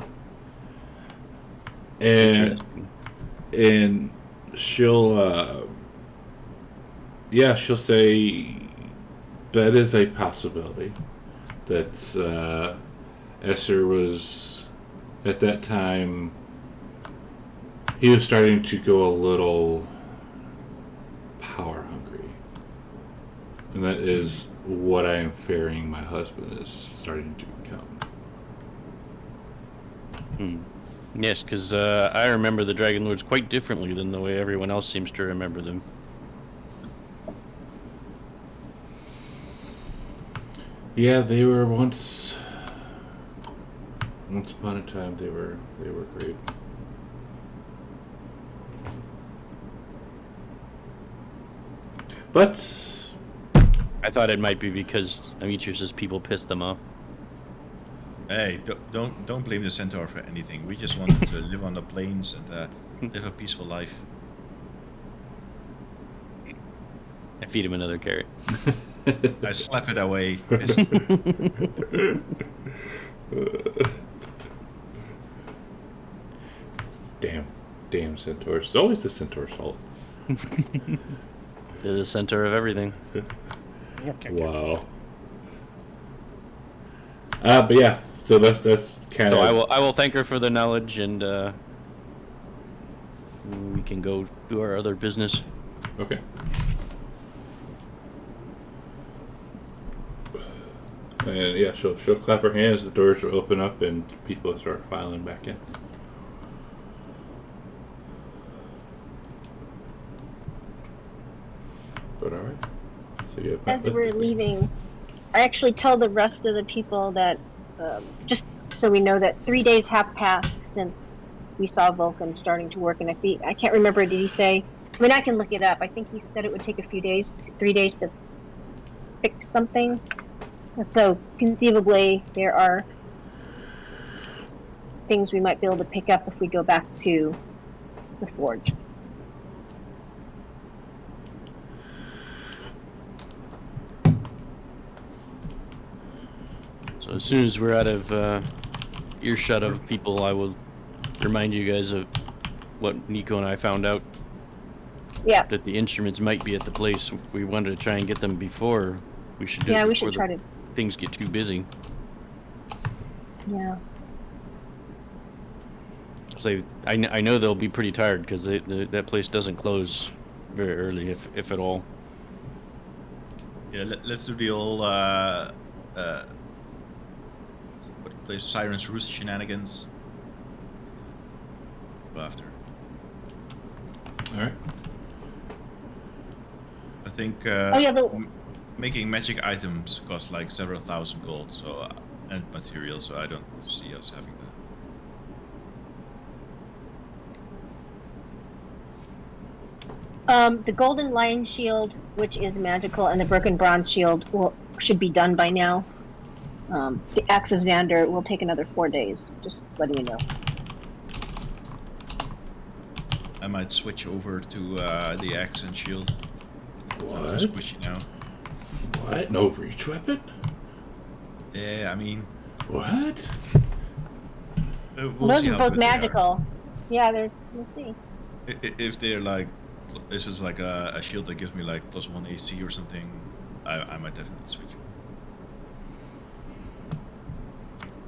And she'll she'll say that is a possibility, that Esser was at that time, he was starting to go a little power hungry, And that is what I am fearing my husband is starting to become. Yes, because I remember the Dragonlords quite differently than the way everyone else seems to remember them. Yeah, they were once upon a time they were great. But I thought it might be because Amitrus's people pissed them off. Hey, don't blame the centaur for anything. We just wanted to live on the plains and live a peaceful life. I feed him another carrot. I slap it away. Damn centaurs. It's always the centaur's fault. They're the center of everything. Wow. But yeah, so that's kind So of. I will thank her for the knowledge, and we can go do our other business. Okay. And yeah, she'll clap her hands. The doors will open up, and people start filing back in. But all right. So yeah. As we're leaving, I actually tell the rest of the people that just so we know that 3 days have passed since we saw Vulcan starting to work, and I can't remember. Did he say? I mean, I can look it up. I think he said it would take a few days, 3 days to fix something. So conceivably, there are things we might be able to pick up if we go back to the forge. So as soon as we're out of earshot of people, I will remind you guys of what Nico and I found out. Yeah. That the instruments might be at the place. If we wanted to try and get them before, we should do it we before should try to. things get too busy. Yeah. So I know they'll be pretty tired because that place doesn't close very early, if at all. Yeah, let's do the old what place Siren's Roost shenanigans. Go after. All right. I think making magic items cost like several thousand gold, so and materials, so I don't see us having that. The golden lion shield, which is magical, and the broken bronze shield should be done by now. The axe of Xander will take another 4 days. Just letting you know. I might switch over to the axe and shield. What? I'm squishy now. What? No reach weapon? Yeah, I mean. What? Those are both magical. Yeah, we'll see. If they're like, this is like a shield that gives me like +1 AC or something, I might definitely switch.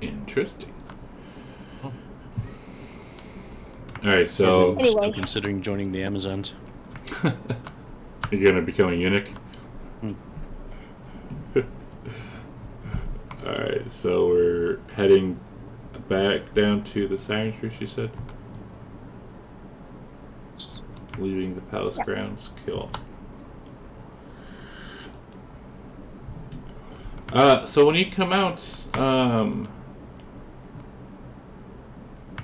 Interesting. Alright, so. Anyway. Still considering joining the Amazons. You're gonna become a eunuch? Alright, so we're heading back down to the Siren's Roost, you said? Leaving the palace grounds. Cool. So when you come out,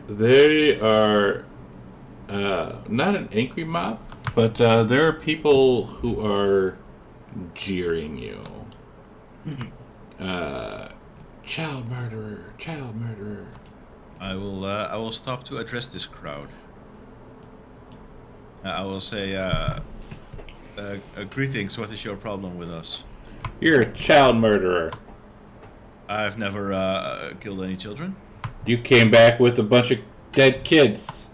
they are not an angry mob, but there are people who are jeering you. Child murderer, child murderer. I will stop to address this crowd. I will say, greetings, what is your problem with us? You're a child murderer. I've never killed any children. You came back with a bunch of dead kids.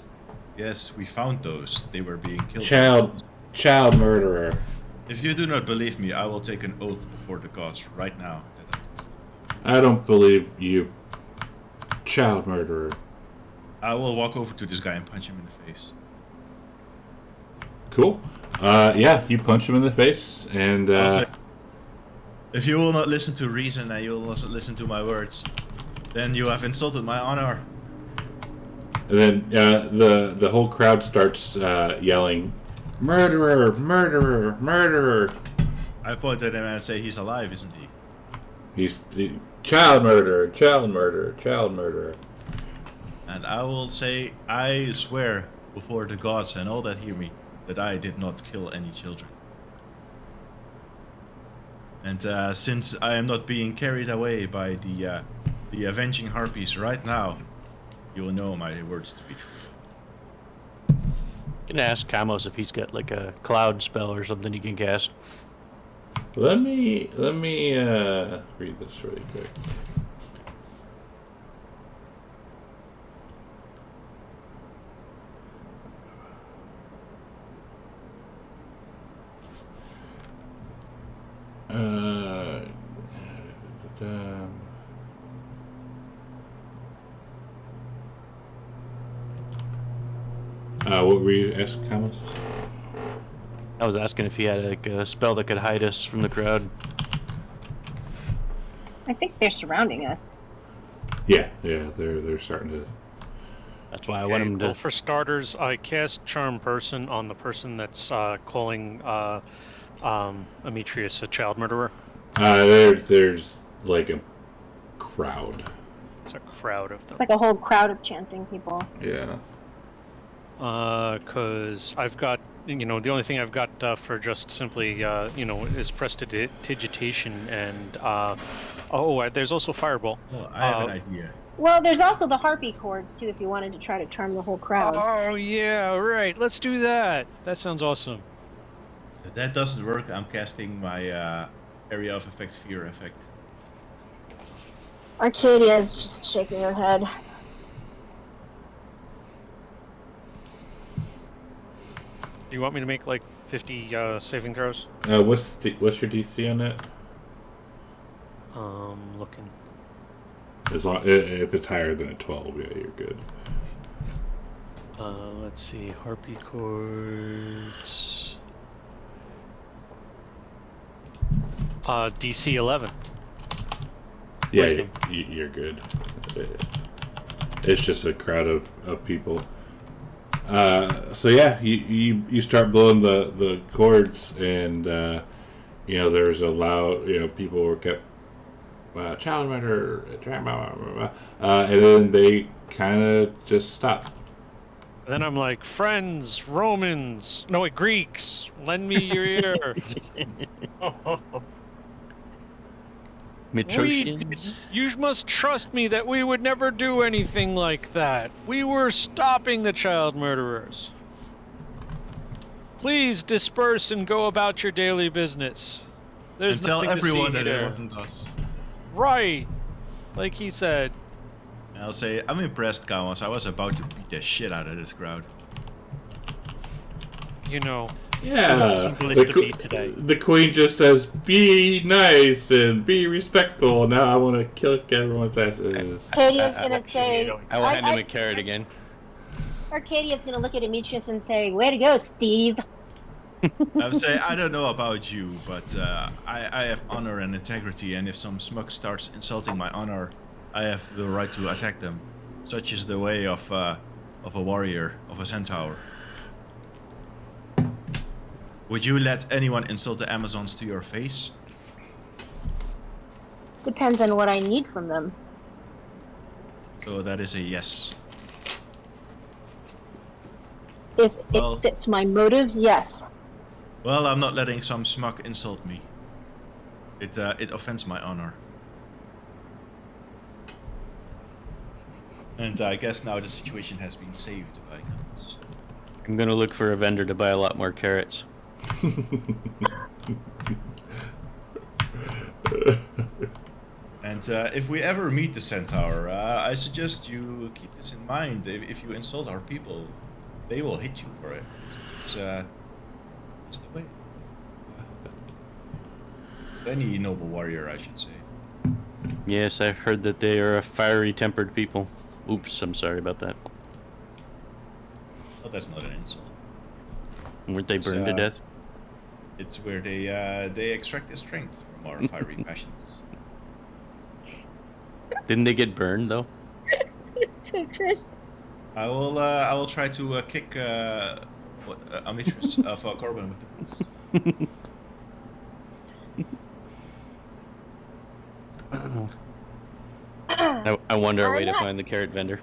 Yes, we found those. They were being killed. Child murderer. If you do not believe me, I will take an oath before the gods right now. I don't believe you. Child murderer. I will walk over to this guy and punch him in the face. Cool. Yeah, you punch him in the face, and If you will not listen to reason and you will not listen to my words, then you have insulted my honor. And then the whole crowd starts yelling, "Murderer! Murderer! Murderer!" I point at him and say he's alive, isn't he? Child murderer! Child murderer! Child murderer! And I will say, I swear before the gods and all that hear me, that I did not kill any children. And since I am not being carried away by the avenging harpies right now, you will know my words to be true. You can ask Kamos if he's got like a cloud spell or something you can cast. Let me read this really quick. What were you asking, Kamos? I was asking if he had like a spell that could hide us from the crowd. I think they're surrounding us. Yeah, they're starting to. That's why I want him to. Well, for starters, I cast Charm Person on the person that's calling Ametrius a child murderer. There's like a crowd. It's a crowd of them. It's like a whole crowd of chanting people. Yeah. Because I've got, the only thing I've got for just simply, is prestidigitation and, there's also Fireball. Well, I have an idea. Well, there's also the harpy chords too, if you wanted to try to charm the whole crowd. Oh, yeah, right. Let's do that. That sounds awesome. If that doesn't work, I'm casting my area of effect, fear effect. Arcadia is just shaking her head. Do you want me to make like 50 saving throws? What's your DC on that? Looking. As long if it's higher than a 12, yeah, you're good. Let's see, harpy chords. DC 11. Yeah, Wisdom. you're good. It's just a crowd of people. So yeah, you start blowing the chords, and there's a loud, people were kept child murder, and then they kind of just stop. And then I'm like, friends, Romans, no wait, Greeks, lend me your ear. You must trust me that we would never do anything like that. We were stopping the child murderers. Please disperse and go about your daily business. There's and tell nothing everyone to see that here. it wasn't us. Right, like he said. And I'll say, I'm impressed, Kamos. I was about to beat the shit out of this crowd. Yeah, some place to be today. The queen just says, "Be nice and be respectful." Now I want to kick everyone's asses. Arcadia's gonna say. I will hand him a carrot again. Arcadia's gonna look at Demetrius and say, "Way to go, Steve." I would say, I don't know about you, but I have honor and integrity, and if some smug starts insulting my honor, I have the right to attack them. Such is the way of a warrior, of a centaur. Would you let anyone insult the Amazons to your face? Depends on what I need from them. So that is a yes. If Well- it fits my motives, yes. Well, I'm not letting some smug insult me. It offends my honor. And I guess now the situation has been saved by Kamos. I'm gonna look for a vendor to buy a lot more carrots. And if we ever meet the centaur, I suggest you keep this in mind. If you insult our people, they will hit you for it. It's the way. Any noble warrior, I should say. Yes, I've heard that they are a fiery-tempered people. Oops, I'm sorry about that. Well, that's not an insult. Weren't they burned to death? It's where they extract the strength from more fiery passions. Didn't they get burned though? Chris, I will try to kick Amitris for Corbin with the tools. I wonder a way to I'm not- find the carrot vendor.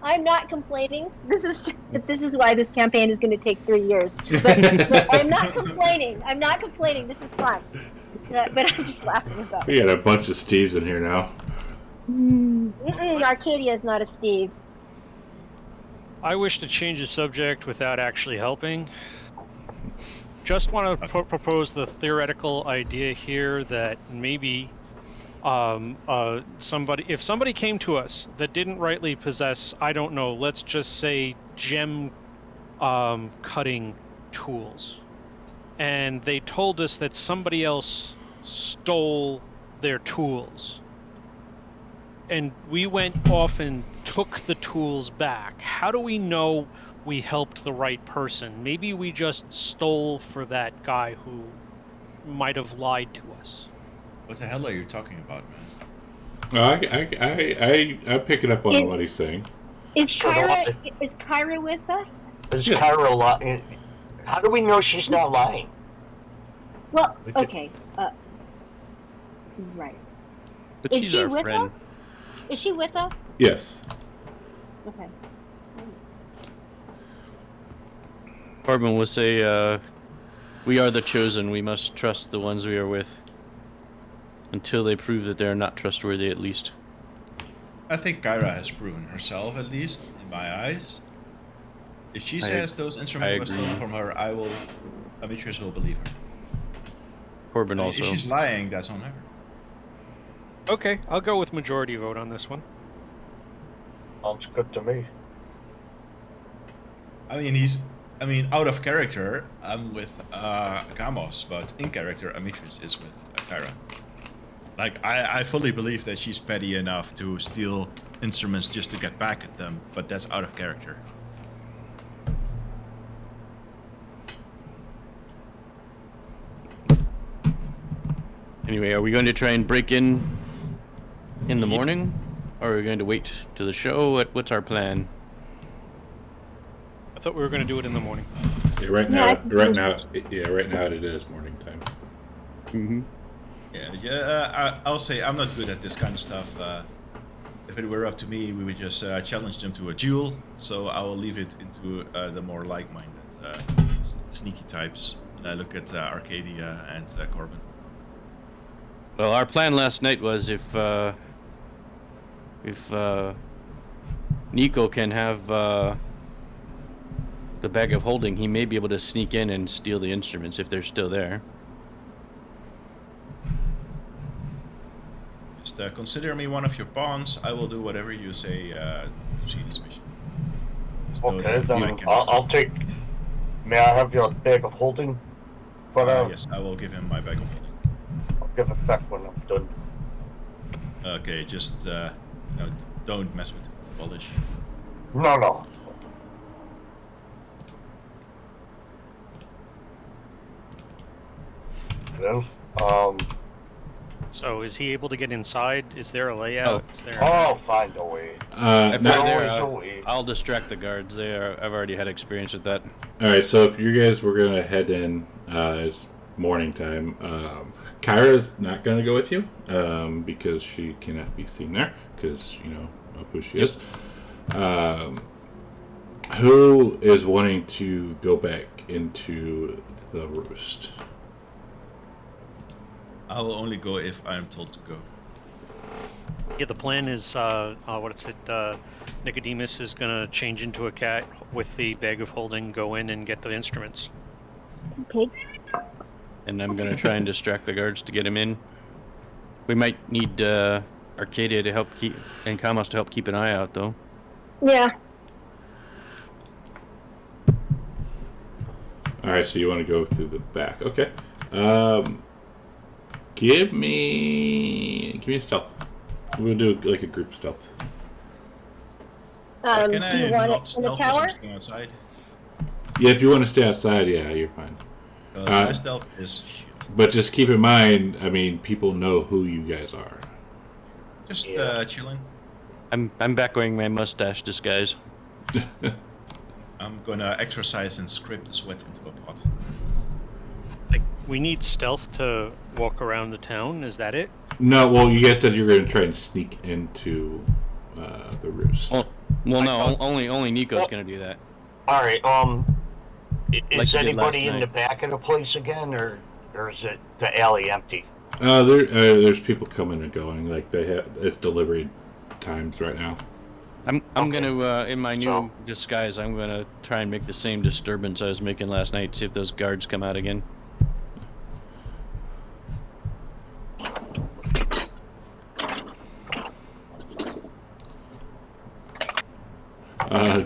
I'm not complaining. This is why this campaign is going to take 3 years. But I'm not complaining. I'm not complaining. This is fun. But I'm just laughing about it. We got a bunch of Steves in here now. Arcadia is not a Steve. I wish to change the subject without actually helping. Just want to propose the theoretical idea here that maybe if somebody came to us that didn't rightly possess, I don't know, let's just say gem cutting tools, and they told us that somebody else stole their tools, and we went off and took the tools back, how do we know we helped the right person? Maybe we just stole for that guy who might have lied to us. What the hell are you talking about, man? I'm picking up on what he's saying. Is Kyra with us? Is Kyra lying? How do we know she's not lying? Well, okay. Right. But Is she's she our with friend. us? Is she with us? Yes. Okay. Corbin will say, "We are the chosen. We must trust the ones we are with, until they prove that they are not trustworthy, at least." I think Kyra has proven herself, at least in my eyes. If she says those instruments were stolen agree. from her, Amitris will believe her. Corbin I mean, also. if she's lying, that's on her. Okay, I'll go with majority vote on this one. Sounds good to me. I mean, out of character, I'm with Gamos, but in character, Amitris is with Kyra. Like, I fully believe that she's petty enough to steal instruments just to get back at them, but that's out of character. Anyway, are we going to try and break in the morning, or are we going to wait to the show? What's our plan? I thought we were going to do it in the morning. Yeah, right now it is morning time. Mm-hmm. I'll say I'm not good at this kind of stuff. If it were up to me, we would just challenge them to a duel. So I will leave it into the more like-minded, sneaky types. And I look at Arcadia and Corbin. Well, our plan last night was if Nico can have the bag of holding, he may be able to sneak in and steal the instruments if they're still there. Just consider me one of your pawns. I will do whatever you say to see this mission. Okay, then I'll take. May I have your bag of holding? For yes, I will give him my bag of holding. I'll give it back when I'm done. Okay, just don't mess with the polish. No. Then, So is he able to get inside? Is there a layout? Is there I'll find a way. If Now, they're there, always a way. I'll distract the guards. I've already had experience with that. all right, so if you guys were gonna head in, it's morning time. Kyra's not gonna go with you because she cannot be seen there because you know of who she is. Who is wanting to go back into the roost? I will only go if I am told to go. Yeah, the plan is, Nicodemus is gonna change into a cat with the bag of holding, go in and get the instruments. Okay. And I'm gonna try and distract the guards to get him in. We might need Arcadia to help keep and Kamos to help keep an eye out, though. Yeah. All right, so you want to go through the back? Okay. Give me a stealth. We'll do like a group stealth. Can Do I you want not it in the stealth tower? as I'm staying outside? Yeah, if you want to stay outside, yeah, you're fine. My stealth is shit. But just keep in mind, I mean, people know who you guys are. Just chilling. I'm back wearing my mustache disguise. I'm gonna exercise and scrape the sweat into a pot. Like, we need stealth to walk around the town. Is that it? No, well, you guys said you were going to try and sneak into the roost. Well, I no, thought- only Nico's gonna do that. All right. Like Is you did anybody last in night. the back of the place again, or is it the alley empty? There's people coming and going. Like it's delivery times right now. I'm Okay. gonna in my new So- disguise. I'm gonna try and make the same disturbance I was making last night. See if those guards come out again.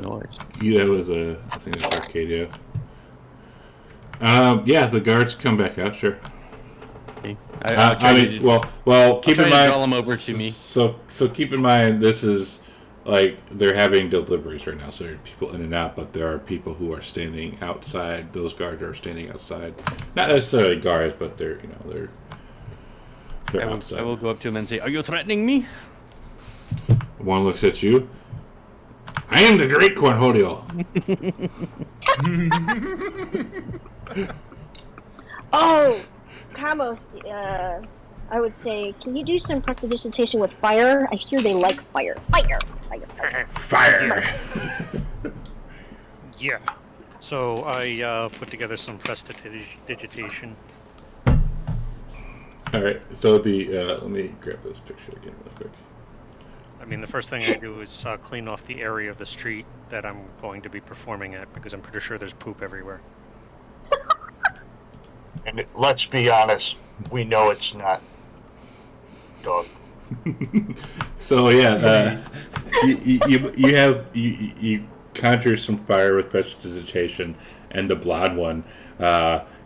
Noise. Yeah, it was I think it's Arcadia. Yeah, the guards come back out. Sure. Okay. I mean, well, keep in mind. Draw them over to me. So keep in mind, this is like they're having deliveries right now, so there's people in and out, but there are people who are standing outside. Those guards are standing outside, not necessarily guards, but they're outside. I will go up to him and say, "Are you threatening me?" One looks at you. I am the Great Cornholio. Oh, Kamos, I would say, can you do some prestidigitation with fire? I hear they like fire. Fire! Fire! Fire! Yeah. So I put together some prestidigitation. All right. So let me grab this picture again real quick. I mean, the first thing I do is clean off the area of the street that I'm going to be performing at, because I'm pretty sure there's poop everywhere. And let's be honest, we know it's not dog. So yeah, you conjure some fire with prestidigitation, and the blonde one,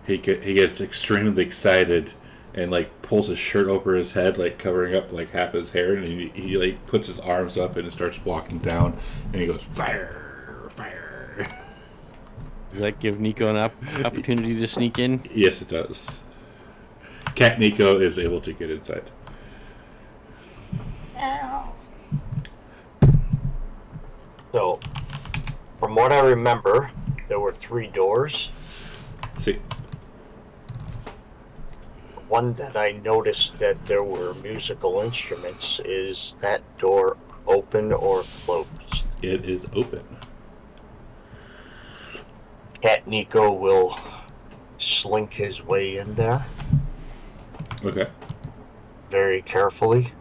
he gets extremely excited and like pulls his shirt over his head, like covering up like half his hair, and he like puts his arms up and starts walking down, and he goes fire, fire. Does that give Nico an opportunity to sneak in? Yes, it does. Cat Nico is able to get inside. So, from what I remember, there were 3 doors. See, One that I noticed that there were musical instruments. Is that door open or closed? it is open. Cat Nico will slink his way in there Okay. very carefully.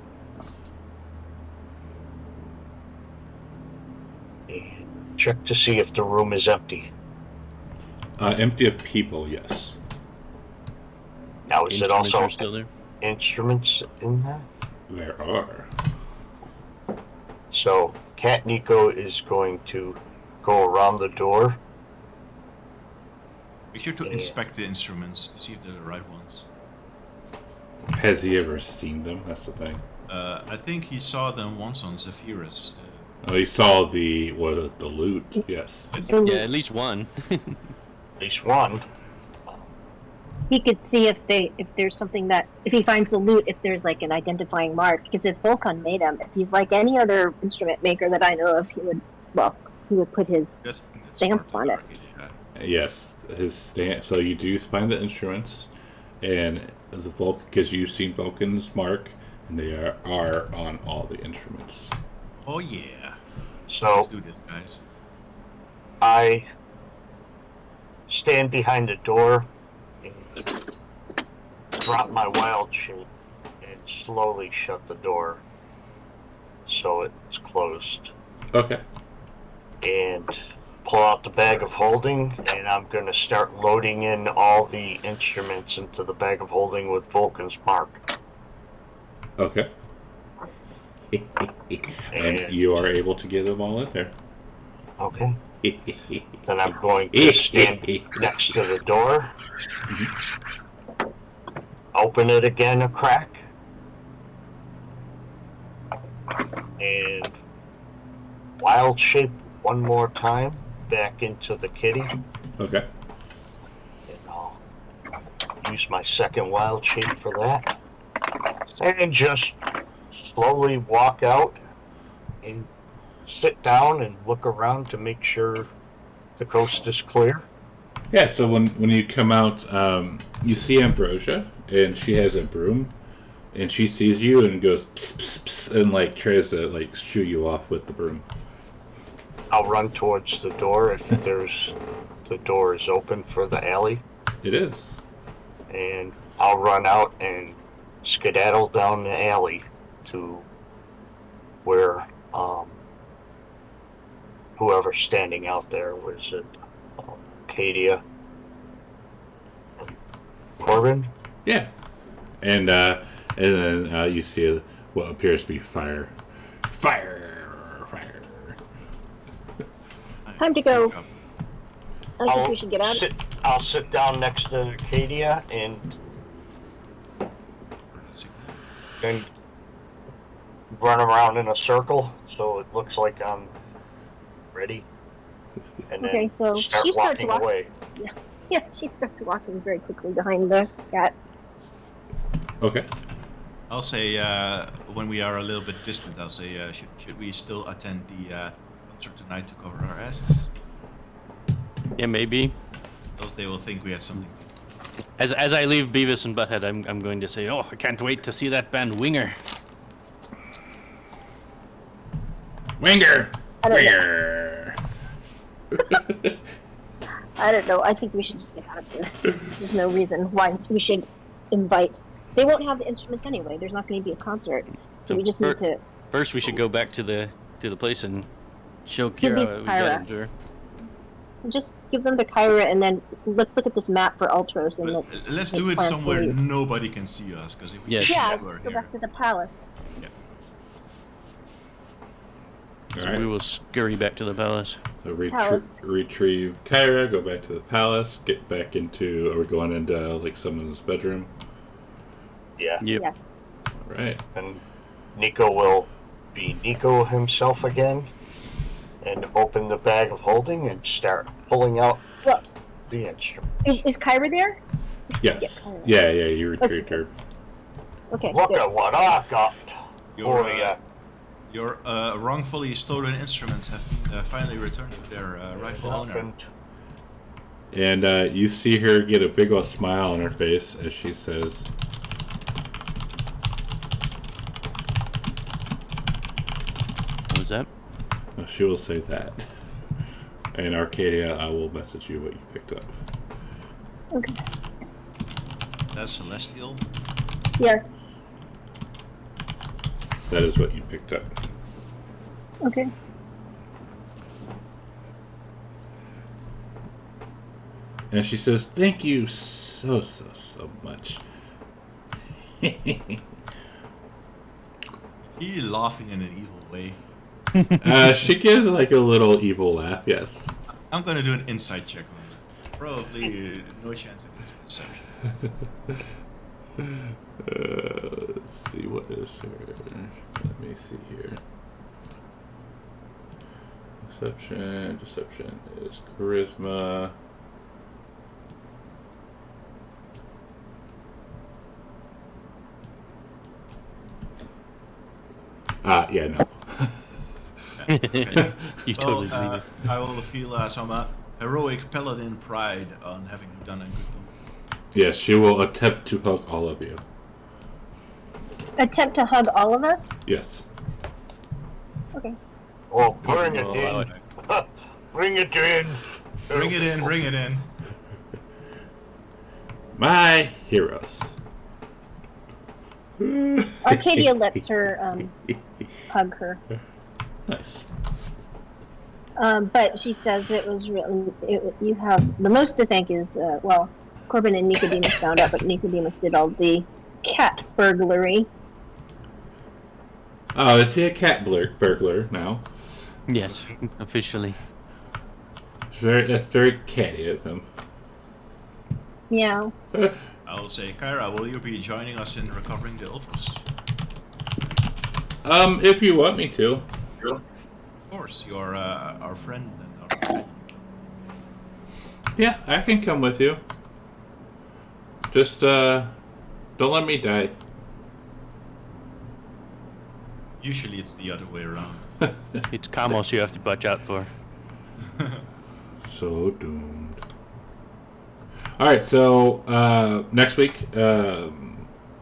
And check to see if the room is empty. Empty of people, yes. Now, is it Instruments also are still there? instruments in there? There are. So, Cat Nico is going to go around the door. Make sure to Yeah. inspect the instruments to see if they're the right ones. Has he ever seen them? That's the thing. I think he saw them once on Zephyrus. Oh, he saw the loot. Yes. Yeah, at least one. At least one. He could see if there's something that, if he finds the loot, if there's like an identifying mark. Because if Volkan made him, if he's like any other instrument maker that I know of, he would put his That's stamp part on of it. Arcadia. Yes, his stamp. So you do find the instruments, and the because you've seen Vulcan's mark, and they are on all the instruments. Oh yeah. So, Let's do this, guys. I stand behind the door and drop my wild shape and slowly shut the door so it's closed. Okay. And pull out the bag of holding, and I'm going to start loading in all the instruments into the bag of holding with Vulcan's mark. Okay. And you are able to get them all in there. Okay. Then I'm going to stand next to the door, open it again a crack, and wild shape one more time back into the kitty. Okay. And I'll use my second wild shape for that. And just slowly walk out and sit down and look around to make sure the coast is clear. Yeah, so when you come out, you see Ambrosia, and she has a broom, and she sees you and goes pss, pss, pss, and like tries to like shoo you off with the broom. I'll run towards the door if the door is open for the alley, It is. and I'll run out and skedaddle down the alley to where whoever's standing out there, was it Acadia and Corbin? Yeah, and then you see what appears to be fire. Time to go. I think we should get out. I'll sit down next to Acadia and then run around in a circle so it looks like I'm ready. And then Okay, so start she starts walking walking. away. Yeah, she starts walking very quickly behind the cat. Okay. I'll say when we are a little bit distant, I'll say should we still attend the concert tonight to cover our asses? Yeah, maybe. Else they will think we had something. As I leave Beavis and Butthead, I'm going to say, oh, I can't wait to see that band Winger. Winger. I don't Winger. I don't know. I think we should just get out of here. There's no reason why we should invite. They won't have the instruments anyway. There's not going to be a concert, so we just need to. First, we should go back to the place and show Give these Kira what we Kyra. got to her. Just give them to Kyra, and then let's look at this map for Ultros. And Let's make do it plans to somewhere leave. nobody can see us, because if we Yes. see Yeah, that, we're let's go here. back to the palace. All So right. we will scurry back to the palace. So Palace. retrieve Kyra, go back to the palace, get back into. Are we going into like someone's bedroom? Yeah. Yep. Yeah. All right. And Nico will be Nico himself again and open the bag of holding and start pulling out Well, the instrument. is Kyra there? Yes. Kyra. Yeah. You retrieved her. Okay. Look good. at what I got Your, for you. your wrongfully stolen instruments have been finally returned to their rightful owner. And you see her get a big old smile on her face as she says, What was that? oh, she will say that. And Arcadia, I will message you what you picked up. Okay. That's Celestial. Yes. That is what you picked up. Okay. And she says, thank you so much. He laughing in an evil way. She gives like a little evil laugh, yes. I'm gonna do an insight check on it. Probably no chance against perception. Let's see, what is her? Let me see here. Deception is charisma. Yeah, no. You totally believe it. I will feel some heroic paladin pride on having done a good thing. Yes, she will attempt to hug all of you. Attempt to hug all of us? Yes. Okay. Oh, bring it We'll allow in. Bring it in. Bring it in, bring it in. My heroes. Arcadia lets her hug her. Nice. But she says it was really. You have the most to thank is well, Corbin and Nicodemus found out, but Nicodemus did all the cat burglary. Oh, is he a cat burglar now? Yes, officially. That's very catty of him. Meow. I'll say, Kyra, will you be joining us in recovering the Ultras? If you want me to. Of course, you're our friend and our... Yeah, I can come with you. Just don't let me die. Usually it's the other way around. It's Kamos you have to watch out for. So doomed. All right, so next week, are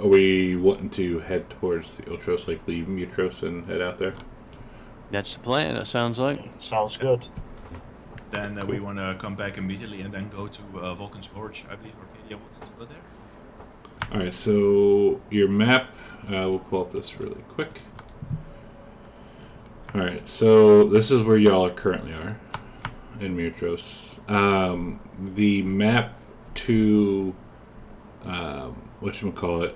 we wanting to head towards the Ultros, like leave Mutros and head out there? That's the plan, it sounds like. Sounds good. Then we want to come back immediately and then go to Vulcan's Forge. I believe Arcadia wants to go there. All right, so your map, we'll pull up this really quick. All right, so this is where y'all currently are in Mutros. The map to whatchamacallit,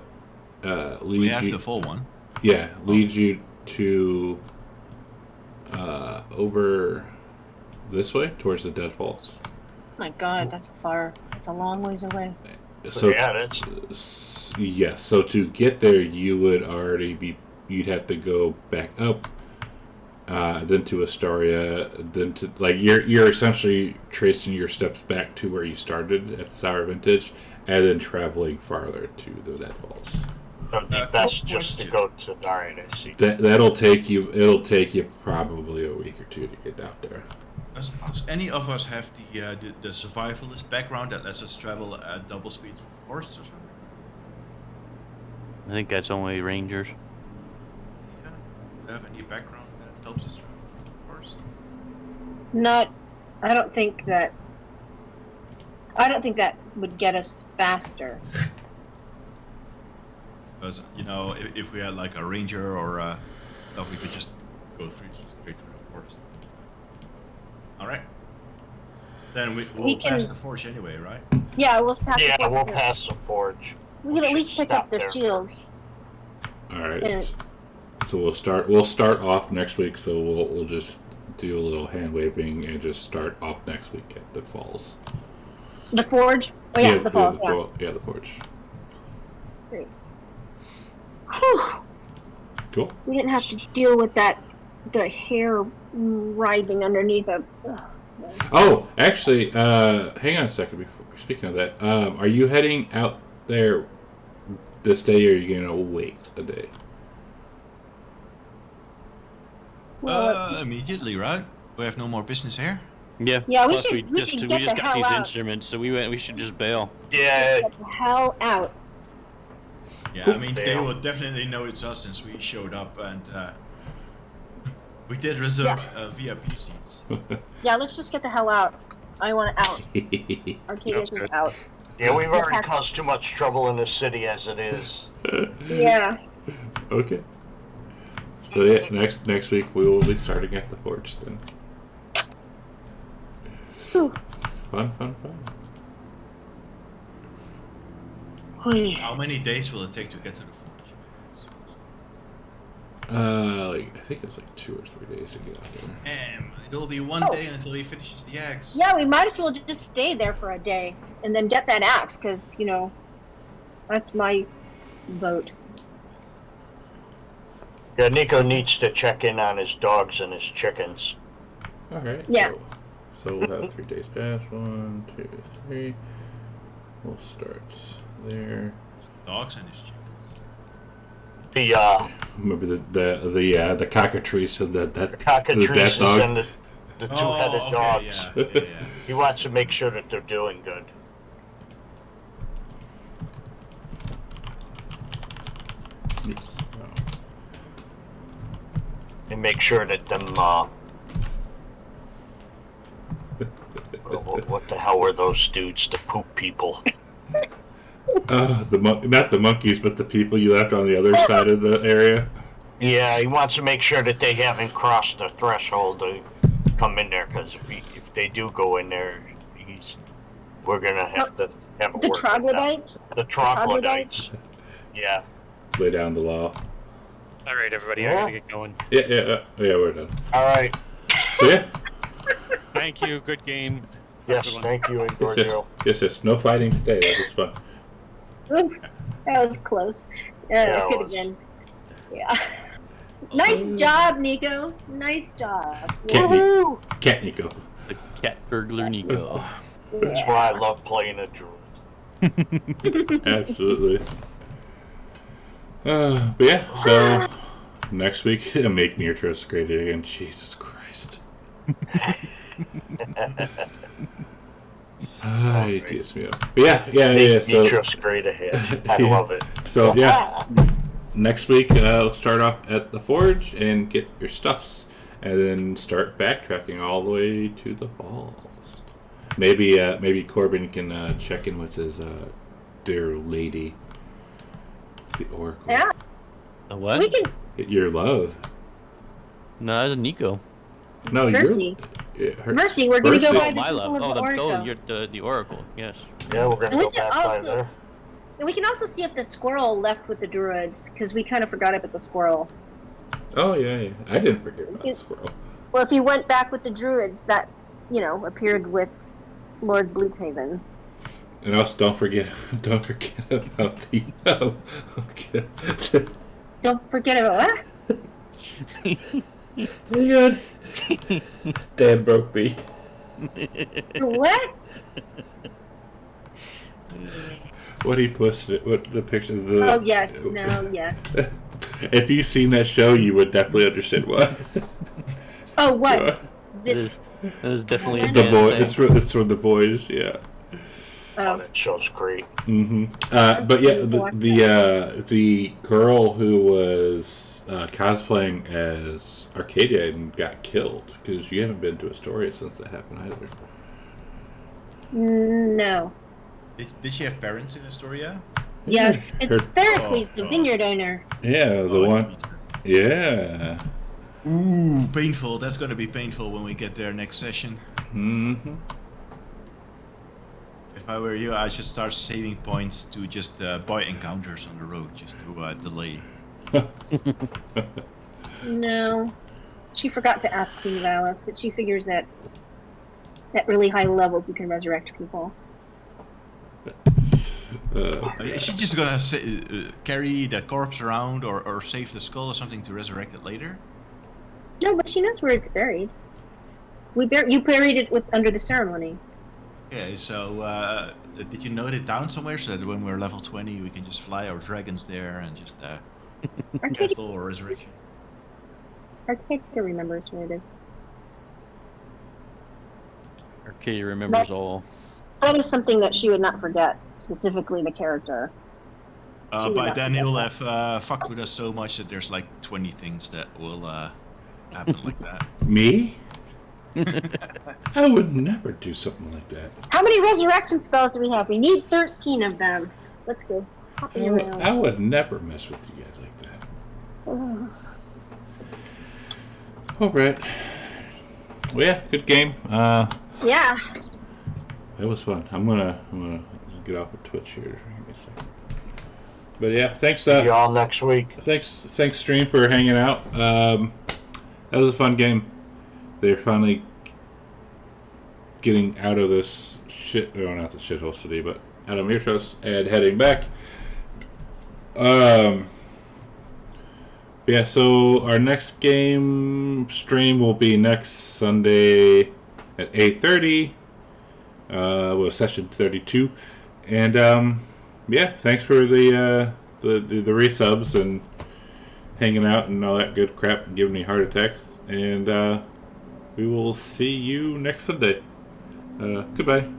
leads We have you, the full one. yeah, leads you to over this way towards the Deadfalls. My God, that's a long ways away. So yeah, that's yes, so to get there, you'd have to go back up, then to Astaria, then to you're essentially tracing your steps back to where you started at the Sour Vintage, and then traveling farther to the Deadfalls. that's just to go to. All right, I see. It'll take you probably a week or two to get out there. Does any of us have the survivalist background that lets us travel at double speed through the forest or something? I think that's only Rangers. Yeah. Do you have any background that helps us travel through the forest? I don't think that would get us faster. Because, if we had like a ranger or we could just go straight through the forest. Alright. Then we'll pass the forge anyway, right? Yeah, we'll pass. Yeah, we'll pass the forge. We can at least pick up the there. shields. All right. Yeah. So we'll start off next week. So we'll just do a little hand waving and just start off next week at the falls. The forge? Oh yeah, the falls, Yeah, the forge. Great. Whew. Cool. We didn't have to deal with the hair writhing underneath a... Oh, actually, hang on a second. Before speaking of that, are you heading out there this day, or are you gonna wait a day? Immediately, right? We have no more business here. Yeah. Yeah, we Plus should we just get the got hell these out. instruments, so we should just bail. Yeah, Get the hell out. Yeah, I mean, they will definitely know it's us since we showed up and we did reserve VIP seats. Yeah, let's just get the hell out. I want out. Arcadia's good. out. yeah, we've already caused too much trouble in the city as it is. Yeah. Okay. So yeah, next week we will be starting at the forge then. Whew. Fun. How many days will it take to get to the forge? I think it's like 2 or 3 days to get out there. It'll be one day until he finishes the axe. Yeah, we might as well just stay there for a day and then get that axe, because, that's my vote. Yeah, Nico needs to check in on his dogs and his chickens. All right. Yeah. So we'll have 3 days pass. 1, 2, 3. We'll start there. Dogs and his chickens. The Remember the cockatrice and the cockatrices dog. and the two-headed okay, dogs. Yeah. He wants to make sure that they're doing good. Oops. Oh. And make sure that them, what the hell were those dudes? The poop people. Not the monkeys, but the people you left on the other side of the area. Yeah, he wants to make sure that they haven't crossed the threshold to come in there, because if they do go in there, we're gonna have to have a The word with them. troglodytes? The troglodytes. Yeah. Lay down the law. All right, everybody, I gotta get going. Yeah, we're done. All right. So yeah, Thank you. Good game. Have a Yes, good one. thank you, and it's Giorgio. just no fighting today. That was fun. Ooh, that was close. Yeah, It it could have was. been. Yeah. Nice job, Nico. Nice job. Cat Nico. The cat burglar Nico. That's why I love playing a druid. Absolutely. But yeah, so next week, make Near Trust great again. Jesus Christ. It gets me up. But yeah. So Trust great ahead. I Yeah. love it. So yeah, next week we'll start off at the forge and get your stuffs, and then start backtracking all the way to the falls. Maybe Corbin can check in with his dear lady, the Oracle. Yeah, A what? we can. Your love. No, that's Nico. No, Mercy. Her, Mercy, we're gonna go Mercy. by Oh, the my people love. of Oh, the Oracle. you're the Oracle. Yes. Yeah, we're gonna And we go can back by also- there. And we can also see if the squirrel left with the druids, because we kind of forgot about the squirrel. Oh yeah. I didn't forget about the squirrel. Well, if he went back with the druids, that appeared with Lord Bluethaven. And also, don't forget about the. Okay. Don't forget about what? Hang on. Dan broke me. What? What he posted, what the picture of the. Oh yes, no, yes. If you've seen that show, you would definitely understand why. Oh, what? This. That is definitely a The The Dan boy, thing. it's from the boys, yeah. Oh, that show's great. Mm-hmm. But yeah, the girl who was cosplaying as Arcadia and got killed, because you haven't been to Astoria since that happened either. No. Did she have parents in Astoria? Yes, it's Her- Theracles, the Oh, vineyard owner. Yeah, the Oh, one. Yeah. Ooh, painful. That's gonna be painful when we get there next session. Mm-hmm. If I were you, I should start saving points to just buy encounters on the road, just to delay. No. She forgot to ask Queen Valis, but she figures that at really high levels you can resurrect people. Is she just gonna carry that corpse around, or save the skull or something to resurrect it later? No, but she knows where it's buried. You buried it under the ceremony. Okay, so did you note it down somewhere so that when we're level 20 we can just fly our dragons there and just Arcadia, cast all resurrection? Arcadia remembers where it is. Arcadia remembers all. That is something that she would not forget, specifically the character. She would By not then forget he'll that. have fucked with us so much that there's like 20 things that will happen like that. Me? I would never do something like that. How many resurrection spells do we have? We need 13 of them. Let's go. Hopping around. I would never mess with you guys like that. Ugh. All right. Well, yeah, good game. Yeah. It was fun. I'm gonna get off of Twitch here. Give me a second. But yeah, thanks. See y'all next week. Thanks, stream, for hanging out. That was a fun game. They're finally getting out of this shit. Oh, not the shithole city, but out of Mirtos and heading back. Yeah. So our next game stream will be next Sunday at 8:30. With session 32, and yeah, thanks for the resubs and hanging out and all that good crap and giving me heart attacks, and we will see you next Sunday. Goodbye.